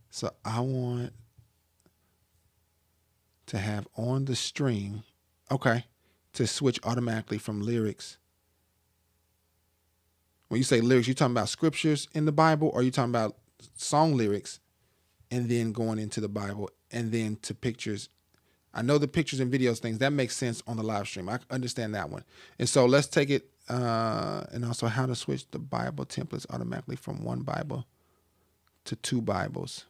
So I want to have on the stream, okay, to switch automatically from lyrics. When you say lyrics, you talking about scriptures in the Bible, or are you talking about song lyrics and then going into the Bible and then to pictures? I know the pictures and videos things, that makes sense on the live stream. I understand that one. And so let's take it, and also how to switch the Bible templates automatically from one Bible to 2 Bibles.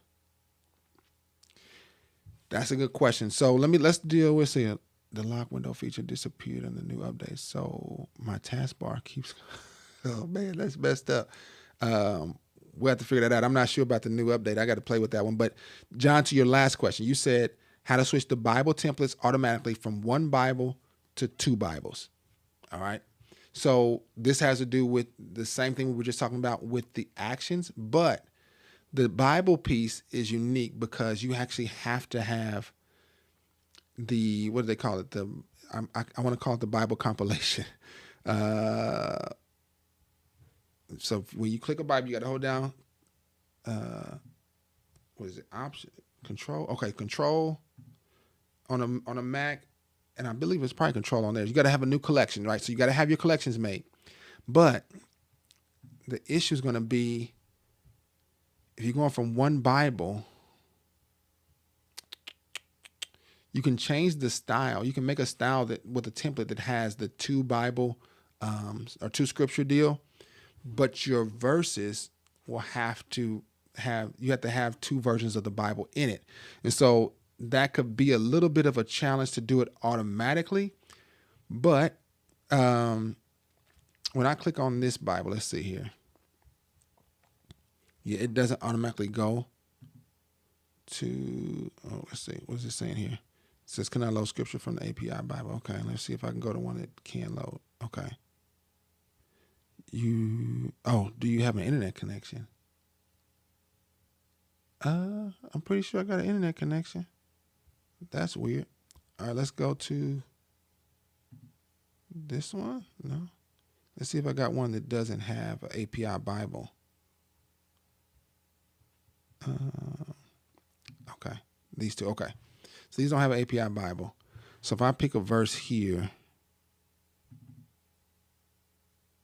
That's a good question. So let's deal with the lock window feature disappeared in the new update. So my taskbar keeps, oh man, that's messed up. We'll have to figure that out. I'm not sure about the new update. I got to play with that one. But John, to your last question, you said how to switch the Bible templates automatically from 1 Bible to 2 Bibles. All right. So this has to do with the same thing we were just talking about with the actions, but the Bible piece is unique because you actually have to have the, what do they call it? I want to call it the Bible compilation. So when you click a Bible, you got to hold down, what is it? Option, control. Okay, control on a Mac, and I believe it's probably control on there. You got to have a new collection, right? So you got to have your collections made. But the issue is going to be if you're going from 1 Bible, you can change the style. You can make a style that with a template that has the 2 Bible or 2 scripture deal, but your verses will have to have 2 versions of the Bible in it. And so that could be a little bit of a challenge to do it automatically. But when I click on this Bible, let's see here. Yeah, it doesn't automatically go to, let's see, what is it saying here? It says, can I load scripture from the API Bible? Okay, let's see if I can go to one that can load. Okay. Do you have an internet connection? I'm pretty sure I got an internet connection. That's weird. All right, let's go to this one. No. Let's see if I got one that doesn't have an API Bible. Okay, these 2. Okay, so these don't have an API Bible. So if I pick a verse here,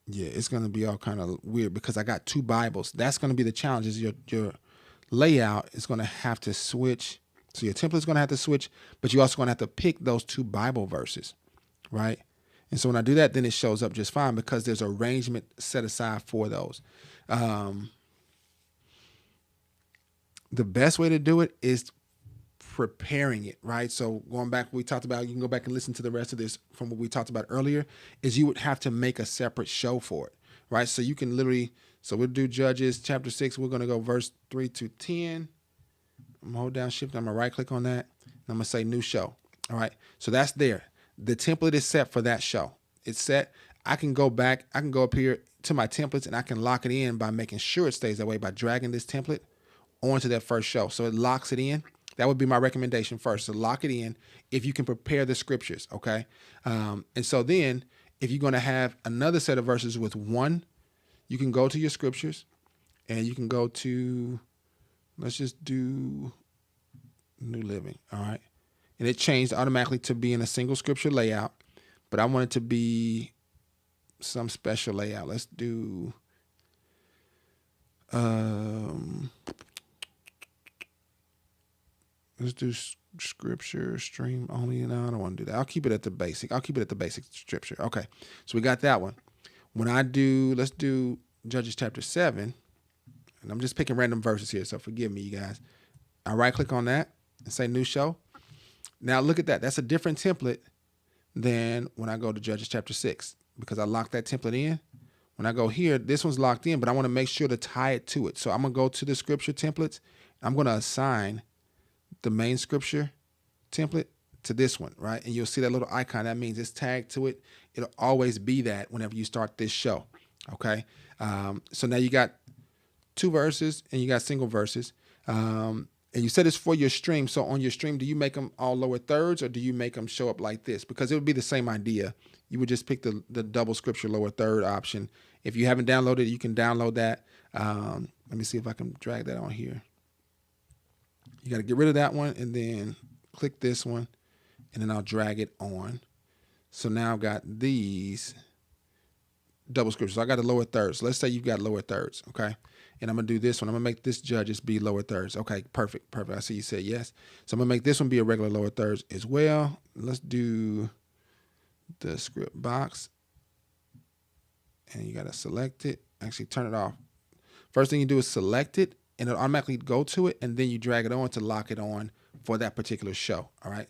yeah, it's going to be all kind of weird because I got 2 Bibles. That's going to be the challenge. Is your layout is going to have to switch. So your template is going to have to switch, but you're also going to have to pick those 2 Bible verses, right? And so when I do that, then it shows up just fine because there's arrangement set aside for those. The best way to do it is preparing it, right? So going back, we talked about, you can go back and listen to the rest of this from what we talked about earlier, is you would have to make a separate show for it, right? So you can literally, so we'll do Judges chapter 6. We're going to go verse 3 to 10. I'm going to hold down shift. I'm going to right click on that. And I'm going to say new show. All right. So that's there. The template is set for that show. It's set. I can go back. I can go up here to my templates and I can lock it in by making sure it stays that way by dragging this template onto that first show. So it locks it in. That would be my recommendation first, to lock it in if you can prepare the scriptures, okay? And so then if you're going to have another set of verses with 1, you can go to your scriptures and you can go to, let's just do New Living. All right. And it changed automatically to be in a single scripture layout, but I want it to be some special layout. Let's do, let's do scripture stream only. No, I don't want to do that. I'll keep it at the basic. I'll keep it at the basic scripture. Okay. So we got that one. When I do, let's do Judges chapter 7, and I'm just picking random verses here, so forgive me, you guys. I right click on that and say new show. Now look at that. That's a different template than when I go to Judges chapter 6, because I locked that template in. When I go here, this one's locked in, but I want to make sure to tie it to it. So I'm going to go to the scripture templates. I'm going to assign the main scripture template to this one, right? And you'll see that little icon. That means it's tagged to it. It'll always be that whenever you start this show, okay? So now you got 2 verses and you got single verses. And you said it's for your stream. So on your stream, do you make them all lower thirds or do you make them show up like this? Because it would be the same idea. You would just pick the double scripture lower third option. If you haven't downloaded it, you can download that. Let me see if I can drag that on here. You got to get rid of that one and then click this one, and then I'll drag it on. So now I've got these double scriptures. So I got the lower thirds. So let's say you've got lower thirds, okay? And I'm going to do this one. I'm going to make this judges be lower thirds. Okay, perfect. I see you said yes. So I'm going to make this one be a regular lower thirds as well. Let's do the script box. And you got to select it. Actually, turn it off. First thing you do is select it, and it'll automatically go to it, and then you drag it on to lock it on for that particular show, all right?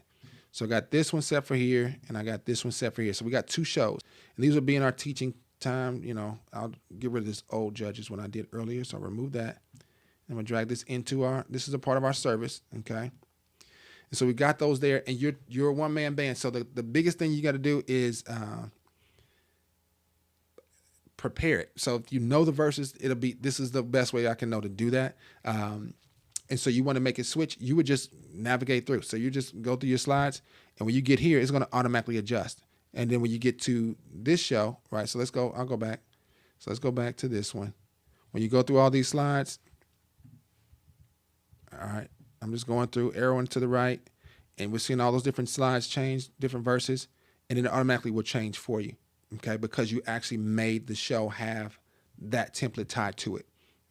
So I got this one set for here, and I got this one set for here. So we got 2 shows, and these will be in our teaching time. You know, I'll get rid of this old judges when I did earlier, so I'll remove that. I'm gonna drag this into this is a part of our service, okay? And so we got those there, and you're a one-man band. So the biggest thing you got to do is prepare it. So if you know the verses, this is the best way I can know to do that. And so you want to make it switch, you would just navigate through. So you just go through your slides, and when you get here, it's going to automatically adjust. And then when you get to this show, right? So I'll go back. So let's go back to this one. When you go through all these slides, all right, I'm just going through, arrowing to the right, and we're seeing all those different slides change, different verses, and then it automatically will change for you, okay? Because you actually made the show have that template tied to it,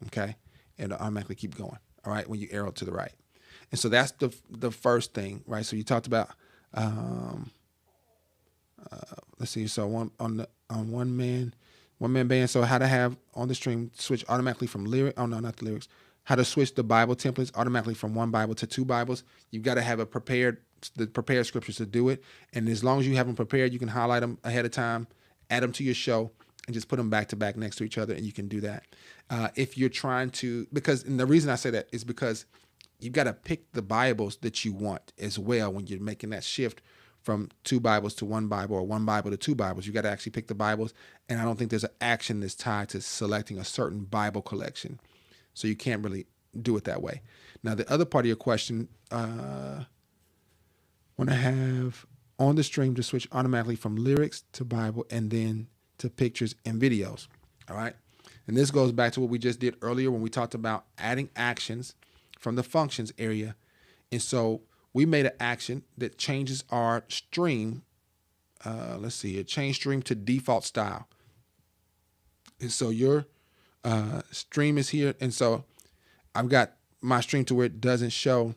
okay? And it'll automatically keep going, all right, when you arrow to the right. And so that's the first thing, right? So you talked about, let's see, so on one man band, so how to have on the stream switch automatically from lyric, oh no, not the lyrics, how to switch the Bible templates automatically from one Bible to 2 Bibles. You've got to have the prepared scriptures to do it. And as long as you have them prepared, you can highlight them ahead of time, add them to your show, and just put them back to back next to each other, and you can do that. If you're trying to, and the reason I say that is because you've got to pick the Bibles that you want as well when you're making that shift from 2 Bibles to 1 Bible or 1 Bible to 2 Bibles. You got to actually pick the Bibles, and I don't think there's an action that's tied to selecting a certain Bible collection. So you can't really do it that way. Now, the other part of your question, when I have on the stream to switch automatically from lyrics to Bible and then to pictures and videos, all right? And this goes back to what we just did earlier when we talked about adding actions from the functions area. And so we made an action that changes our stream. Let's see, it changed stream to default style. And so your stream is here. And so I've got my stream to where it doesn't show,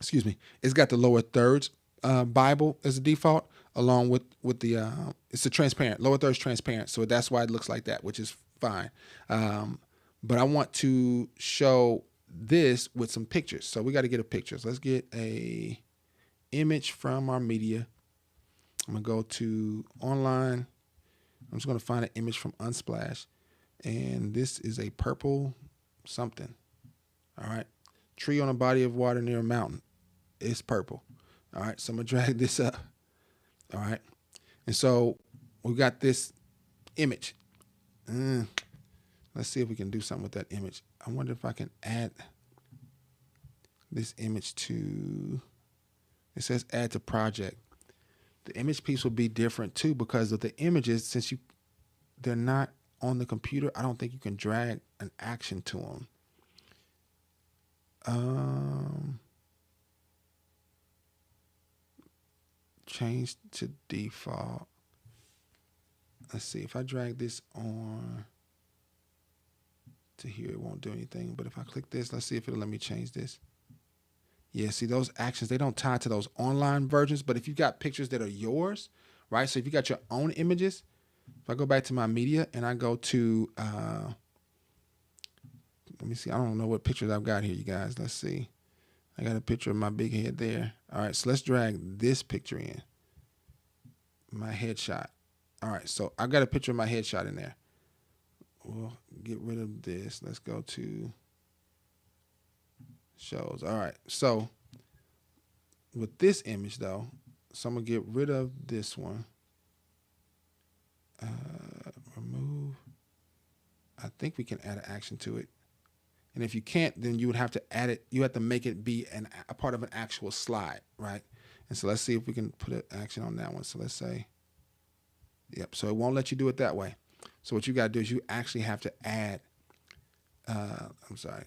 it's got the lower thirds Bible as a default, along with the, it's a transparent, lower thirds transparent. So that's why it looks like that, which is fine. But I want to show this with some pictures. So we got to get a picture. So let's get a image from our media. I'm going to go to online. I'm just going to find an image from Unsplash. And this is a purple something. All right. Tree on a body of water near a mountain. It's purple. All right. So I'm going to drag this up. All right. And so we got this image. Let's see if we can do something with that image. I wonder if I can add this image to, it says add to project. The image piece will be different too because of the images, since they're not on the computer, I don't think you can drag an action to them. Change to default. Let's see, if I drag this on to here, it won't do anything. But if I click this, let's see if it'll let me change this. Yeah, see, those actions, they don't tie to those online versions. But if you've got pictures that are yours, right? So if you got your own images, if I go back to my media and I go to, let me see, I don't know what pictures I've got here, you guys. Let's see. I got a picture of my big head there. All right, so let's drag this picture in. My headshot. All right, so I've got a picture of my headshot in there. We'll get rid of this. Let's go to shows. All right, so with this image though, so I'm gonna get rid of this one. Remove. I think we can add an action to it. And if you can't, then you would have to add it. You have to make it be a part of an actual slide, right? And so let's see if we can put an action on that one. So let's say, yep. So it won't let you do it that way. So what you got to do is you actually have to add, I'm sorry.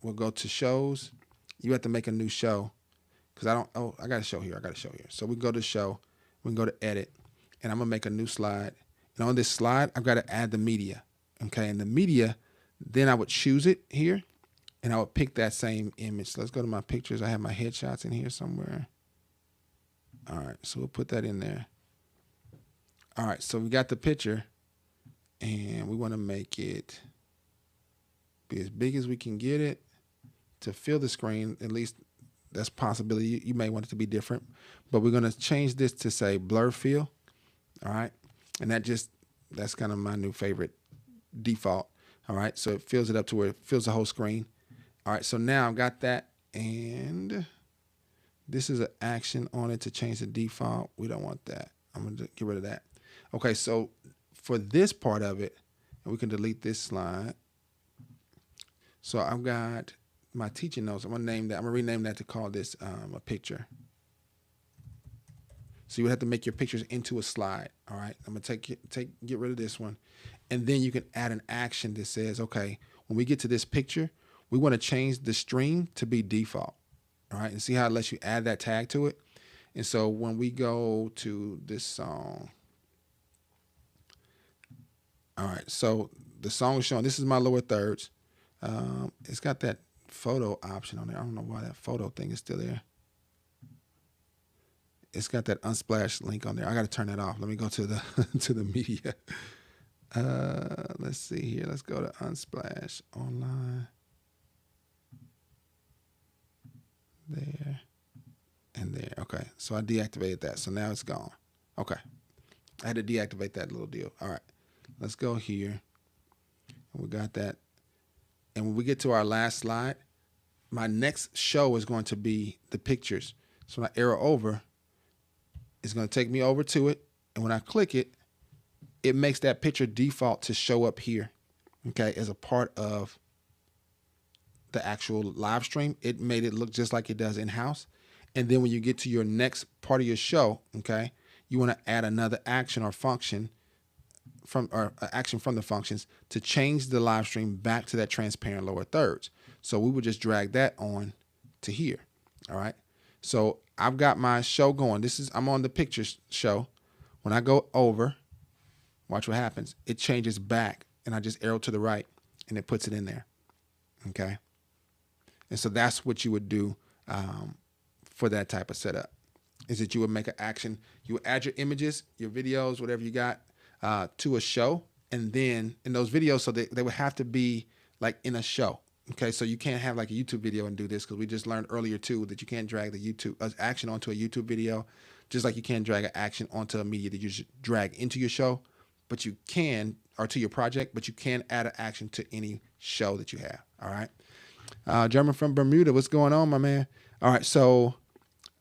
We'll go to shows. You have to make a new show because I got a show here. So we go to show, we can go to edit, and I'm going to make a new slide. And on this slide, I've got to add the media. Okay. And the media, then I would choose it here and I would pick that same image. So let's go to my pictures. I have my headshots in here somewhere. All right. So we'll put that in there. All right. So we got the picture and we want to make it be as big as we can get it to fill the screen. At least that's a possibility. You may want it to be different, but we're going to change this to say blur fill. All right. And that's kind of my new favorite default. All right, so it fills it up to where it fills the whole screen. All right, so now I've got that, and this is an action on it to change the default. We don't want that. I'm going to get rid of that. Okay, so for this part of it, and we can delete this slide. So I've got my teaching notes. I'm going to name that. I'm going to rename that to call this a picture. So you would have to make your pictures into a slide. All right, I'm going to get rid of this one. And then you can add an action that says, okay, when we get to this picture, we want to change the stream to be default. All right, and see how it lets you add that tag to it. And so when we go to this song, all right, so the song is showing, this is my lower thirds. It's got that photo option on there. I don't know why that photo thing is still there. It's got that Unsplash link on there. I got to turn that off. Let me go to the to the media. Let's see here. Let's go to Unsplash online. There and there. Okay. So I deactivated that. So now it's gone. Okay. I had to deactivate that little deal. All right. Let's go here. We got that. And when we get to our last slide, my next show is going to be the pictures. So when I arrow over, it's going to take me over to it. And when I click it, it makes that picture default to show up here, okay, as a part of the actual live stream. It made it look just like it does in-house. And then when you get to your next part of your show, okay, you want to add another action or function from the functions to change the live stream back to that transparent lower thirds. So we would just drag that on to here. All right. So I've got my show going. I'm on the pictures show. When I go over, watch what happens. It changes back, and I just arrow to the right, and it puts it in there, okay? And so that's what you would do for that type of setup, is that you would make an action. You would add your images, your videos, whatever you got, to a show, and then in those videos, so they would have to be like in a show, okay? So you can't have like a YouTube video and do this, because we just learned earlier, too, that you can't drag the YouTube action onto a YouTube video, just like you can't drag an action onto a media that you should drag into your show. But you can, or to your project, but you can add an action to any show that you have. All right. German from Bermuda, what's going on, my man? All right. So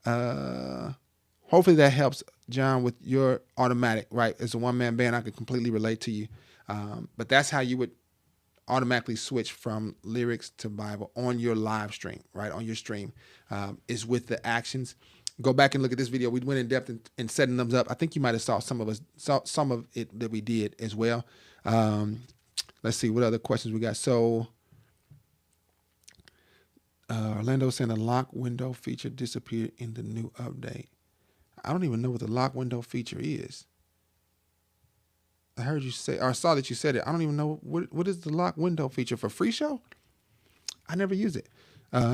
hopefully that helps, John, with your automatic, right? As a one-man band, I could completely relate to you. But that's how you would automatically switch from lyrics to Bible on your live stream, right? On your stream, is with the actions. go back and look at this video. We went in depth in setting them up. I think you might have saw some of it that we did as well. Let's see what other questions we got. So Orlando saying the lock window feature disappeared in the new update. I don't even know what the lock window feature is. I heard you say, or I saw that you said it. I don't even know what is the lock window feature for FreeShow. I never use it.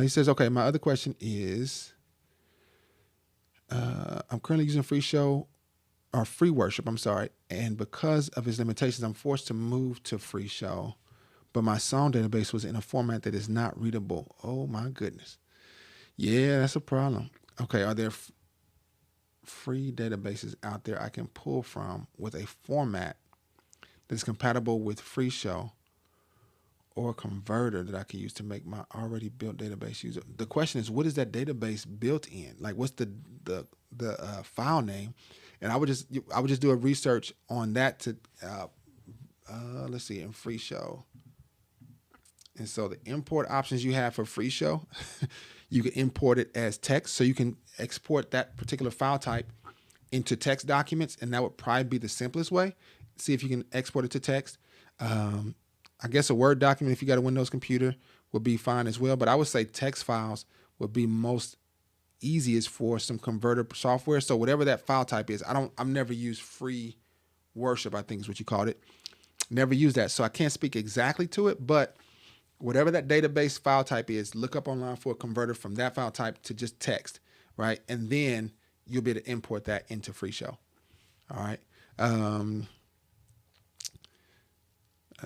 He says, okay, my other question is, I'm currently using FreeShow or Free Worship, I'm sorry, and because of its limitations, I'm forced to move to FreeShow, but my song database was in a format that is not readable. Oh my goodness. Yeah, that's a problem. Okay, are there free databases out there I can pull from with a format that's compatible with FreeShow or a converter that I can use to make my already built database user? The question is, what is that database built in? Like, what's the file name? And I would just do a research on that to let's see, in FreeShow. And so the import options you have for FreeShow, you can import it as text, so you can export that particular file type into text documents, and that would probably be the simplest way. See if you can export it to text. I guess a Word document, if you got a Windows computer, would be fine as well. But I would say text files would be most easiest for some converter software. So whatever that file type is, I've never used Free Worship, I think is what you called it. Never used that. So I can't speak exactly to it, but whatever that database file type is, look up online for a converter from that file type to just text, right? And then you'll be able to import that into FreeShow. All right.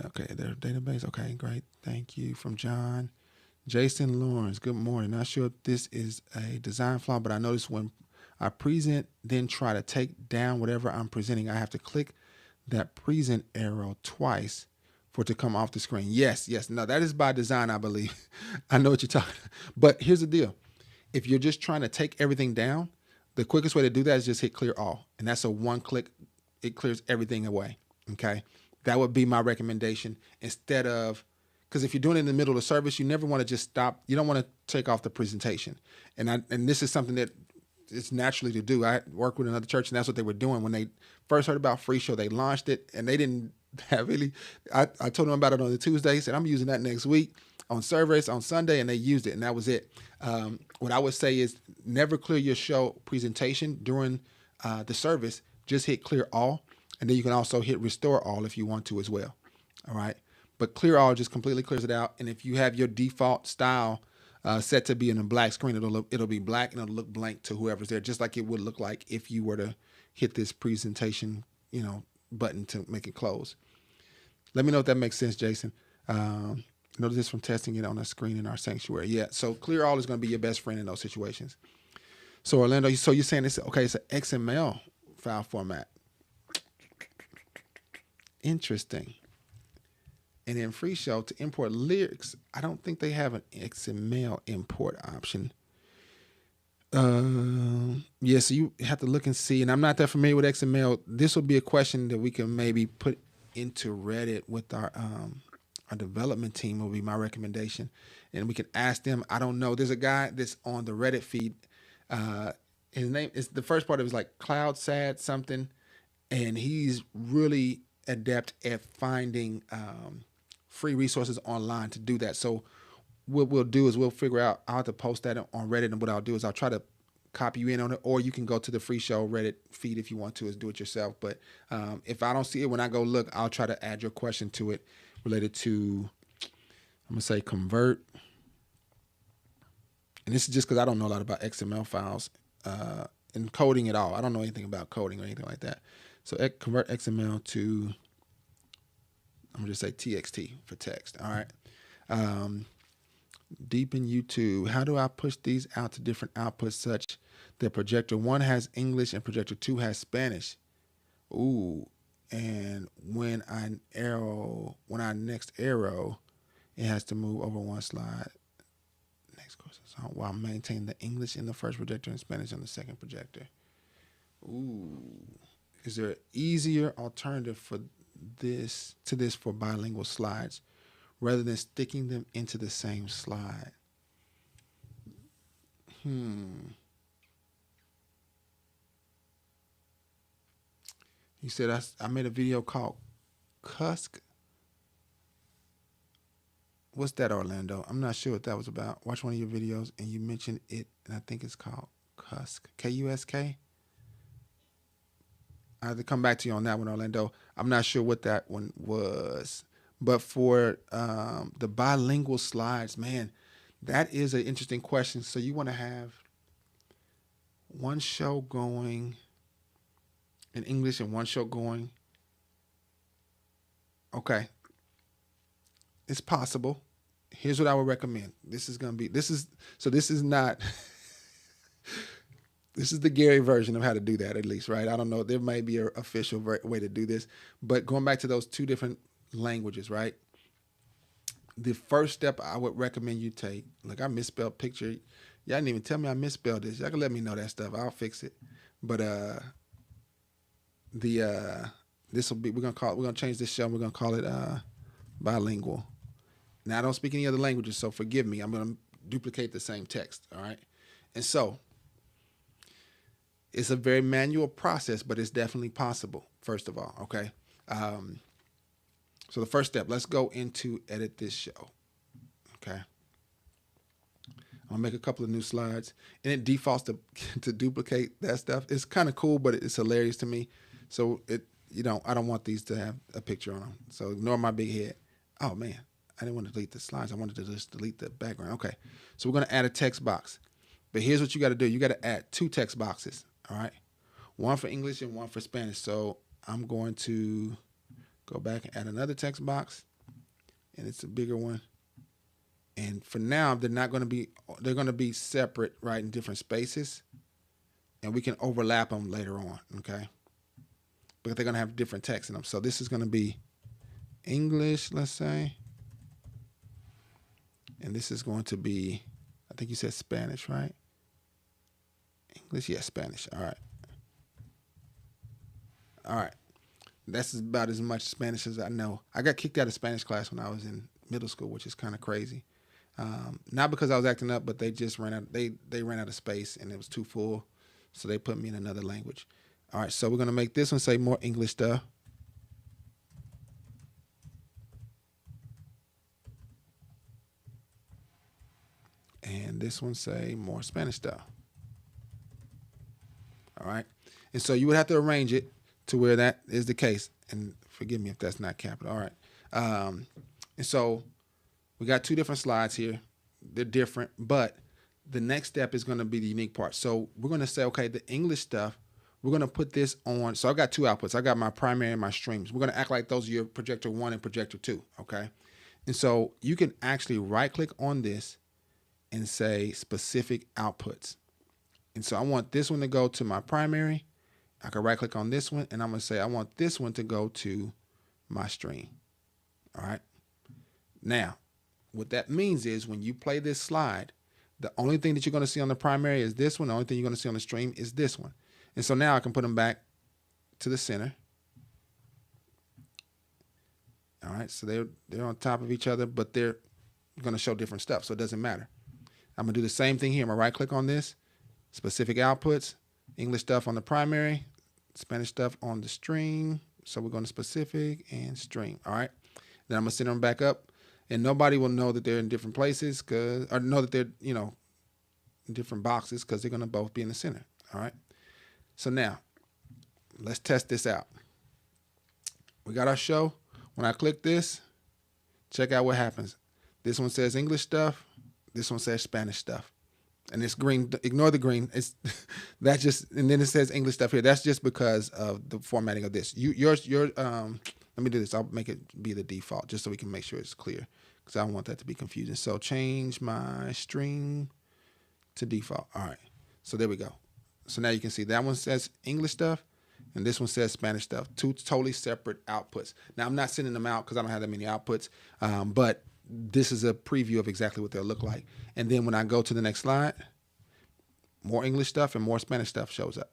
Okay, their database. Okay, great. Thank you. From John. Jason Lawrence, good morning. Not sure if this is a design flaw, but I noticed when I present, then try to take down whatever I'm presenting, I have to click that present arrow twice for it to come off the screen. Yes. No, that is by design, I believe. I know what you're talking about. But here's the deal. If you're just trying to take everything down, the quickest way to do that is just hit clear all. And that's a one click. It clears everything away. Okay. That would be my recommendation instead of, because if you're doing it in the middle of the service, you never want to just stop. You don't want to take off the presentation. And this is something that it's naturally to do. I work with another church, and that's what they were doing when they first heard about FreeShow. They launched it, and they didn't have really. I told them about it on the Tuesday. Said I'm using that next week on service on Sunday, and they used it, and that was it. What I would say is never clear your show presentation during the service. Just hit clear all, and then you can also hit restore all if you want to as well. All right. But clear all just completely clears it out. And if you have your default style set to be in a black screen, it'll be black and it'll look blank to whoever's there, just like it would look like if you were to hit this presentation, button to make it close. Let me know if that makes sense, Jason. Notice this from testing it on a screen in our sanctuary. Yeah, so clear all is going to be your best friend in those situations. So Orlando, so you're saying it's an XML file format. Interesting. And in FreeShow, to import lyrics, I don't think they have an XML import option. Yeah, so you have to look and see. And I'm not that familiar with XML. This will be a question that we can maybe put into Reddit with our development team, will be my recommendation. And we can ask them. I don't know. There's a guy that's on the Reddit feed. His name is, the first part of it is like Cloud Sad something. And he's really adept at finding free resources online to do that. So what we'll do is we'll figure out how to post that on Reddit, and what I'll do is I'll try to copy you in on it, or you can go to the FreeShow Reddit feed if you want to, is do it yourself. But if I don't see it when I go look, I'll try to add your question to it related to, I'm gonna say convert. And this is just because I don't know a lot about XML files and coding at all. I don't know anything about coding or anything like that. So convert XML to, I'm gonna just say TXT for text. All right. Deep in YouTube, how do I push these out to different outputs such that projector 1 has English and projector 2 has Spanish? Ooh, and when I next arrow, it has to move over one slide. Next course while maintaining the English in the first projector and Spanish on the second projector. Ooh, is there an easier alternative for this for bilingual slides rather than sticking them into the same slide? You said I made a video called Cusk. What's that, Orlando? I'm not sure what that was about. Watch one of your videos and you mentioned it, and I think it's called Cusk. Kusk. I have to come back to you on that one, Orlando. I'm not sure what that one was. But for the bilingual slides, man, that is an interesting question. So you want to have one show going in English and one show going. Okay. It's possible. Here's what I would recommend. This is not this is the Garry version of how to do that, at least, right? I don't know. There may be an official way to do this, but going back to those two different languages, right? The first step I would recommend you take, like I misspelled picture. Y'all didn't even tell me I misspelled this. Y'all can let me know that stuff. I'll fix it. But this will be, we're gonna change this show. We're gonna call it bilingual. Now I don't speak any other languages, so forgive me. I'm gonna duplicate the same text. All right, and so it's a very manual process, but it's definitely possible. First of all, okay. So the first step, let's go into edit this show. Okay. I'm gonna make a couple of new slides, and it defaults to duplicate that stuff. It's kind of cool, but it's hilarious to me. So I don't want these to have a picture on them. So ignore my big head. Oh man, I didn't want to delete the slides. I wanted to just delete the background. Okay. So we're gonna add a text box, but here's what you got to do. You got to add two text boxes. All right, one for English and one for Spanish. So I'm going to go back and add another text box, and it's a bigger one. And for now, they're going to be separate, right, in different spaces, and we can overlap them later on, okay? Because they're going to have different text in them. So this is going to be English, let's say, and this is going to be, I think you said Spanish, right? English, yeah, Spanish. All right. All right. That's about as much Spanish as I know. I got kicked out of Spanish class when I was in middle school, which is kind of crazy. Not because I was acting up, but they just ran out. They ran out of space and it was too full, so they put me in another language. All right, so we're gonna make this one say more English stuff. And this one say more Spanish stuff. All right, and so you would have to arrange it to where that is the case. And forgive me if that's not capital. All right, and so we got two different slides here. They're different, but the next step is going to be the unique part. So we're going to say, okay, the English stuff, we're going to put this on. So I've got two outputs. I got my primary and my streams. We're going to act like those are your projector 1 and projector 2, okay? And so you can actually right-click on this and say specific outputs. And so I want this one to go to my primary. I can right-click on this one, and I'm going to say I want this one to go to my stream, all right? Now, what that means is when you play this slide, the only thing that you're going to see on the primary is this one. The only thing you're going to see on the stream is this one. And so now I can put them back to the center. All right, so they're on top of each other, but they're going to show different stuff, so it doesn't matter. I'm going to do the same thing here. I'm going to right-click on this, specific outputs, English stuff on the primary, Spanish stuff on the stream. So we're going to specific and stream, all right? Then I'm going to send them back up, and nobody will know that they're in different places or know that they're, in different boxes because they're going to both be in the center, all right? So now, let's test this out. We got our show. When I click this, check out what happens. This one says English stuff. This one says Spanish stuff. And it's green. Ignore the green. It's that's just, and then it says English stuff here. That's just because of the formatting of this. Let me do this. I'll make it be the default just so we can make sure it's clear because I don't want that to be confusing. So change my stream to default. All right. So there we go. So now you can see that one says English stuff and this one says Spanish stuff. Two totally separate outputs. Now I'm not sending them out because I don't have that many outputs, but this is a preview of exactly what they'll look like. And then when I go to the next slide, more English stuff and more Spanish stuff shows up.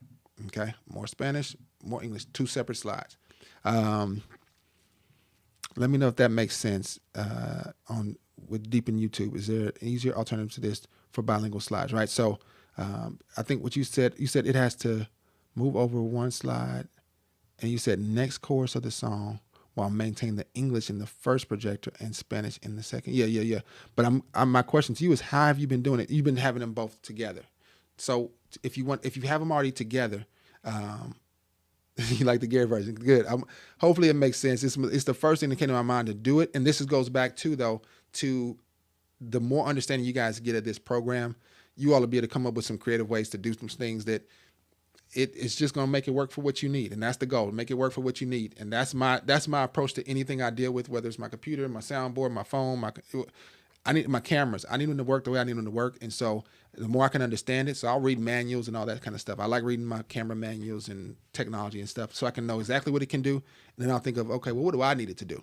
Okay, more Spanish, more English, two separate slides. Let me know if that makes sense with Deep in YouTube. Is there an easier alternative to this for bilingual slides, right? So I think what you said it has to move over one slide And you said next chorus of the song while maintaining the English in the first projector and Spanish in the second. Yeah. But my question to you is, how have you been doing it? You've been having them both together. So if you have them already together, you like the Garry version, good. Hopefully it makes sense. It's the first thing that came to my mind to do it. And this goes back to the more understanding you guys get at this program, you all will be able to come up with some creative ways to do some things that it's just going to make it work for what you need. And that's the goal, make it work for what you need. And that's my approach to anything I deal with, whether it's my computer, my soundboard, my phone, I need my cameras. I need them to work the way I need them to work. And so the more I can understand it, so I'll read manuals and all that kind of stuff. I like reading my camera manuals and technology and stuff so I can know exactly what it can do. And then I'll think of, okay, well, what do I need it to do?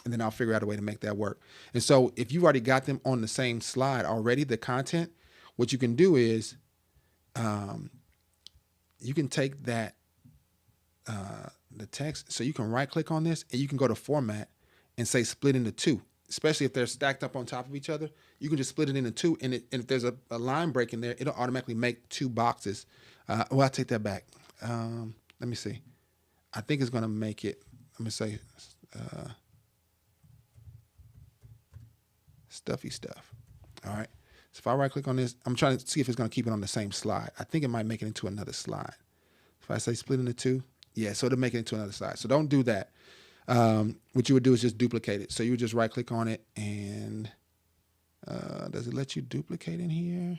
And then I'll figure out a way to make that work. And so if you've already got them on the same slide already, the content, what you can do is you can take that, the text, so you can right click on this and you can go to format and say split into two, especially if they're stacked up on top of each other. You can just split it into two, and if there's a line break in there, it'll automatically make two boxes. Well, I'll take that back. Let me see. I think it's going to make it, I'm going to say stuffy stuff. All right. So if I right click on this, I'm trying to see if it's going to keep it on the same slide. I think it might make it into another slide. If I say split into two, yeah, so it'll make it into another slide. So don't do that. What you would do is just duplicate it. So you would just right click on it, and does it let you duplicate in here?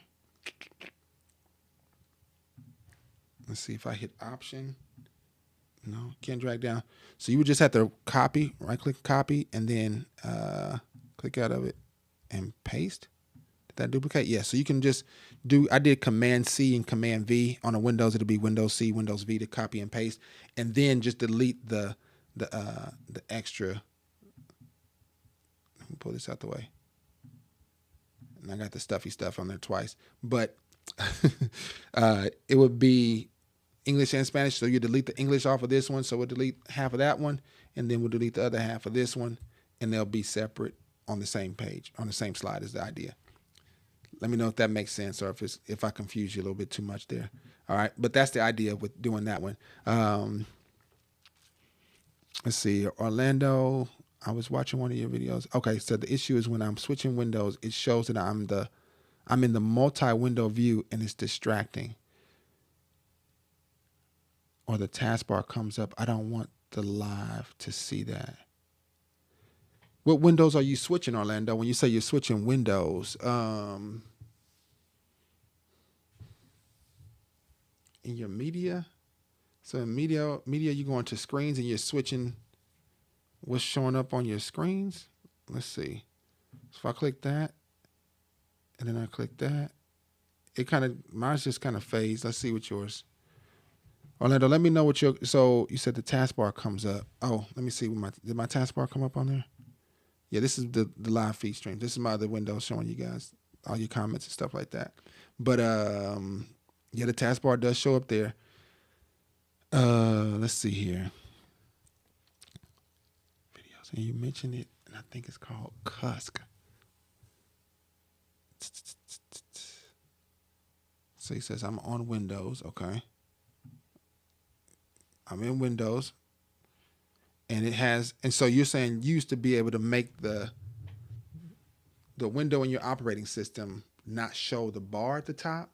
Let's see if I hit option. No, can't drag down. So you would just have to copy, right click copy, and then click out of it and paste. Did that duplicate? Yeah, so you can just I did Command C and Command V. On a Windows, it'll be Windows C, Windows V to copy and paste, and then just delete the extra. Let me pull this out the way. And I got the stuffy stuff on there twice, but it would be English and Spanish. So you delete the English off of this one. So we'll delete half of that one, and then we'll delete the other half of this one, and they'll be separate on the same page, on the same slide is the idea. Let me know if that makes sense, or if I confuse you a little bit too much there. All right, but that's the idea with doing that one. Let's see, Orlando. I was watching one of your videos. Okay, so the issue is when I'm switching windows, it shows that I'm in the multi-window view, and it's distracting. Or the taskbar comes up. I don't want the live to see that. What windows are you switching, Orlando? When you say you're switching windows, in your media. So in media, you go into screens and you're switching what's showing up on your screens. Let's see. So if I click that, and then I click that, mine's just kind of fades. Let's see what yours. Orlando, let me know what so you said the taskbar comes up. Oh, let me see. Did my taskbar come up on there? Yeah, this is the live feed stream. This is my other window showing you guys all your comments and stuff like that. But yeah, the taskbar does show up there. Let's see here. Videos, and you mentioned it, and I think it's called Cusk. So he says I'm on Windows. Okay. I'm in Windows. And so you're saying you used to be able to make the window in your operating system not show the bar at the top?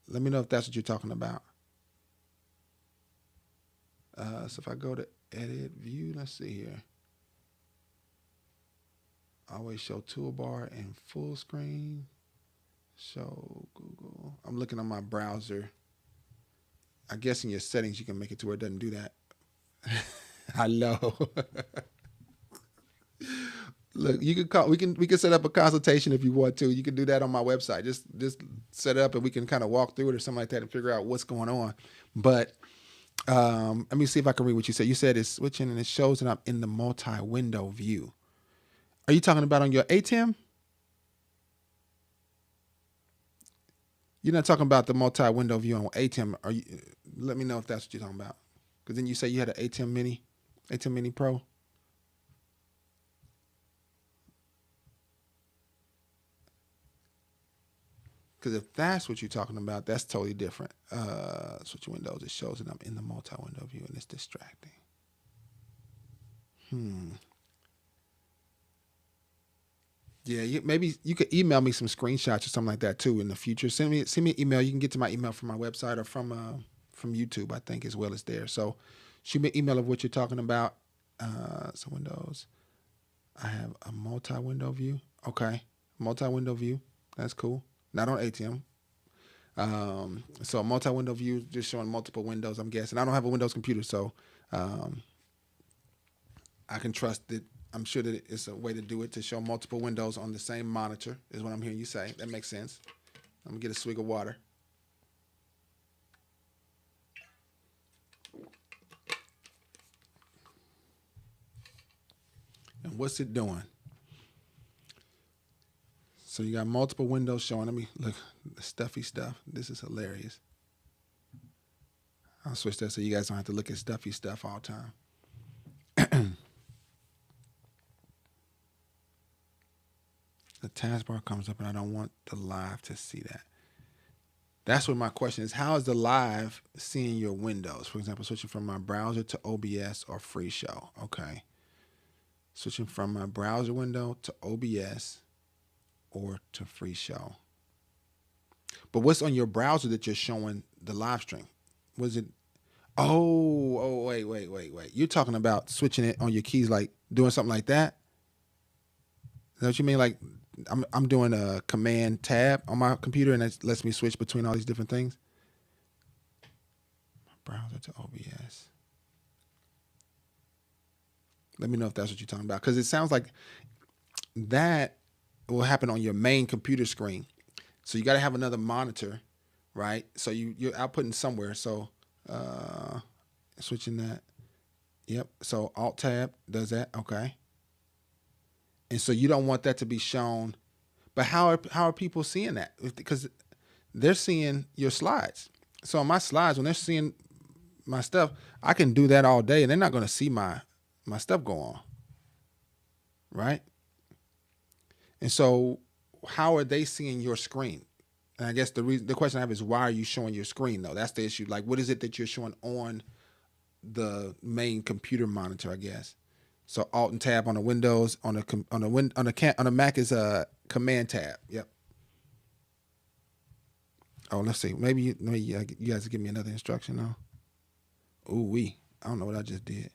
Let me know if that's what you're talking about. So if I go to edit view, let's see here. Always show toolbar and full screen. Show Google. I'm looking on my browser. I guess in your settings you can make it to where it doesn't do that. I know. Look, you can call. We can set up a consultation if you want to. You can do that on my website. Just set it up and we can kind of walk through it or something like that and figure out what's going on. But let me see if I can read what you said. You said it's switching and it shows that I'm in the multi-window view. Are you talking about on your ATEM? You're not talking about the multi-window view on ATEM. Let me know if that's what you're talking about. Because then you say you had an ATEM Mini Pro. Because if that's what you're talking about, that's totally different. Switch windows, it shows that I'm in the multi-window view and it's distracting. Yeah, maybe you could email me some screenshots or something like that too in the future. Send me an email. You can get to my email from my website or from YouTube, I think, as well as there. So shoot me an email of what you're talking about. So Windows, I have a multi-window view. Okay, multi-window view. That's cool. Not on ATM. So a multi-window view, just showing multiple windows, I'm guessing. I don't have a Windows computer, so I can trust that. I'm sure that it's a way to do it, to show multiple windows on the same monitor, is what I'm hearing you say. That makes sense. I'm going to get a swig of water. And what's it doing? So you got multiple windows showing. Let me look, the stuffy stuff. This is hilarious. I'll switch that so you guys don't have to look at stuffy stuff all the time. The taskbar comes up and I don't want the live to see that. That's what my question is. How is the live seeing your windows? For example, switching from my browser to OBS or FreeShow. Okay. Switching from my browser window to OBS or to FreeShow. But what's on your browser that you're showing the live stream? Was it? Oh, wait. You're talking about switching it on your keys, like doing something like that? Is that what you mean? Like I'm doing a command tab on my computer and it lets me switch between all these different things. Browser to OBS. Let me know if that's what you're talking about, because it sounds like that will happen on your main computer screen. So you got to have another monitor, right? So you're outputting somewhere. So switching that. Yep. So Alt Tab does that. Okay. And so you don't want that to be shown. But how are people seeing that? Because they're seeing your slides. So on my slides, when they're seeing my stuff, I can do that all day and they're not going to see my stuff go on. Right? And so how are they seeing your screen? And I guess the question I have is, why are you showing your screen though? That's the issue. Like, what is it that you're showing on the main computer monitor, I guess? So Alt and Tab on the Windows, on the Mac is a Command Tab. Yep. Oh, let's see. Maybe you guys give me another instruction now. Ooh wee. I don't know what I just did.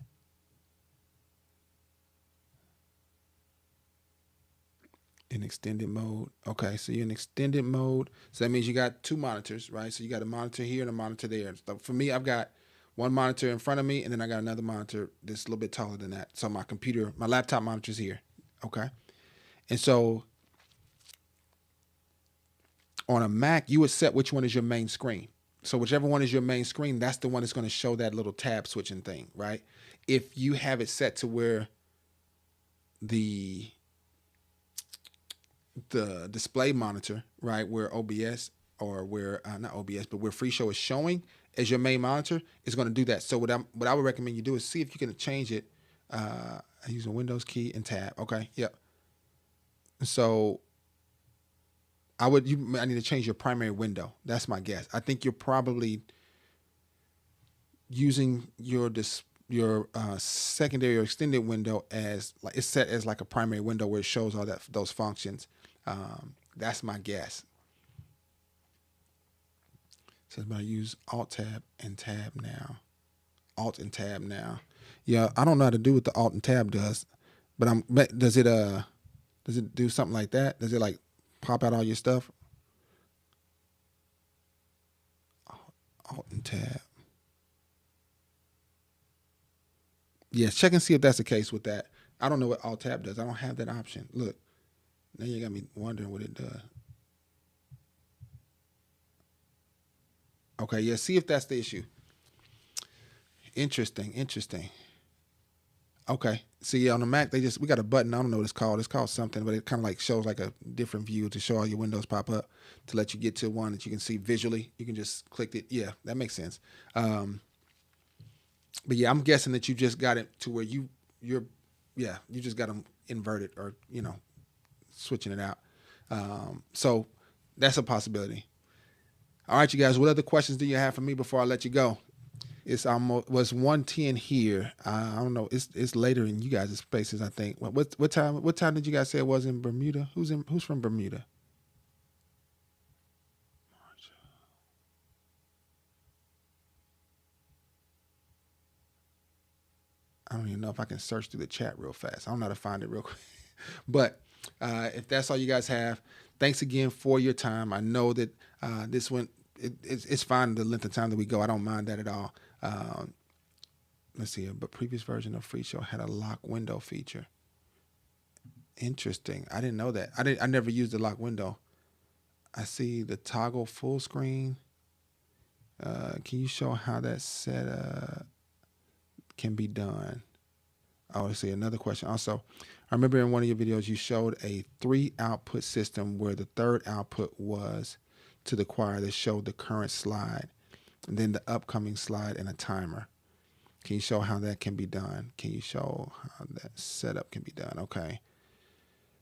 In extended mode. Okay, so you're in extended mode. So that means you got two monitors, right? So you got a monitor here and a monitor there. So for me, I've got one monitor in front of me, and then I got another monitor that's a little bit taller than that. So my laptop monitor's here. Okay. And so on a Mac, you would set which one is your main screen. So whichever one is your main screen, that's the one that's going to show that little tab switching thing, right? If you have it set to where the display monitor, right, where OBS or where not OBS, but where FreeShow is showing as your main monitor, is going to do that. So what I would recommend you do is see if you can change it. I use a Windows key and tab. Okay, yep. So I need to change your primary window. That's my guess. I think you're probably using your secondary or extended window as like it's set as like a primary window where it shows all those functions. That's my guess. Says, but I use Alt Tab and Tab now. Alt and Tab now. Yeah, I don't know how to do what the Alt and Tab does, but does it do something like that? Does it like pop out all your stuff? Alt and Tab. Yeah, check and see if that's the case with that. I don't know what Alt Tab does. I don't have that option. Look, now you got me wondering what it does. Okay, yeah, see if that's the issue. Interesting. Okay, see, on the Mac, we got a button. I don't know what it's called. It's called something, but it kind of like shows like a different view to show all your windows pop up to let you get to one that you can see visually. You can just click it. Yeah, that makes sense. But yeah, I'm guessing that you just got it to where you just got them inverted or, switching it out. So That's a possibility. All right, you guys. What other questions do you have for me before I let you go? It's almost was 1:10 here. I don't know. It's later in you guys' spaces, I think. What time? What time did you guys say it was in Bermuda? Who's from Bermuda? I don't even know if I can search through the chat real fast. I don't know how to find it real quick. But if that's all you guys have, thanks again for your time. I know that this went. It's fine the length of time that we go. I don't mind that at all. Let's see. But previous version of FreeShow had a lock window feature. Interesting. I didn't know that. I never used the lock window. I see the toggle full screen. Can you show how that set can be done? Oh, let's see. Another question. Also, I remember in one of your videos you showed a 3 output system where the third output was to the choir that showed the current slide, and then the upcoming slide and a timer. Can you show how that can be done? Can you show how that setup can be done? Okay.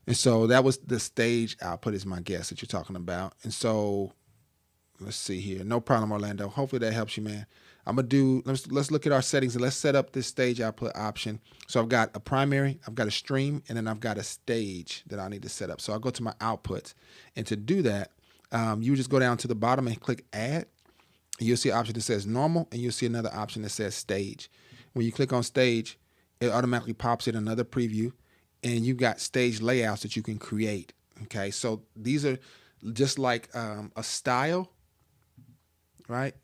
And so that was the stage output is my guess that you're talking about. And so let's see here. No problem, Orlando. Hopefully that helps you, man. I'm going to do, let's look at our settings and let's set up this stage output option. So I've got a primary, I've got a stream, and then I've got a stage that I need to set up. So I'll go to my outputs. And to do that, you just go down to the bottom and click add. And you'll see an option that says normal, and you'll see another option that says stage. When you click on stage, it automatically pops in another preview, and you've got stage layouts that you can create. Okay, so these are just like a style, right?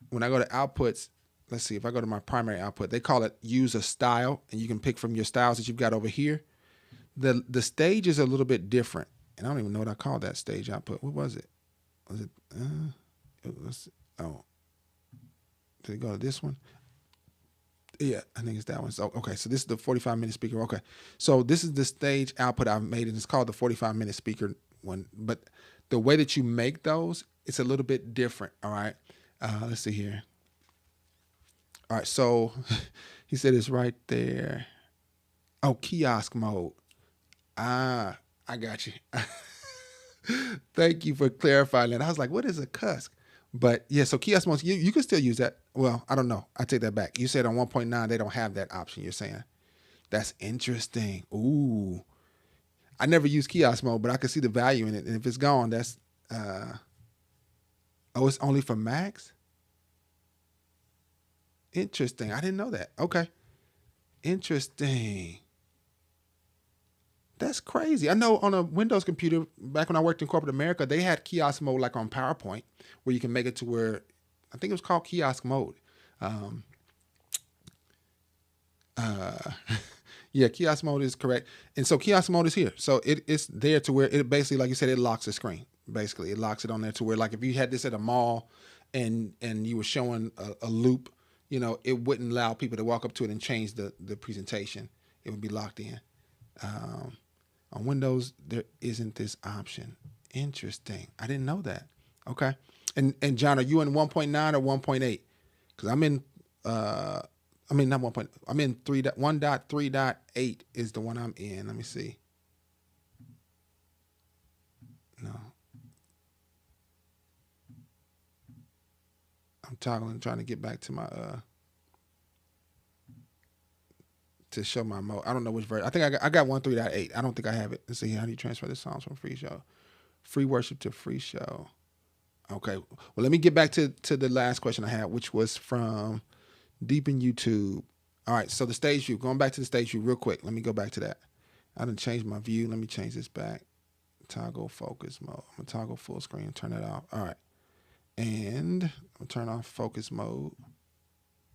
When I go to outputs, let's see, if I go to my primary output, they call it use a style, and you can pick from your styles that you've got over here. The stage is a little bit different, and I don't even know what I called that stage output. What was it? Was it, oh, did it go to this one? Yeah, I think it's that one. So, okay, so this is the 45-minute speaker. Okay, so this is the stage output I've made, and it's called the 45-minute speaker one. But the way that you make those, it's a little bit different, all right? Let's see here. All right, so he said it's right there. Oh, kiosk mode. I got you. Thank you for clarifying that. I was like, what is a cusk? But yeah, so kiosk mode, you can still use that. Well, I don't know. I take that back. You said on 1.9 they don't have that option, you're saying. That's interesting. Ooh. I never use kiosk mode, but I can see the value in it. And if it's gone, that's oh, it's only for Macs? Interesting. I didn't know that. Okay. Interesting. That's crazy. I know on a Windows computer, back when I worked in corporate America, they had kiosk mode like on PowerPoint, where you can make it to where, I think it was called kiosk mode. Yeah, kiosk mode is correct. And so kiosk mode is here. So it's there to where it basically, like you said, it locks the screen. Basically, it locks it on there to where, like, if you had this at a mall and you were showing a loop, you know, it wouldn't allow people to walk up to it and change the presentation. It would be locked in. On Windows, there isn't this option. Interesting. I didn't know that. Okay. And John, are you in 1.9 or 1.8? Because I'm in, not 1. I'm in 1.3.8 is the one I'm in. Let me see. No. I'm toggling, trying to get back to my, to show my mode. I don't know which version. I think I got 1.3.8. I don't think I have it. Let's see, how do you transfer the songs from FreeShow? Free worship to FreeShow. Okay. Well, let me get back to the last question I had, which was from Deep in YouTube. All right. So the stage view, going back to the stage view real quick. Let me go back to that. I didn't change my view. Let me change this back. Toggle focus mode. I'm going to toggle full screen, turn that off. All right. And I'm going to turn off focus mode.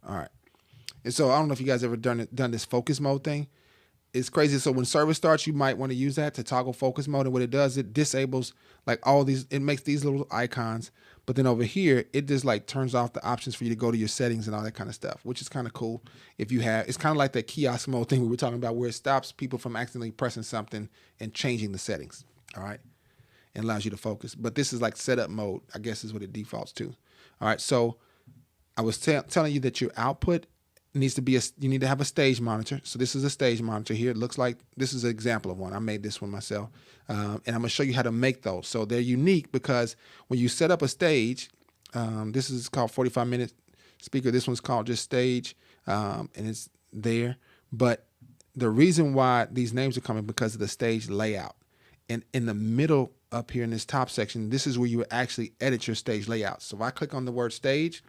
All right. And so I don't know if you guys ever done this focus mode thing. It's crazy. So when service starts, you might want to use that to toggle focus mode. And what it does, it disables like all these, it makes these little icons. But then over here, it just like turns off the options for you to go to your settings and all that kind of stuff, which is kind of cool. If you have, it's kind of like that kiosk mode thing we were talking about, where it stops people from accidentally pressing something and changing the settings. All right. And allows you to focus. But this is like setup mode, I guess is what it defaults to. All right. So I was telling you that your output needs to be you need to have a stage monitor. So this is a stage monitor here. It looks like this is an example of one. I made this one myself. And I'm gonna show you how to make those. So they're unique because when you set up a stage, this is called 45-minute speaker. This one's called just stage, and it's there. But the reason why these names are coming because of the stage layout. And in the middle up here in this top section, this is where you actually edit your stage layout. So if I click on the word stage,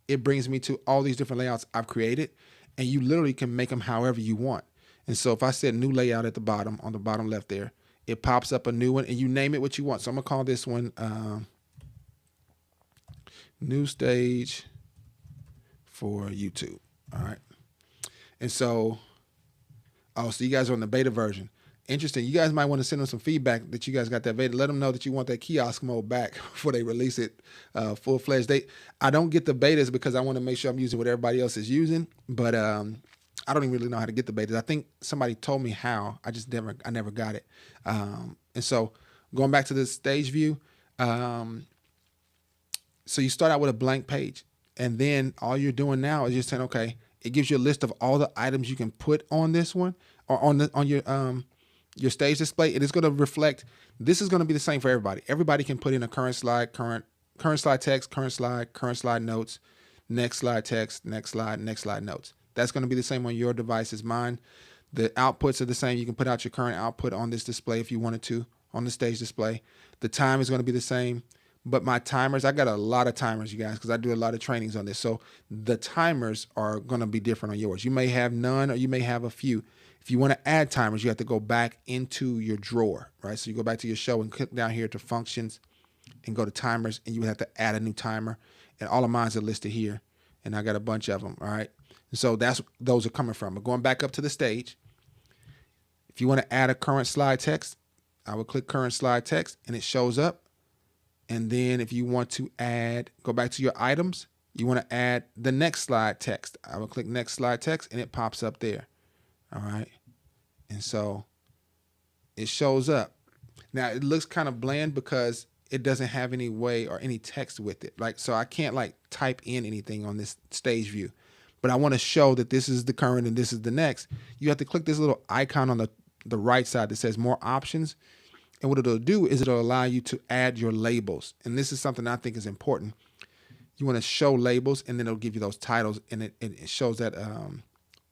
it brings me to all these different layouts I've created, and you literally can make them however you want. And so if I said new layout at the bottom, on the bottom left there, it pops up a new one, and you name it what you want. So I'm gonna call this one new stage for YouTube. All right. And so, so you guys are on the beta version. Interesting. You guys might want to send them some feedback that you guys got that beta. Let them know that you want that kiosk mode back before they release it full-fledged. I don't get the betas because I want to make sure I'm using what everybody else is using, but I don't even really know how to get the betas. I think somebody told me how. I never got it. And so going back to the stage view, so you start out with a blank page, and then all you're doing now is just saying, okay, it gives you a list of all the items you can put on this one or on your stage display. It is going to reflect. This is going to be the same for everybody. Everybody can put in a current slide, current slide text, current slide notes, next slide text, next slide notes. That's going to be the same on your device as mine. The outputs are the same. You can put out your current output on this display if you wanted to on the stage display. The time is going to be the same. But my timers, I got a lot of timers, you guys, because I do a lot of trainings on this. So the timers are going to be different on yours. You may have none or you may have a few. If you want to add timers, you have to go back into your drawer, right? So you go back to your show and click down here to functions and go to timers, and you would have to add a new timer. And all of mine are listed here, and I got a bunch of them, all right? And so those are coming from. But going back up to the stage, if you want to add a current slide text, I would click current slide text, and it shows up. And then if you want to go back to your items, you want to add the next slide text. I will click next slide text, and it pops up there. All right. And so it shows up. Now it looks kind of bland because it doesn't have any way or any text with it. So I can't type in anything on this stage view, but I want to show that this is the current and this is the next. You have to click this little icon on the right side that says more options. And what it'll do is it'll allow you to add your labels. And this is something I think is important. You want to show labels, and then it'll give you those titles, and it shows that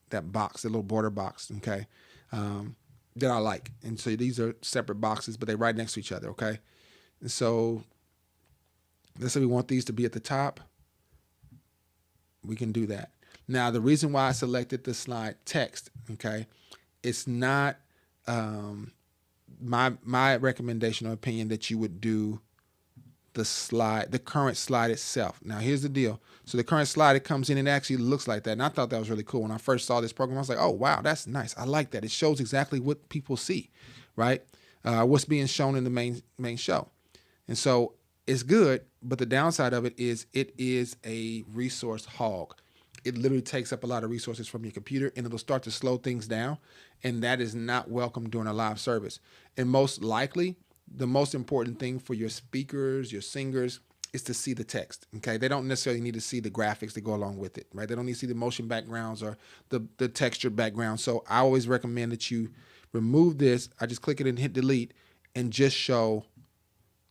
that box, the little border box, okay, that I like. And so these are separate boxes, but they're right next to each other, okay? And so let's say we want these to be at the top. We can do that. Now, the reason why I selected the slide text, okay, it's not my recommendation or opinion that you would do the current slide itself. Now, here's the deal. So the current slide, it comes in and actually looks like that. And I thought that was really cool. When I first saw this program, I was like, oh, wow, that's nice. I like that. It shows exactly what people see, right? What's being shown in the main show. And so it's good, but the downside of it is a resource hog. It literally takes up a lot of resources from your computer, and it'll start to slow things down. And that is not welcome during a live service. And most likely, the most important thing for your speakers, your singers, is to see the text, okay? They don't necessarily need to see the graphics that go along with it, right? They don't need to see the motion backgrounds or the textured background. So I always recommend that you remove this. I just click it and hit delete and just show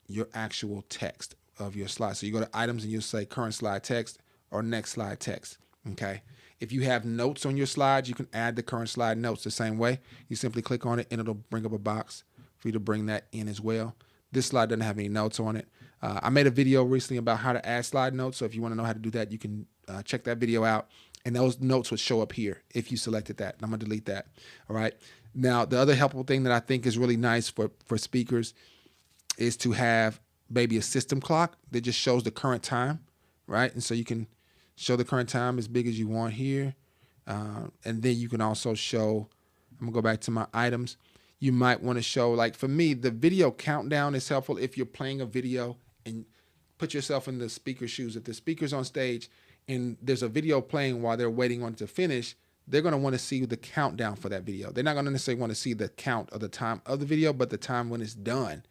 your actual text of your slide. So you go to items and you'll say current slide text or next slide text, okay? If you have notes on your slides, you can add the current slide notes the same way. You simply click on it and it'll bring up a box for you to bring that in as well. This slide doesn't have any notes on it. I made a video recently about how to add slide notes. So if you want to know how to do that, you can check that video out. And those notes would show up here if you selected that. I'm going to delete that. All right. Now, the other helpful thing that I think is really nice for speakers is to have maybe a system clock that just shows the current time, right? And so you can show the current time as big as you want here. And then you can also show, I'm going to go back to my items. You might want to show, like for me, the video countdown is helpful if you're playing a video and put yourself in the speaker's shoes. If the speaker's on stage and there's a video playing while they're waiting on it to finish, they're going to want to see the countdown for that video. They're not going to necessarily want to see the count of the time of the video, but the time when it's done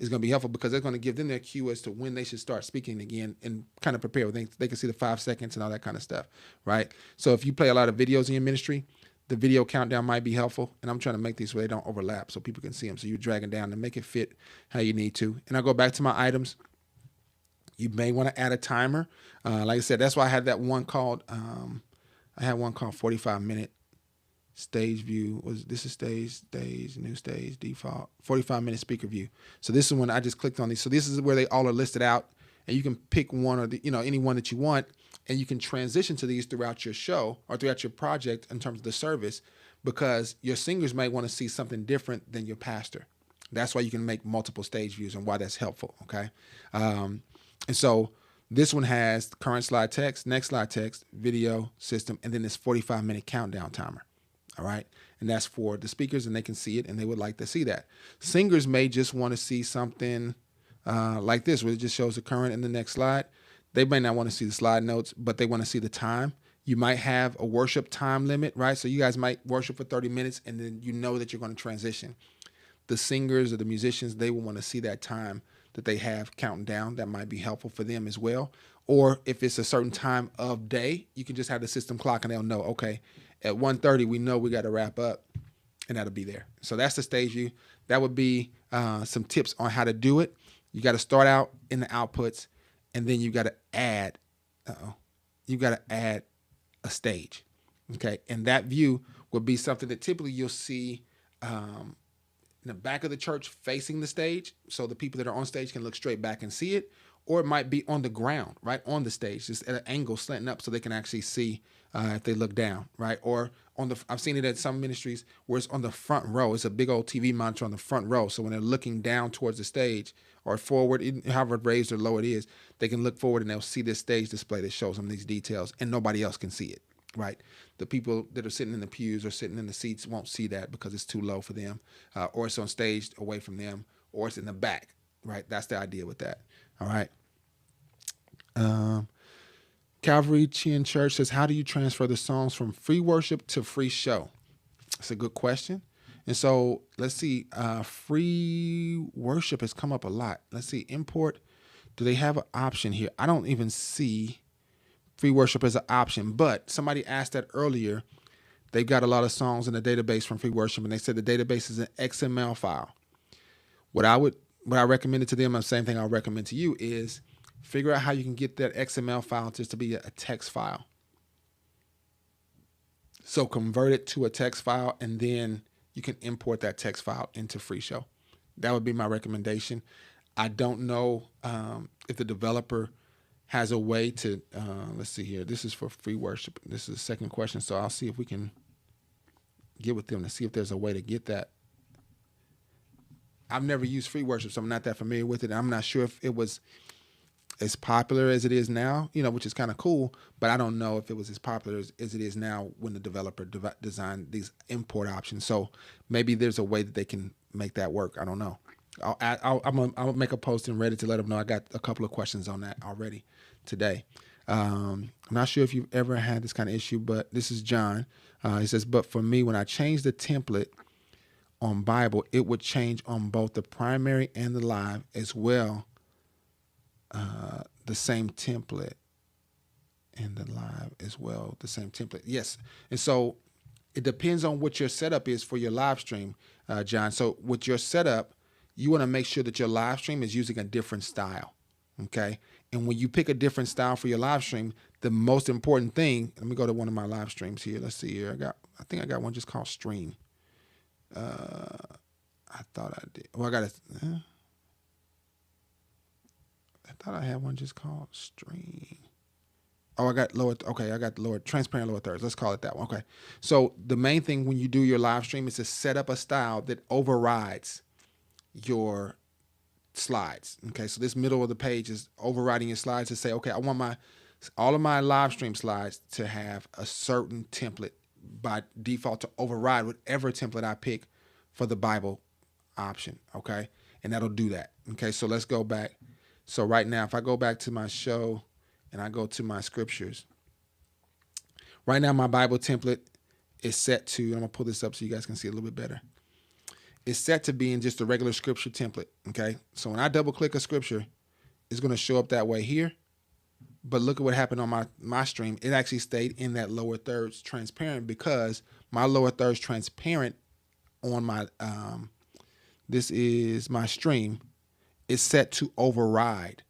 is going to be helpful because they're going to give them their cue as to when they should start speaking again and kind of prepare. They can see the 5 seconds and all that kind of stuff, right? So if you play a lot of videos in your ministry, the video countdown might be helpful. And I'm trying to make these so they don't overlap so people can see them. So you're dragging down to make it fit how you need to. And I'll go back to my items. You may want to add a timer. Like I said, that's why I had that one called, I had one called 45-minute stage view. This is stage, new stage, default, 45-minute speaker view. So this is when I just clicked on these. So this is where they all are listed out, and you can pick one or any one that you want, and you can transition to these throughout your show or throughout your project in terms of the service, because your singers may want to see something different than your pastor. That's why you can make multiple stage views and why that's helpful. Okay. And so this one has current slide text, next slide text, video system, and then this 45-minute countdown timer. All right. And that's for the speakers, and they can see it and they would like to see that. Singers may just want to see something like this, where it just shows the current and the next slide. They may not want to see the slide notes, but they want to see the time. You might have a worship time limit, right? So you guys might worship for 30 minutes and then you know that you're going to transition. The singers or the musicians, they will want to see that time that they have counting down. That might be helpful for them as well. Or if it's a certain time of day, you can just have the system clock and they'll know, okay, at 1:30, we know we got to wrap up, and that'll be there. So that's the stage view. That would be some tips on how to do it. You got to start out in the outputs, and then you got to add, you got to add a stage. Okay. And that view would be something that typically you'll see in the back of the church facing the stage, so the people that are on stage can look straight back and see it, or it might be on the ground, right on the stage, just at an angle slanting up so they can actually see if they look down, right? Or I've seen it at some ministries where it's on the front row. It's a big old TV monitor on the front row, so when they're looking down towards the stage or forward, however raised or low it is, they can look forward and they'll see this stage display that shows them these details, and nobody else can see it. Right. The people that are sitting in the pews or sitting in the seats won't see that because it's too low for them, or it's on stage away from them, or it's in the back. Right. That's the idea with that. All right. Calvary Chin Church says, how do you transfer the songs from free worship to free show? That's a good question. And so let's see. Free worship has come up a lot. Let's see. Import. Do they have an option here? I don't even see free worship as an option, but somebody asked that earlier. They've got a lot of songs in the database from free worship, and they said the database is an XML file. What I recommended to them, and the same thing I'll recommend to you, is figure out how you can get that XML file just to be a text file. So convert it to a text file, and then you can import that text file into FreeShow. That would be my recommendation. I don't know if the developer has a way to, let's see here. This is for free worship. This is the second question. So I'll see if we can get with them to see if there's a way to get that. I've never used free worship, so I'm not that familiar with it. I'm not sure if it was as popular as it is now, which is kind of cool, but I don't know if it was as popular as it is now when the developer designed these import options. So maybe there's a way that they can make that work. I don't know. I'll make a post in Reddit to let them know. I got a couple of questions on that already today. I'm not sure if you've ever had this kind of issue, but this is John. He says, but for me, when I changed the template on Bible, it would change on both the primary and the live as well. The same template and the live as well, the same template. Yes. And so it depends on what your setup is for your live stream, John. So with your setup, you want to make sure that your live stream is using a different style. Okay. And when you pick a different style for your live stream, the most important thing, let me go to one of my live streams here. Let's see here. I think I got one just called stream. I thought I did. Well, I thought I had one just called stream. Oh, I got lower. Okay. I got lower, transparent lower thirds. Let's call it that one. Okay. So the main thing when you do your live stream is to set up a style that overrides your slides. Okay. So this middle of the page is overriding your slides to say, okay, I want all of my live stream slides to have a certain template by default to override whatever template I pick for the Bible option. Okay. And that'll do that. Okay. So let's go back. So right now, if I go back to my show and I go to my scriptures, right now my Bible template is set to, I'm going to pull this up so you guys can see a little bit better. is set to be in just a regular scripture template. Okay. So when I double click a scripture, it's going to show up that way here. But look at what happened on my stream. It actually stayed in that lower thirds transparent because my lower thirds transparent on my, this is my stream, is set to override.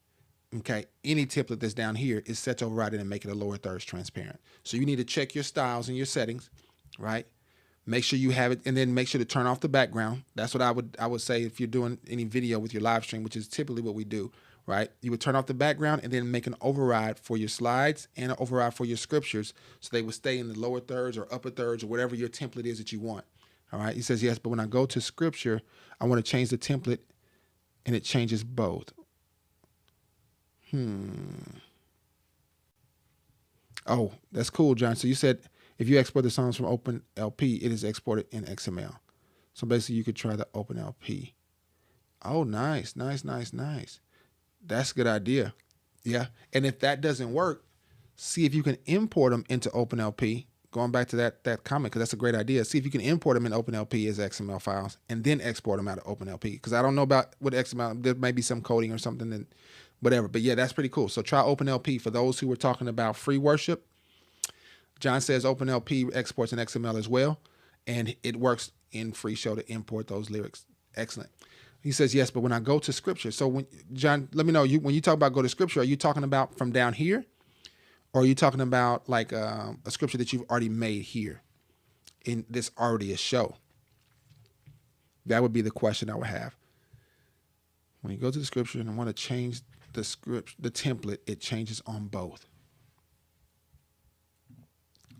Okay. Any template that's down here is set to override it and make it a lower thirds transparent. So you need to check your styles and your settings, right? Make sure you have it, and then make sure to turn off the background. That's what I would say if you're doing any video with your live stream, which is typically what we do, right? You would turn off the background and then make an override for your slides and an override for your scriptures, so they would stay in the lower thirds or upper thirds or whatever your template is that you want. All right. He says yes, but when I go to scripture, I want to change the template, and it changes both. Oh, that's cool, John. So you said if you export the songs from OpenLP, it is exported in XML. So basically you could try the OpenLP. Oh, nice, nice, nice, nice. That's a good idea. Yeah. And if that doesn't work, see if you can import them into OpenLP. Going back to that comment, because that's a great idea. See if you can import them in OpenLP as XML files and then export them out of OpenLP. Because I don't know about what XML, there may be some coding or something, and whatever. But yeah, that's pretty cool. So try OpenLP. For those who were talking about free worship, John says OpenLP exports in XML as well, and it works in FreeShow to import those lyrics. Excellent. He says yes, but when I go to scripture, so when John, let me know, when you talk about go to scripture, are you talking about from down here, or are you talking about like a scripture that you've already made here in this already a show? That would be the question I would have. When you go to the scripture and I want to change the template, it changes on both.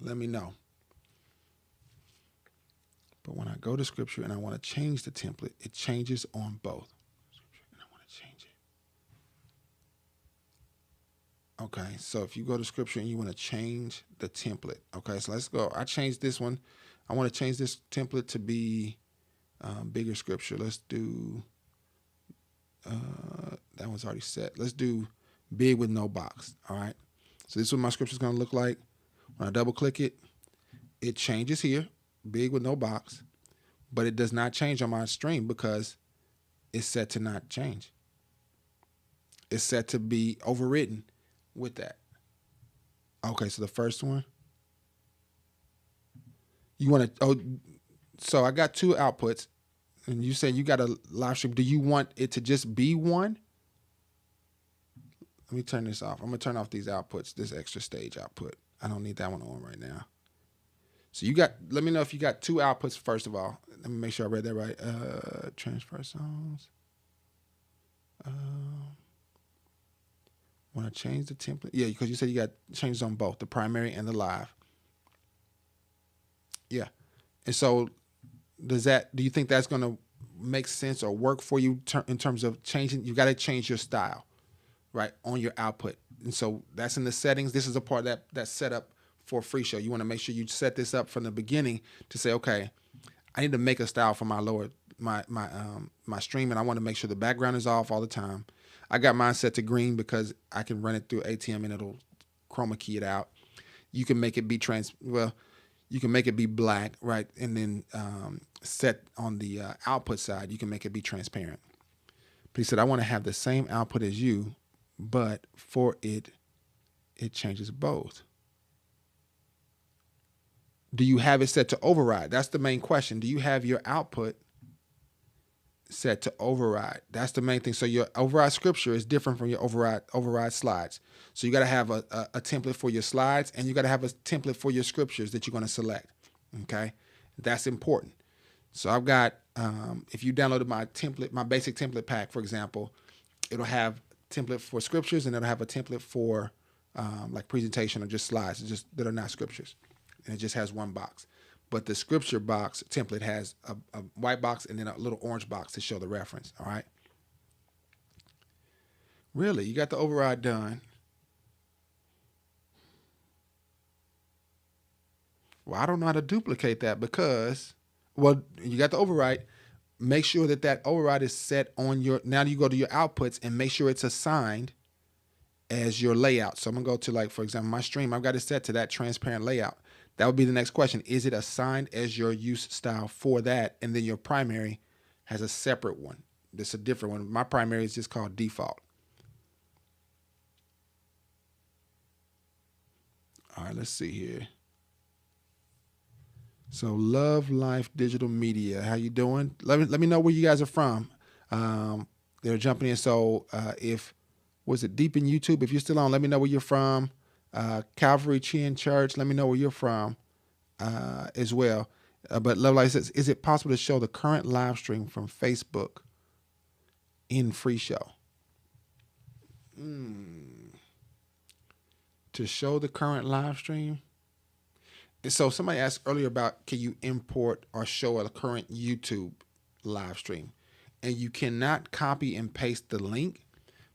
Let me know. But when I go to scripture and I want to change the template, it changes on both. And I want to change it. Okay, so if you go to scripture and you want to change the template, okay, so let's go. I changed this one. I want to change this template to be bigger scripture. Let's do, that one's already set. Let's do big with no box, all right? So this is what my scripture is going to look like. When I double click it, it changes here, big with no box, but it does not change on my stream because it's set to not change. It's set to be overridden with that. Okay, so the first one, you want to, so I got two outputs, and you said you got a live stream. Do you want it to just be one? Let me turn this off. I'm going to turn off these outputs, this extra stage output. I don't need that one on right now. So you got, let me know if you got two outputs first of all. Let me make sure I read that right. Transfer songs. Want to change the template? Yeah, because you said you got changes on both, the primary and the live. Yeah. And so do you think that's going to make sense or work for you in terms of changing? You got to change your style, right, on your output. And so that's in the settings. This is a part that's set up for FreeShow. You want to make sure you set this up from the beginning to say, okay, I need to make a style for my stream, and I want to make sure the background is off all the time. I got mine set to green because I can run it through ATM and it'll chroma key it out. You can make it be you can make it be black, right? And then set on the output side, you can make it be transparent. But he said, I want to have the same output as you, but for it changes both. Do you have it set to override? That's the main question. Do you have your output set to override? That's the main thing. So your override scripture is different from your override slides. So you got to have a template for your slides, and you got to have a template for your scriptures that you're going to select. Okay, that's important. So I've got, if you downloaded my basic template pack, for example, it'll have template for scriptures, and it'll have a template for like presentation or just slides, just that are not scriptures. And it just has one box. But the scripture box template has a white box and then a little orange box to show the reference, all right? Really? You got the override done. Well, I don't know how to duplicate that because, well, you got the override. Make sure that override is set on your, now you go to your outputs and make sure it's assigned as your layout. So I'm going to go to, like, for example, my stream, I've got it set to that transparent layout. That would be the next question. Is it assigned as your use style for that? And then your primary has a separate one. That's a different one. My primary is just called default. All right, let's see here. So Love Life Digital Media, how you doing? Let me know where you guys are from. They're jumping in. So if was it deep in YouTube? If you're still on, let me know where you're from. Calvary Chin Church, let me know where you're from as well. But Love Life says, is it possible to show the current live stream from Facebook in FreeShow? To show the current live stream? So somebody asked earlier about, can you import or show a current YouTube live stream? And you cannot copy and paste the link,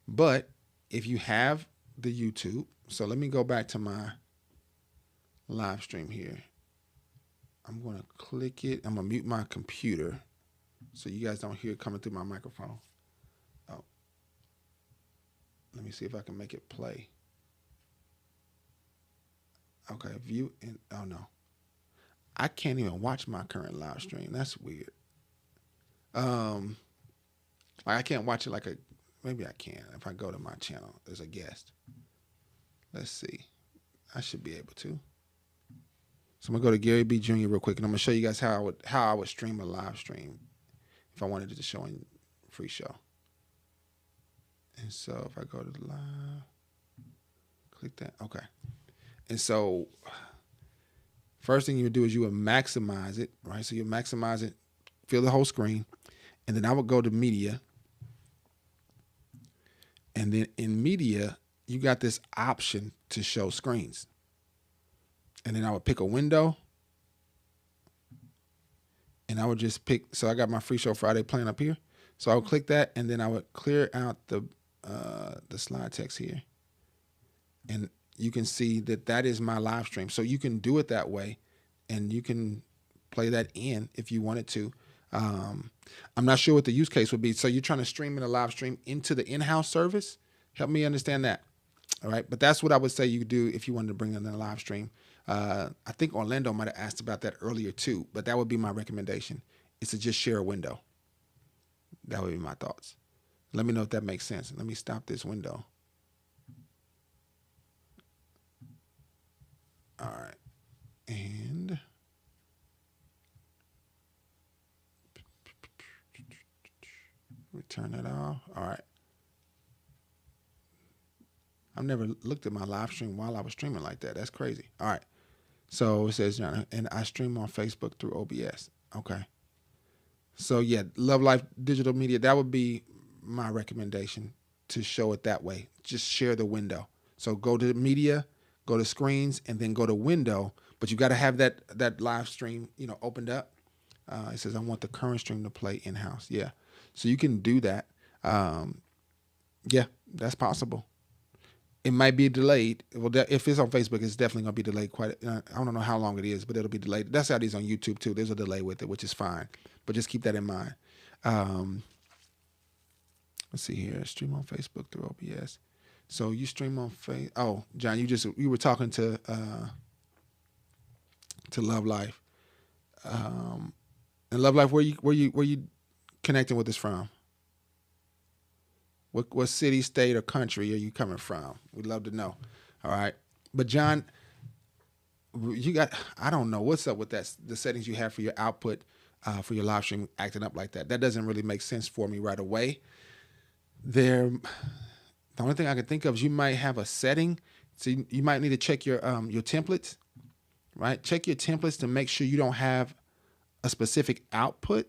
but if you have the YouTube, so let me go back to my live stream here. I'm going to click it. I'm going to mute my computer so you guys don't hear it coming through my microphone. Oh, let me see if I can make it play. Okay, view and oh no, I can't even watch my current live stream. That's weird. Like I can't watch it like a. Maybe I can if I go to my channel as a guest. Let's see. I should be able to. So I'm gonna go to Garry B. Jr. real quick, and I'm gonna show you guys how I would stream a live stream if I wanted it to show in FreeShow. And so if I go to the live, click that. Okay. And so first thing you would do is you would maximize it, right? So you maximize it, fill the whole screen, and then I would go to media. And then in media, you got this option to show screens. And then I would pick a window. And I would just pick, so I got my FreeShow Friday playing up here. So I would click that, and then I would clear out the slide text here. And you can see that that is my live stream. So you can do it that way, and you can play that in if you wanted to. I'm not sure what the use case would be. So you're trying to stream in a live stream into the in-house service? Help me understand that. All right. But that's what I would say you do if you wanted to bring in a live stream. I think Orlando might have asked about that earlier too, but that would be my recommendation, is to just share a window. That would be my thoughts. Let me know if that makes sense. Let me stop this window. All right. And we turn that off. All right. I've never looked at my live stream while I was streaming like that. That's crazy. All right. So it says, and I stream on Facebook through OBS. Okay. So yeah, Love Life Digital Media, that would be my recommendation, to show it that way. Just share the window. So go to media, go to screens, and then go to window. But you got to have that live stream, opened up. It says, I want the current stream to play in-house. Yeah. So you can do that. Yeah, that's possible. It might be delayed. Well, if it's on Facebook, it's definitely going to be delayed quite. I don't know how long it is, but it'll be delayed. That's how it is on YouTube too. There's a delay with it, which is fine. But just keep that in mind. Let's see here. Stream on Facebook through OBS. So you stream on Facebook. Oh, John, you were talking to Love Life. And Love Life, where you connecting with us from? What city, state, or country are you coming from? We'd love to know. All right. But John, I don't know what's up with that. The settings you have for your output, for your live stream acting up like that. That doesn't really make sense for me right away. The only thing I can think of is you might have a setting. So you might need to check your templates, right? Check your templates to make sure you don't have a specific output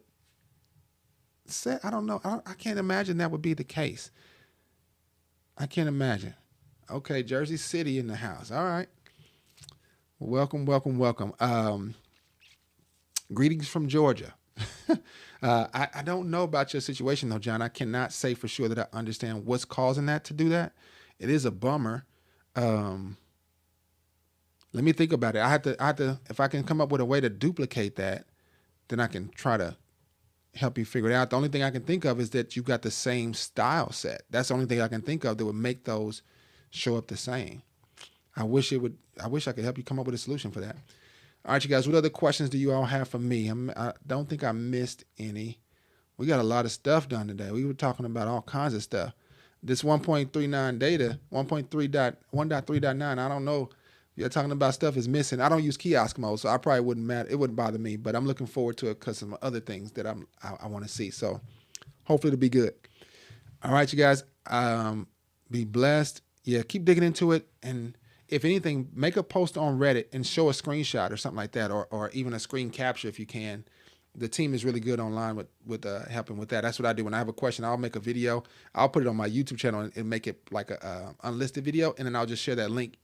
set. I don't know. I can't imagine that would be the case. I can't imagine. Okay, Jersey City in the house. All right. Welcome. Greetings from Georgia. I don't know about your situation though, John. I cannot say for sure that I understand what's causing that to do that. It is a bummer. Let me think about it. I have to, if I can come up with a way to duplicate that, then I can try to help you figure it out. The only thing I can think of is that you've got the same style set. That's the only thing I can think of that would make those show up the same. I wish I could help you come up with a solution for that. All right, you guys, what other questions do you all have for me? I don't think I missed any. We got a lot of stuff done today. We were talking about all kinds of stuff. This 1.39 data, 1.3.1.3.9, I don't know. You're talking about stuff is missing. I don't use kiosk mode, so I probably wouldn't matter. It wouldn't bother me, but I'm looking forward to it because of some other things that I want to see. So hopefully it'll be good. All right, you guys, be blessed. Yeah, keep digging into it. And if anything, make a post on Reddit and show a screenshot or something like that, or even a screen capture if you can. The team is really good online with helping with that. That's what I do. When I have a question, I'll make a video. I'll put it on my YouTube channel and make it like a unlisted video, and then I'll just share that link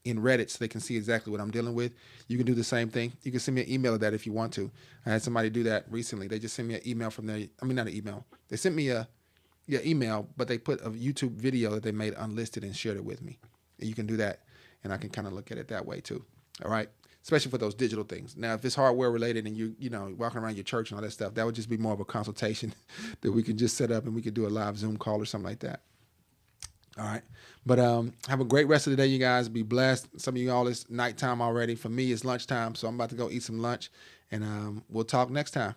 in Reddit so they can see exactly what I'm dealing with. You can do the same thing. You can send me an email of that if you want to. I had somebody do that recently. They just sent me an email from their, I mean, not an email. They sent me a email, but they put a YouTube video that they made unlisted and shared it with me. And you can do that, and I can kind of look at it that way too. All right? Especially for those digital things. Now, if it's hardware related and you know, walking around your church and all that stuff, that would just be more of a consultation that we can just set up and we could do a live Zoom call or something like that. All right. But have a great rest of the day, you guys. Be blessed. Some of you all, it's nighttime already. For me, it's lunchtime, so I'm about to go eat some lunch, and we'll talk next time.